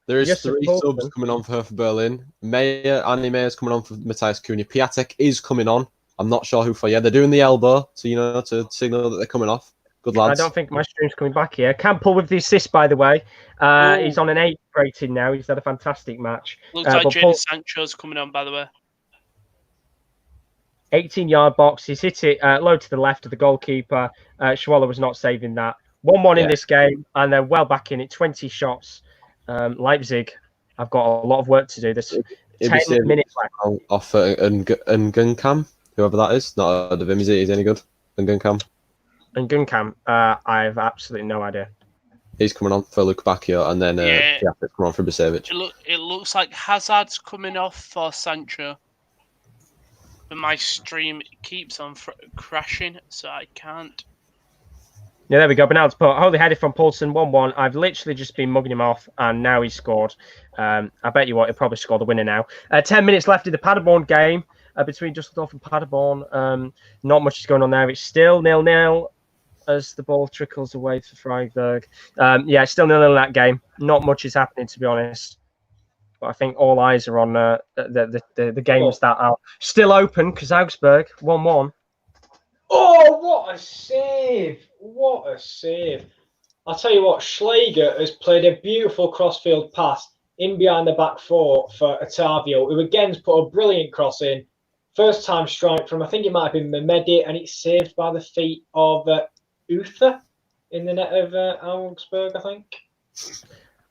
Speaker 1: There is 3 subs coming on for Berlin. Andy Mayer's coming on for Matthias Cunha. Piatek is coming on. I'm not sure who for. Yeah, they're doing the elbow to signal that they're coming off. Good lads.
Speaker 2: I don't think my stream's coming back here. Campbell with the assist, by the way. He's on an 8 rating now. He's had a fantastic match.
Speaker 3: Looks like Jadon Sancho's coming on, by the way.
Speaker 2: 18-yard box. He's hit it low to the left of the goalkeeper. Schwaller was not saving that. 1-1 in this game, and they're well back in it. 20 shots. Leipzig, I've got a lot of work to do. There's 10 minutes left.
Speaker 1: Off Ngunkam, whoever that is. Not heard of him, is he? Is he any good? Ngunkam.
Speaker 2: And Guncam, I have absolutely no idea.
Speaker 1: He's coming on for Luke Bacchio, and then Piatek's coming on for Bisevic.
Speaker 3: It looks like Hazard's coming off for Sancho. But my stream keeps on crashing, so I can't.
Speaker 2: Yeah, there we go. But now it's put holy header from Poulsen, 1-1. I've literally just been mugging him off, and now he's scored. I bet you what, he'll probably score the winner now. 10 minutes left in the Paderborn game between Dusseldorf and Paderborn. Not much is going on there. It's still 0-0 as the ball trickles away to Freiburg. It's still 0-0 in that game. Not much is happening, to be honest. But I think all eyes are on the games that are still open, because Augsburg, 1-1.
Speaker 4: Oh, what a save! What a save! I'll tell you what, Schläger has played a beautiful crossfield pass in behind the back four for Otavio, who again's put a brilliant cross in. First time strike from, I think it might have been Mehmedi, and it's saved by the feet of Uther in the net of Augsburg, I think.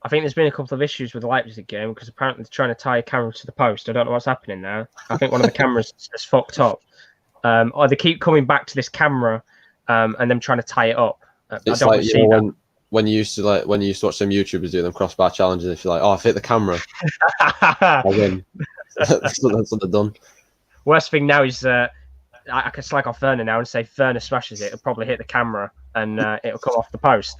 Speaker 2: I think there's been a couple of issues with the Leipzig game because apparently they're trying to tie a camera to the post. I don't know what's happening there. I think one of the cameras is fucked up. Or they keep coming back to this camera and them trying to tie it up.
Speaker 1: It's like when you used to watch some YouTubers do them crossbar challenges. If you're like, I've hit the camera, I win. That's what they've done.
Speaker 2: Worst thing now is I can slag off Werner now and say if Werner smashes it, it'll probably hit the camera and it'll come off the post.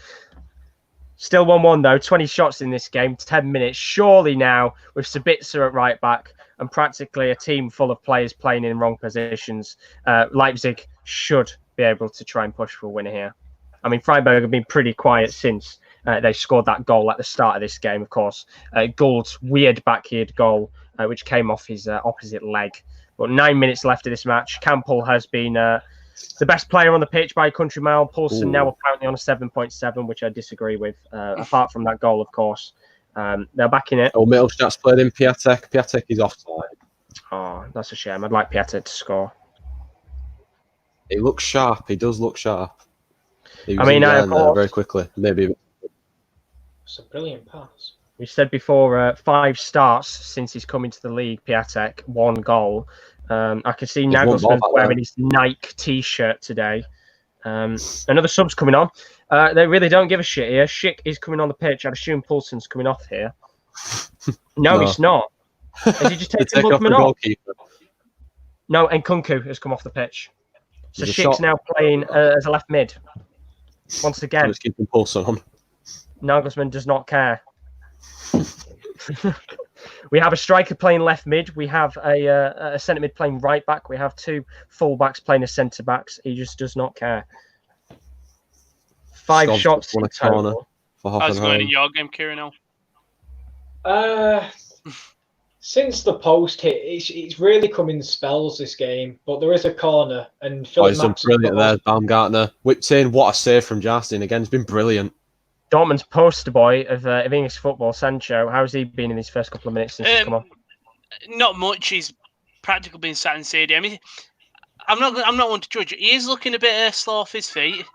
Speaker 2: Still 1-1 though. 20 shots in this game, 10 minutes. Surely now with Sabitzer at right back and practically a team full of players playing in wrong positions, Leipzig should be able to try and push for a winner here. I mean, Freiburg have been pretty quiet since they scored that goal at the start of this game, of course. Gould's weird backhand goal, which came off his opposite leg. But 9 minutes left of this match. Campbell has been the best player on the pitch by a country mile. Poulsen now apparently on a 7.7, which I disagree with. Apart from that goal, of course. They're back in it.
Speaker 1: Oh, Mittelstadt's played in Piatek. Piatek is offside.
Speaker 2: Oh, that's a shame. I'd like Piatek to score.
Speaker 1: He looks sharp. He does look sharp. He was there very quickly. Maybe.
Speaker 4: It's a brilliant pass.
Speaker 2: We said before 5 starts since he's come into the league. Piatek, 1 goal. I can see Nagelsmann wearing his Nike T-shirt today. Another sub's coming on. They really don't give a shit here. Schick is coming on the pitch. I'd assume Poulsen's coming off here. No, he's not. Has he just taken the coming off? No, and Nkunku has come off the pitch. So Schick's now playing as a left mid. Once again.
Speaker 1: Just keeping Poulsen on.
Speaker 2: Nagelsmann does not care. We have a striker playing left mid. We have a centre mid playing right back. We have 2 full backs playing as centre backs. He just does not care. 5 shots in total.
Speaker 3: How's it going in your game, Kieran?
Speaker 4: Since the post hit, it's really come in spells this game. But there is a corner, and Philip
Speaker 1: he's done brilliant there. Baumgartner whipped in. What a save from Justin again. It's been brilliant.
Speaker 2: Dortmund's poster boy of English football, Sancho. How's he been in his first couple of minutes since he's come on?
Speaker 3: Not much. He's practically been sat in stadium. I mean, I'm not one to judge. He is looking a bit slow off his feet,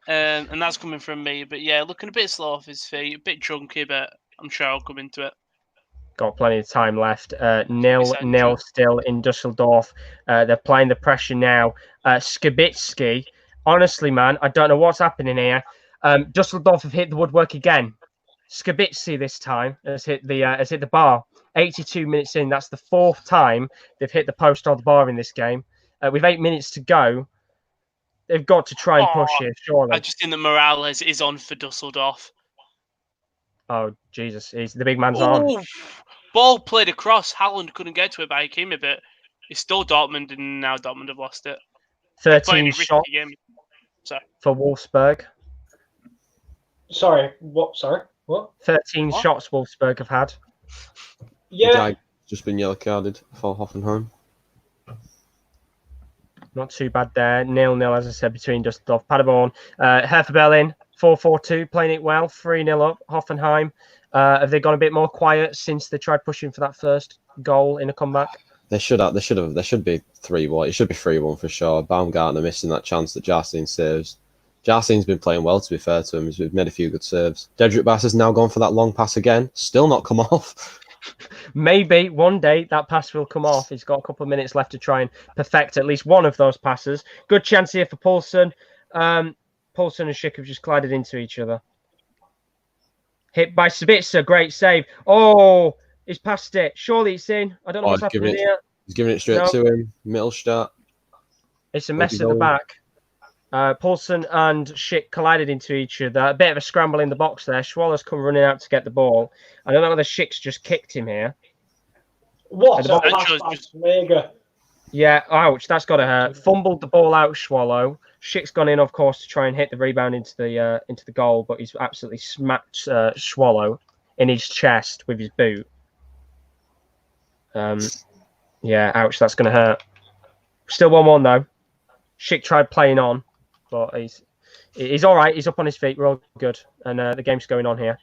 Speaker 3: and that's coming from me. But yeah, looking a bit slow off his feet, a bit chunky, but I'm sure I'll come into it.
Speaker 2: Got plenty of time left. 0-0 still in Dusseldorf. They're playing the pressure now. Skibitsky Honestly, man, I don't know what's happening here. Dusseldorf have hit the woodwork again. Skabitzi this time has hit the bar. 82 minutes in, that's the 4th time they've hit the post or the bar in this game. With 8 minutes to go, they've got to try and push here, surely.
Speaker 3: I just think that Morales is on for Dusseldorf.
Speaker 2: Oh, Jesus. The big man's on.
Speaker 3: Ball played across. Haaland couldn't get to it by Hakimi, but it's still Dortmund, and now Dortmund have lost it.
Speaker 2: 13 shots for Wolfsburg.
Speaker 4: Sorry, what? Sorry, what?
Speaker 2: 13 shots Wolfsburg have had.
Speaker 4: Yeah.
Speaker 1: The guy just been yellow carded for Hoffenheim.
Speaker 2: Not too bad there. 0-0, as I said, between Dusseldorf, Paderborn. Hertha Berlin, 4-4-2, playing it well. 3-0 up. Hoffenheim. Have they gone a bit more quiet since they tried pushing for that first goal in a comeback?
Speaker 1: They should have. There should be 3-1. It should be 3-1 for sure. Baumgartner missing that chance that Jarstein saves. Jarstein's been playing well, to be fair to him. He's made a few good saves. Dedrick Bass has now gone for that long pass again. Still not come off.
Speaker 2: Maybe one day that pass will come off. He's got a couple of minutes left to try and perfect at least one of those passes. Good chance here for Poulsen. Poulsen and Schick have just collided into each other. Hit by Sabitzer. Great save. Oh, he's passed it. Surely it's in. I don't know what's happening here.
Speaker 1: He's giving it straight to him. Mittelstadt.
Speaker 2: It's a mess at the back. Poulsen and Schick collided into each other. A bit of a scramble in the box there. Schwaller's come running out to get the ball. I don't know whether Schick's just kicked him here.
Speaker 4: What a pass by Schweiger.
Speaker 2: Yeah, ouch. That's got to hurt. Fumbled the ball out, Swallow. Schick's gone in, of course, to try and hit the rebound into the goal, but he's absolutely smacked Swallow in his chest with his boot. Yeah, ouch. That's going to hurt. Still 1-1 though. Schick tried playing on. But he's all right. He's up on his feet. We're all good. And the game's going on here.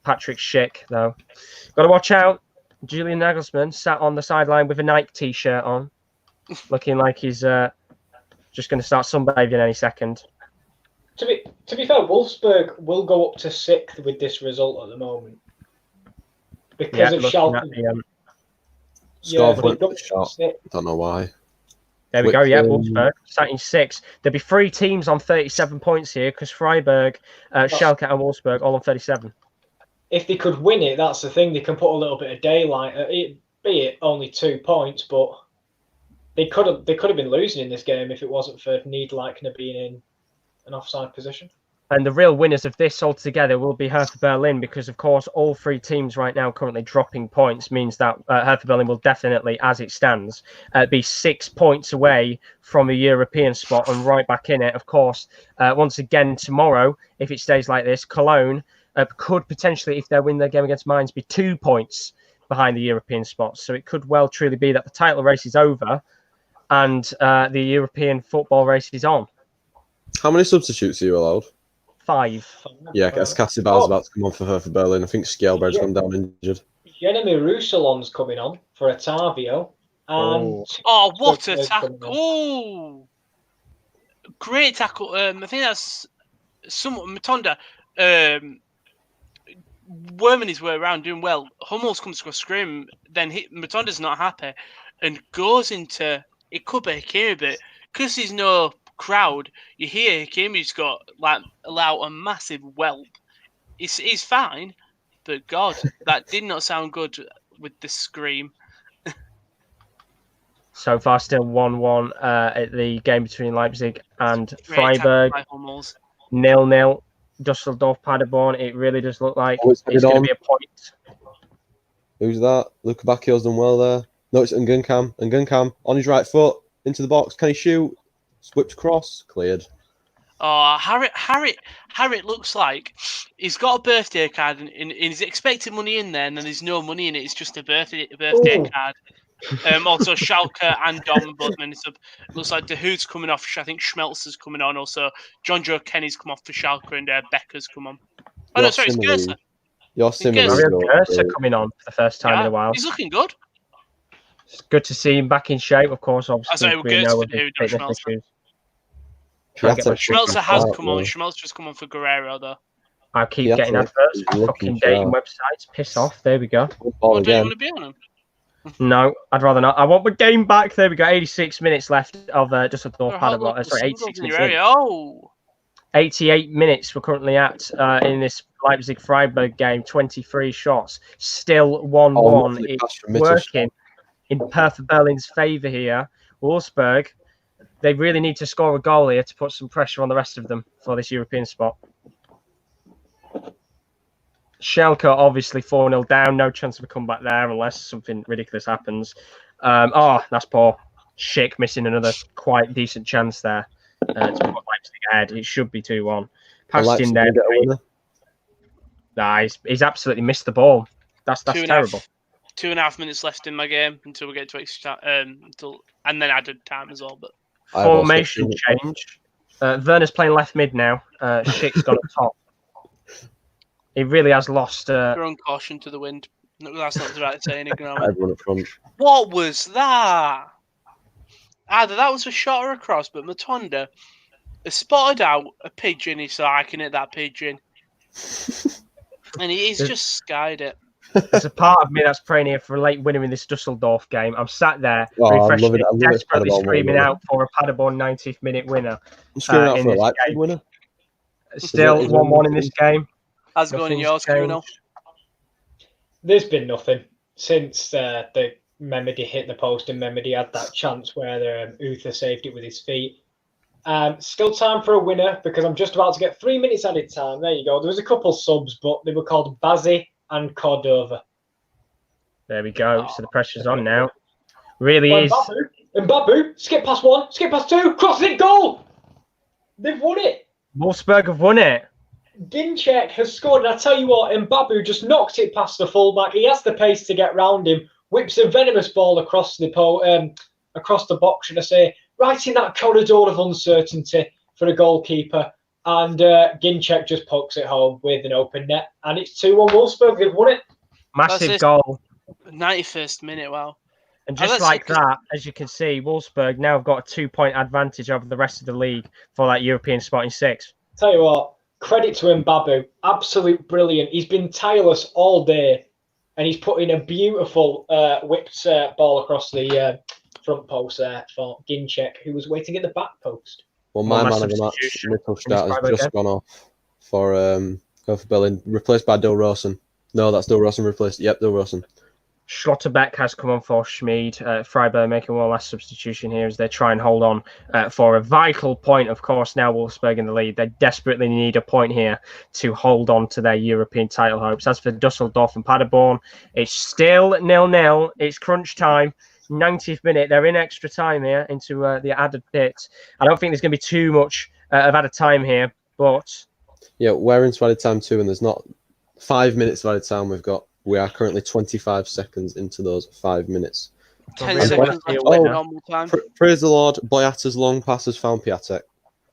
Speaker 2: Patrick Schick, though. Got to watch out. Julian Nagelsmann sat on the sideline with a Nike T-shirt on. Looking like he's just going to start sunbathing any second.
Speaker 4: To be fair, Wolfsburg will go up to 6th with this result at the moment. Because of Schalke.
Speaker 1: Don't know why.
Speaker 2: There we go. Yeah, Wolfsburg sat in 6th. There'll be 3 teams on 37 points here because Freiburg, Schalke, and Wolfsburg all on 37.
Speaker 4: If they could win it, that's the thing. They can put a little bit of daylight. Be it only 2 points, but they could have been losing in this game if it wasn't for Niederlechner being in an offside position. And
Speaker 2: the real winners of this altogether will be Hertha Berlin because, of course, all 3 teams right now currently dropping points means that Hertha Berlin will definitely, as it stands, be 6 points away from a European spot and right back in it. Of course, once again tomorrow, if it stays like this, Cologne could potentially, if they win their game against Mainz, be 2 points behind the European spots. So it could well truly be that the title race is over and the European football race is on.
Speaker 1: How many substitutes are you allowed?
Speaker 2: 5.
Speaker 1: Yeah, I guess Cassibal's about to come on for Hertha Berlin. I think Skjelberg's gone down injured.
Speaker 4: Jeremy Roussillon's coming on for Otavio. And
Speaker 3: what a tackle! Oh, great tackle. I think that's somewhat Matonda. Worming his way around, doing well. Hummels comes to a scrim, then Matonda's not happy and goes into it. Could be Hakimi, but because there's no crowd, you hear Hakimi's got allow a massive whelp. He's fine, but God, that did not sound good with the scream.
Speaker 2: So far, still 1-1 at the game between Leipzig and Freiburg. 0-0. Dusseldorf, Paderborn. It really does look like it's going to be a point.
Speaker 1: Who's that? Luka Bacchio's done well there. No, it's Ngunkam. Ngunkam on his right foot into the box. Can he shoot? Whipped across, cleared.
Speaker 3: Oh, Harriet looks like he's got a birthday card and he's expecting money in there, and then there's no money in it. It's just a birthday card. Also, Schalke and Dortmund both minutes up. Looks like De Hood's coming off. I think Schmelzer's coming on. Also, John Joe Kenny's come off for Schalke and Becker's come on. Oh, no, sorry, it's Gerser.
Speaker 2: Gerser coming on for the first time in a while.
Speaker 3: He's looking good.
Speaker 2: It's good to see him back in shape, of course. Obviously,
Speaker 3: Schmelzer has come on. Schmelzer's come on for Guerrero, though.
Speaker 2: I keep getting adverts. Fucking dating websites. Piss off. There we go.
Speaker 3: What do you want to be on him?
Speaker 2: No, I'd rather not. I want the game back. There we go. 86 minutes left of Dusseldorf
Speaker 3: There are hot
Speaker 2: Paderborn.
Speaker 3: local
Speaker 2: Sorry,
Speaker 3: singles
Speaker 2: 86
Speaker 3: in
Speaker 2: minutes
Speaker 3: your
Speaker 2: in.
Speaker 3: area. Oh,
Speaker 2: 88 minutes we're currently at in this Leipzig-Freiburg game. 23 shots. Still 1-1.
Speaker 1: lovely
Speaker 2: It's
Speaker 1: pass from Mittelstadt.
Speaker 2: working in Hertha Berlin's favour here. Wolfsburg, they really need to score a goal here to put some pressure on the rest of them for this European spot. Schalke obviously 4-0 down. No chance of a comeback there unless something ridiculous happens. That's poor. Schick missing another quite decent chance there to put Leipzig ahead. It should be 2-1. Passed in there. Nah, he's absolutely missed the ball. That's terrible.
Speaker 3: 2.5 minutes left in my game until we get to extra time, and then added time as well. But
Speaker 2: formation change. Werner's playing left mid now. Schick's gone up top. He really has lost.
Speaker 3: Thrown caution to the wind. No, that's not the right saying.
Speaker 1: Everyone up front.
Speaker 3: What was that? Either that was a shot or a cross, but Matonda has spotted out a pigeon. He said, I can hit that pigeon. And he's just skied it.
Speaker 2: There's a part of me that's praying here for a late winner in this Dusseldorf game. I'm sat there refreshing, desperately screaming out for a Paderborn 90th minute winner.
Speaker 1: I'm screaming out for a Leipzig winner.
Speaker 2: Still 1-1 in this game.
Speaker 3: How's it going in yours, Kieran?
Speaker 4: There's been nothing since the Memedy hit the post and Memedy had that chance where Uther saved it with his feet. Still time for a winner because I'm just about to get 3 minutes added time. There you go. There was a couple subs, but they were called Bazzi and Cordova.
Speaker 2: There we go. So the pressure's on now. Really is.
Speaker 4: Mbabu, skip past one, skip past two, cross it, goal! They've won it.
Speaker 2: Wolfsburg have won it.
Speaker 4: Ginczek has scored, and I tell you what, Mbabu just knocked it past the fullback. He has the pace to get round him, whips a venomous ball across the box, should I say, right in that corridor of uncertainty for a goalkeeper. And Ginczek just pokes it home with an open net, and it's 2-1 Wolfsburg. They've won it.
Speaker 2: Massive goal.
Speaker 3: 91st minute, wow.
Speaker 2: And just like that, as you can see, Wolfsburg now have got a 2-point advantage over the rest of the league for that European spot in 6th.
Speaker 4: Tell you what, credit to Mbabu. Absolute brilliant. He's been tireless all day, and he's put in a beautiful whipped ball across the front post there for Ginczek, who was waiting at the back post.
Speaker 1: Well, my man of the match, Mittelstadt, has just gone off for Berlin, replaced by Dil Rosen. No, that's Dil Rosen replaced. Yep, Dil Rosen.
Speaker 2: Schlotterbeck has come on for Schmid. Freiburg making one last substitution here as they try and hold on for a vital point. Of course, now Wolfsburg in the lead. They desperately need a point here to hold on to their European title hopes. As for Dusseldorf and Paderborn, it's still 0-0. It's crunch time. 90th minute. They're in extra time here into the added bit. I don't think there's going to be too much of added time here, but...
Speaker 1: Yeah, we're into added time too, and there's not 5 minutes of added time we've got. We are currently 25 seconds into those 5 minutes.
Speaker 3: 10 seconds left normal time.
Speaker 1: Praise the Lord, Boyata's long pass has found Piatek.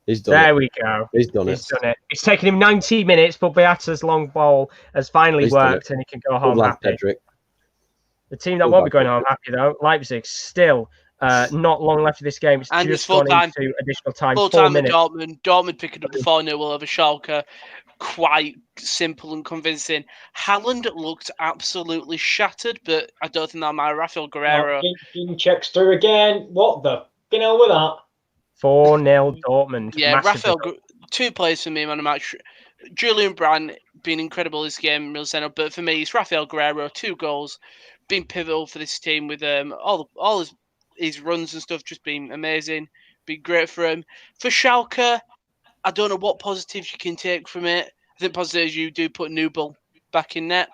Speaker 1: He's done it.
Speaker 2: There we go.
Speaker 1: He's done it.
Speaker 2: It's taken him 90 minutes, but Boyata's long ball has finally worked and he can go home happy.
Speaker 1: Pedrick.
Speaker 2: The team that won't be going home happy, though, Leipzig, still not long left of this game. It's
Speaker 3: and
Speaker 2: just gone into additional time.
Speaker 3: Full
Speaker 2: 4
Speaker 3: time
Speaker 2: minutes.
Speaker 3: Dortmund picking up the 4-0 over Schalke. Quite simple and convincing. Haaland looked absolutely shattered, but I don't think that matters. Rafael Guerreiro.
Speaker 4: Ginczek's through again. What the? Get on with that.
Speaker 2: 4-0 Dortmund.
Speaker 3: Yeah, Rafael, 2 players for me, man of the match. Julian Brandt been incredible this game, really set up. But for me, it's Rafael Guerreiro, 2 goals, been pivotal for this team with all his runs and stuff, just been amazing, been great for him. For Schalke, I don't know what positives you can take from it. I think positives you do put Nubel back in net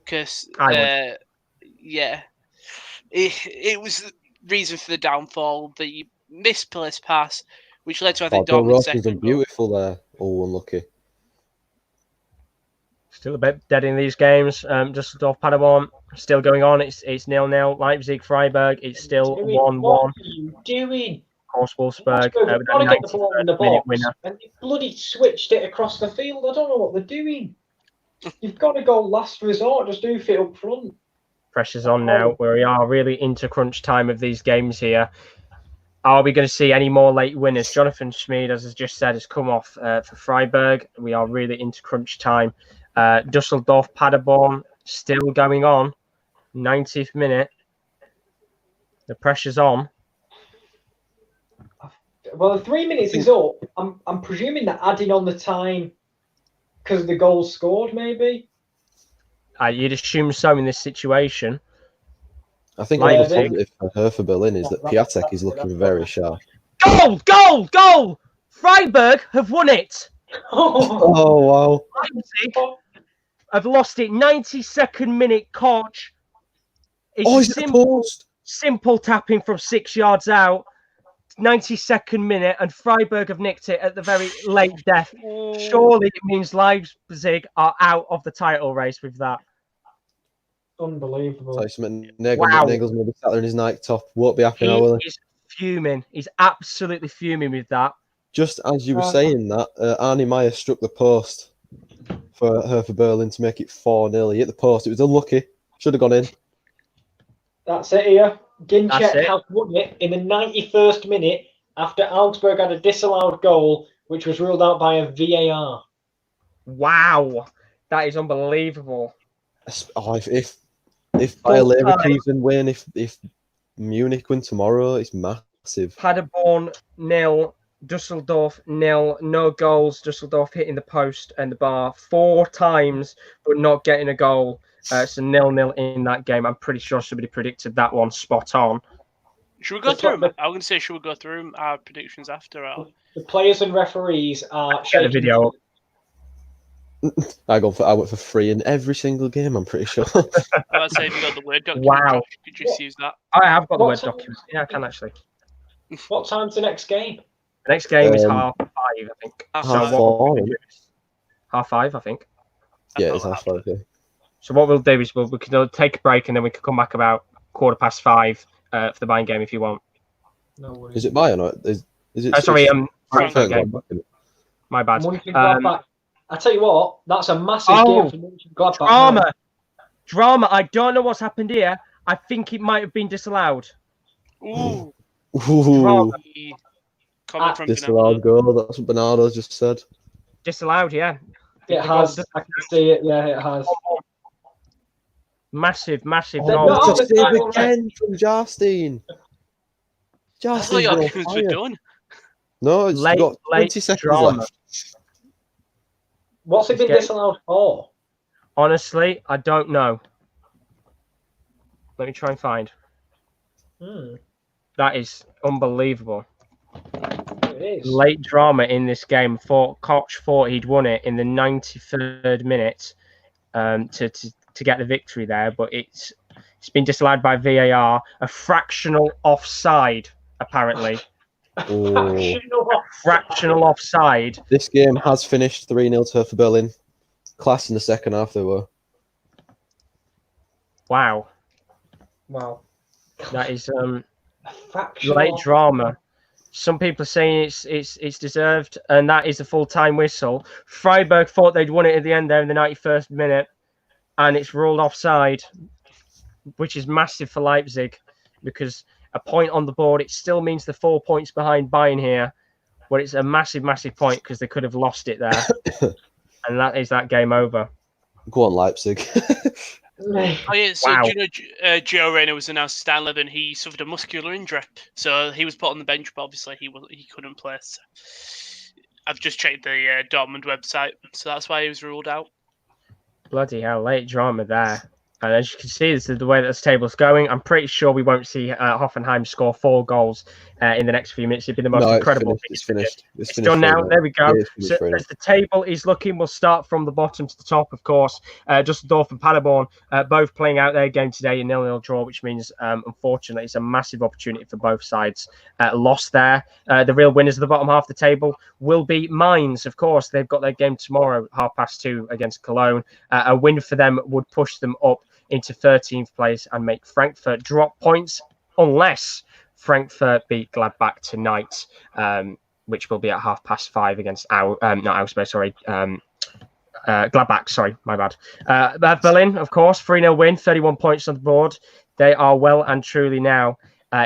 Speaker 3: because yeah, it was the reason for the downfall. The misplaced pass, which led to I think Dortmund's second.
Speaker 1: Beautiful there. Oh, unlucky.
Speaker 2: Still a bit dead in these games. Dusseldorf, Paderborn, still going on. It's 0-0. Leipzig, Freiburg, it's still 1-1.
Speaker 4: What are you doing?
Speaker 2: Of course, Wolfsburg with a 90th winner.
Speaker 4: And they bloody switched it across the field. I don't know what they're doing. You've got to go last resort. Just do fit up front.
Speaker 2: Pressure's on now. We are really into crunch time of these games here. Are we going to see any more late winners? Jonathan Schmid, as I just said, has come off for Freiburg. We are really into crunch time. Dusseldorf, Paderborn, still going on. 90th minute. The pressure's on.
Speaker 4: Well, the 3 minutes is up. I'm presuming they're adding on the time because of the goals scored, maybe.
Speaker 2: You'd assume so in this situation.
Speaker 1: I think
Speaker 2: Like,
Speaker 1: another positive for her for Berlin is that Piatek is looking very sharp.
Speaker 2: Goal! Freiburg have won it.
Speaker 1: Oh, wow.
Speaker 2: Leipzig have lost it. 92nd minute, Koch.
Speaker 1: Is it a post?
Speaker 2: Simple tapping from 6 yards out. 92nd minute, and Freiburg have nicked it at the very late death. Surely it means Leipzig are out of the title race with that.
Speaker 4: Unbelievable.
Speaker 1: Nagel's going to be sat there in his Nike top. Won't be happy now, will he?
Speaker 2: He's fuming. He's absolutely fuming with that.
Speaker 1: Just as you were saying that, Arnie Meyer struck the post for Berlin to make it 4-0. He hit the post. It was unlucky. Should have gone in.
Speaker 4: That's it here. Ginczek has won it in the 91st minute after Augsburg had a disallowed goal, which was ruled out by a VAR.
Speaker 2: Wow. That is unbelievable.
Speaker 1: Oh, if Bayer Leverkusen win, if Munich win tomorrow, it's massive.
Speaker 2: Paderborn 0, Dusseldorf 0, no goals. Dusseldorf hitting the post and the bar 4 times, but not getting a goal. So 0-0 in that game. I'm pretty sure somebody predicted that one spot on.
Speaker 3: Should we go through them? I was going to say, should we go through our predictions after?
Speaker 4: The players and referees are
Speaker 2: Get the video up.
Speaker 1: I went for free in every single game, I'm pretty sure.
Speaker 3: I'd say if you got the Word document,
Speaker 2: Wow.
Speaker 3: you could just use that.
Speaker 2: I have got the Word document. Yeah, I can actually.
Speaker 4: What time's the next game?
Speaker 2: The next game is 5:30, I think.
Speaker 3: Half
Speaker 2: 5:30, I think.
Speaker 1: Yeah, it's 5:30.
Speaker 2: So what we'll do is we can take a break and then we can come back about 5:15 for the Bayern game if you want.
Speaker 4: No worries.
Speaker 1: Is it Bayern or is it?
Speaker 2: Sorry,
Speaker 3: Frankfurt
Speaker 2: game. My bad.
Speaker 4: I tell you what, that's a massive game for Mönchengladbach.
Speaker 2: Drama. I don't know what's happened here. I think it might have been disallowed.
Speaker 3: Ooh.
Speaker 1: Ooh.
Speaker 3: Comment from
Speaker 1: Disallowed goal. That's what Bernardo just said.
Speaker 2: Disallowed, yeah.
Speaker 4: It has. I can see it. Yeah, it has.
Speaker 2: Massive
Speaker 1: Oh, it's a save again from Jarstein.
Speaker 3: I thought your arguments were done.
Speaker 1: No, it's got 20 seconds left.
Speaker 4: What's it been disallowed for?
Speaker 2: Honestly, I don't know. Let me try and find. That is unbelievable.
Speaker 4: It is.
Speaker 2: Late drama in this game. Koch thought he'd won it in the 93rd minute to get the victory there, but it's been disallowed by VAR. A fractional offside, apparently. Fractional offside.
Speaker 1: This game has finished 3-0 for Berlin. Class in the second half, they were.
Speaker 2: Wow. That is late drama. Some people are saying it's deserved, and that is a full-time whistle. Freiburg thought they'd won it at the end there in the 91st minute, and it's ruled offside, which is massive for Leipzig because a point on the board, it still means they're 4 points behind Bayern here, but it's a massive point because they could have lost it there. And that is that game over.
Speaker 1: Go on, Leipzig.
Speaker 3: Oh yeah, so do you know Joe Reyna was announced to Stan and he suffered a muscular injury, so he was put on the bench, but obviously he couldn't play. So I've just checked the Dortmund website, so that's why he was ruled out.
Speaker 2: Bloody hell, late drama there. And as you can see, this is the way that this table's going. I'm pretty sure we won't see Hoffenheim score 4 goals in the next few minutes. It'd be the most incredible thing.
Speaker 1: It's finished.
Speaker 2: It's done now. There we go. So as the table is looking, we'll start from the bottom to the top, of course. Dusseldorf and Paderborn both playing out their game today, a 0-0 draw, which means, unfortunately, it's a massive opportunity for both sides. Lost there. The real winners of the bottom half of the table will be Mainz, of course. They've got their game tomorrow, 2:30 against Cologne. A win for them would push them up into 13th place and make Frankfurt drop points unless Frankfurt beat Gladbach tonight, which will be at 5:30 against Gladbach. Sorry, my bad. Berlin, of course, 3-0 win, 31 points on the board. They are well and truly now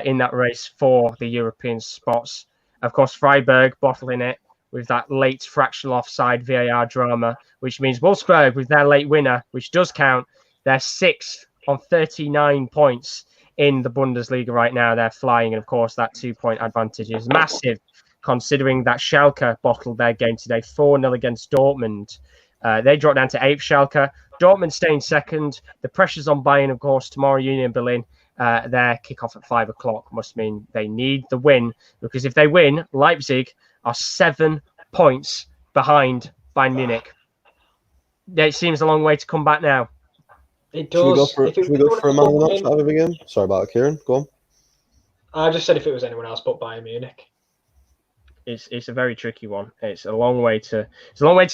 Speaker 2: in that race for the European spots. Of course, Freiburg bottling it with that late fractional offside VAR drama, which means Wolfsburg with their late winner, which does count. They're 6th on 39 points in the Bundesliga right now. They're flying, and of course, that 2-point advantage is massive, considering that Schalke bottled their game today 4-0 against Dortmund. They dropped down to 8th, Schalke. Dortmund staying second. The pressure's on Bayern, of course, tomorrow, Union Berlin. Their kickoff at 5 o'clock must mean they need the win, because if they win, Leipzig are 7 points behind Bayern Munich. It seems a long way to come back now.
Speaker 4: It does.
Speaker 1: Should we go for a man of the match out of the game? Sorry about it, Kieran. Go on.
Speaker 4: I just said if it was anyone else but Bayern Munich.
Speaker 2: It's a very tricky one. It's a long way to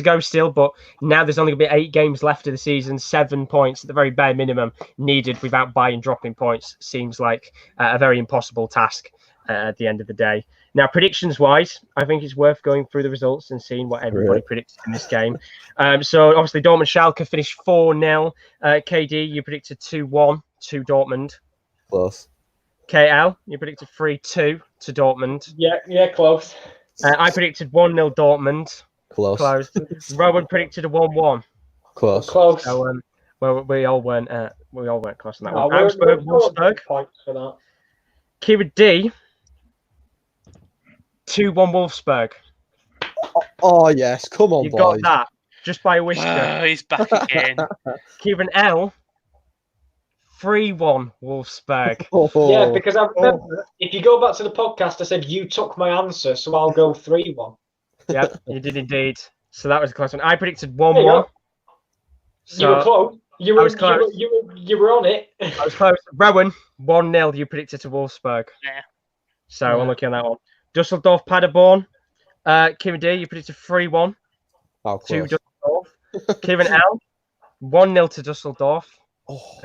Speaker 2: go still, but now there's only going to be 8 games left of the season. 7 points at the very bare minimum needed without Bayern dropping points. Seems like a very impossible task at the end of the day. Now, predictions wise, I think it's worth going through the results and seeing what everybody predicted in this game. So obviously Dortmund Schalke finished 4-0. KD, you predicted 2-1 to Dortmund.
Speaker 1: Close.
Speaker 2: KL, you predicted 3-2 to Dortmund.
Speaker 4: Yeah, close.
Speaker 2: I predicted 1-0 Dortmund.
Speaker 1: Close.
Speaker 2: Rowan predicted a 1-1.
Speaker 1: Close.
Speaker 2: So, well, we all weren't close on that one. Augsburg, Wolfsburg.
Speaker 4: Points for that.
Speaker 2: Kira D, 2-1 Wolfsburg.
Speaker 1: Oh yes, come on,
Speaker 2: You
Speaker 1: boys.
Speaker 2: got that just by a whisker.
Speaker 3: Oh, he's back again.
Speaker 2: Kieran L, 3-1 Wolfsburg.
Speaker 4: Yeah, because I remember, if you go back to the podcast, I said you took my answer, so I'll go 3-1.
Speaker 2: Yep, you did indeed. So that was a close one. I predicted
Speaker 4: There you
Speaker 2: 1-1.
Speaker 4: go.
Speaker 2: So
Speaker 4: You were close. You
Speaker 2: I was close.
Speaker 4: You were on it.
Speaker 2: I was close. Rowan, 1-0 you predicted to Wolfsburg.
Speaker 3: Yeah.
Speaker 2: So
Speaker 4: Yeah.
Speaker 2: I'm looking at that one. Dusseldorf, Paderborn. Kieran D, you predicted 3-1
Speaker 1: How
Speaker 2: to
Speaker 1: close?
Speaker 2: Dusseldorf. Kieran L, 1-0 to Dusseldorf.
Speaker 1: Oh,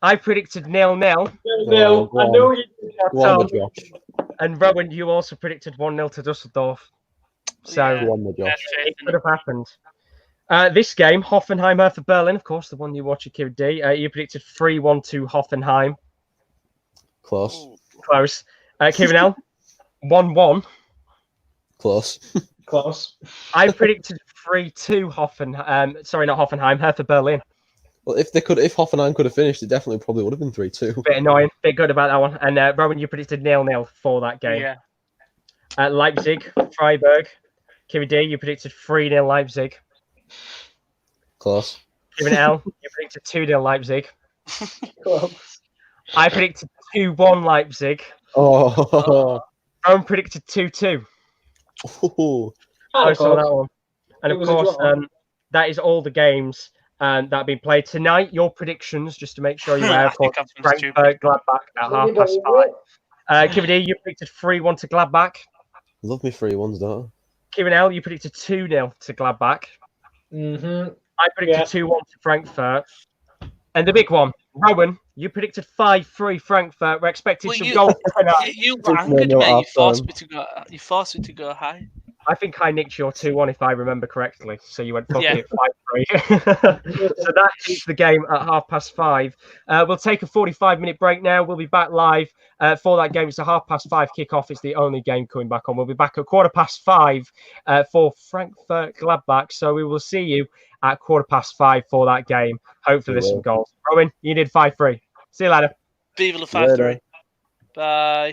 Speaker 2: I predicted 0-0.
Speaker 4: No, I know you did that.
Speaker 1: go on, the Josh.
Speaker 2: And Rowan, you also predicted 1-0 to Dusseldorf. So
Speaker 3: Yeah.
Speaker 1: Go on, the Josh.
Speaker 2: it could have happened. This game, Hoffenheim for Berlin, of course, the one you watch at Kieran D. You predicted 3-1 to Hoffenheim.
Speaker 1: Close.
Speaker 2: Close. Kieran L, 1-1.
Speaker 1: Close.
Speaker 4: Close.
Speaker 2: I predicted 3-2 Hoffenheim. Sorry, not Hoffenheim, Hertha Berlin.
Speaker 1: Well, if Hoffenheim could have finished, it definitely probably would have been 3-2.
Speaker 2: Bit annoying, bit good about that one. And Rowan, you predicted 0-0 for that game.
Speaker 3: Yeah.
Speaker 2: Leipzig, Freiburg. Kieran D, you predicted 3-0 Leipzig.
Speaker 1: Close.
Speaker 2: Kieran L, you predicted 2-0 Leipzig.
Speaker 4: Close.
Speaker 2: I predicted 2-1 Leipzig.
Speaker 1: Oh.
Speaker 2: Rowan predicted 2-2. I saw that one. And
Speaker 4: It
Speaker 2: of
Speaker 4: was a
Speaker 2: course,
Speaker 4: draw.
Speaker 2: that is all the games that have been played tonight. Your predictions, just to make sure you're aware,
Speaker 3: I
Speaker 2: of course,
Speaker 3: think I've been
Speaker 2: Frankfurt, Gladbach at 5:30. Kieran D, you predicted 3-1 to Gladbach.
Speaker 1: Love me 3-1s, don't I?
Speaker 2: Kieran L, you predicted 2-0 to Gladbach.
Speaker 4: Mm-hmm.
Speaker 2: I predicted 2-1 to Frankfurt. And the big one, Rowan, you predicted 5-3 Frankfurt. We're expecting some goals tonight.
Speaker 3: You
Speaker 1: Just
Speaker 3: angered
Speaker 1: no
Speaker 3: me. You
Speaker 1: half
Speaker 3: forced
Speaker 1: time.
Speaker 3: me to go. You forced me to go high.
Speaker 2: I think I nicked your 2-1 if I remember correctly. So you went fuck
Speaker 3: Yeah.
Speaker 2: it 5-3. So that is the game at 5:30. We'll take a 45-minute break now. We'll be back live for that game. It's a 5:30 kickoff. It's the only game coming back on. We'll be back at 5:15 for Frankfurt Gladbach. So we will see you at 5:15 for that game. Hopefully there's some goals. Rowan, you did 5-3. See you later.
Speaker 3: Viva la
Speaker 1: Later.
Speaker 3: 5-3. Bye.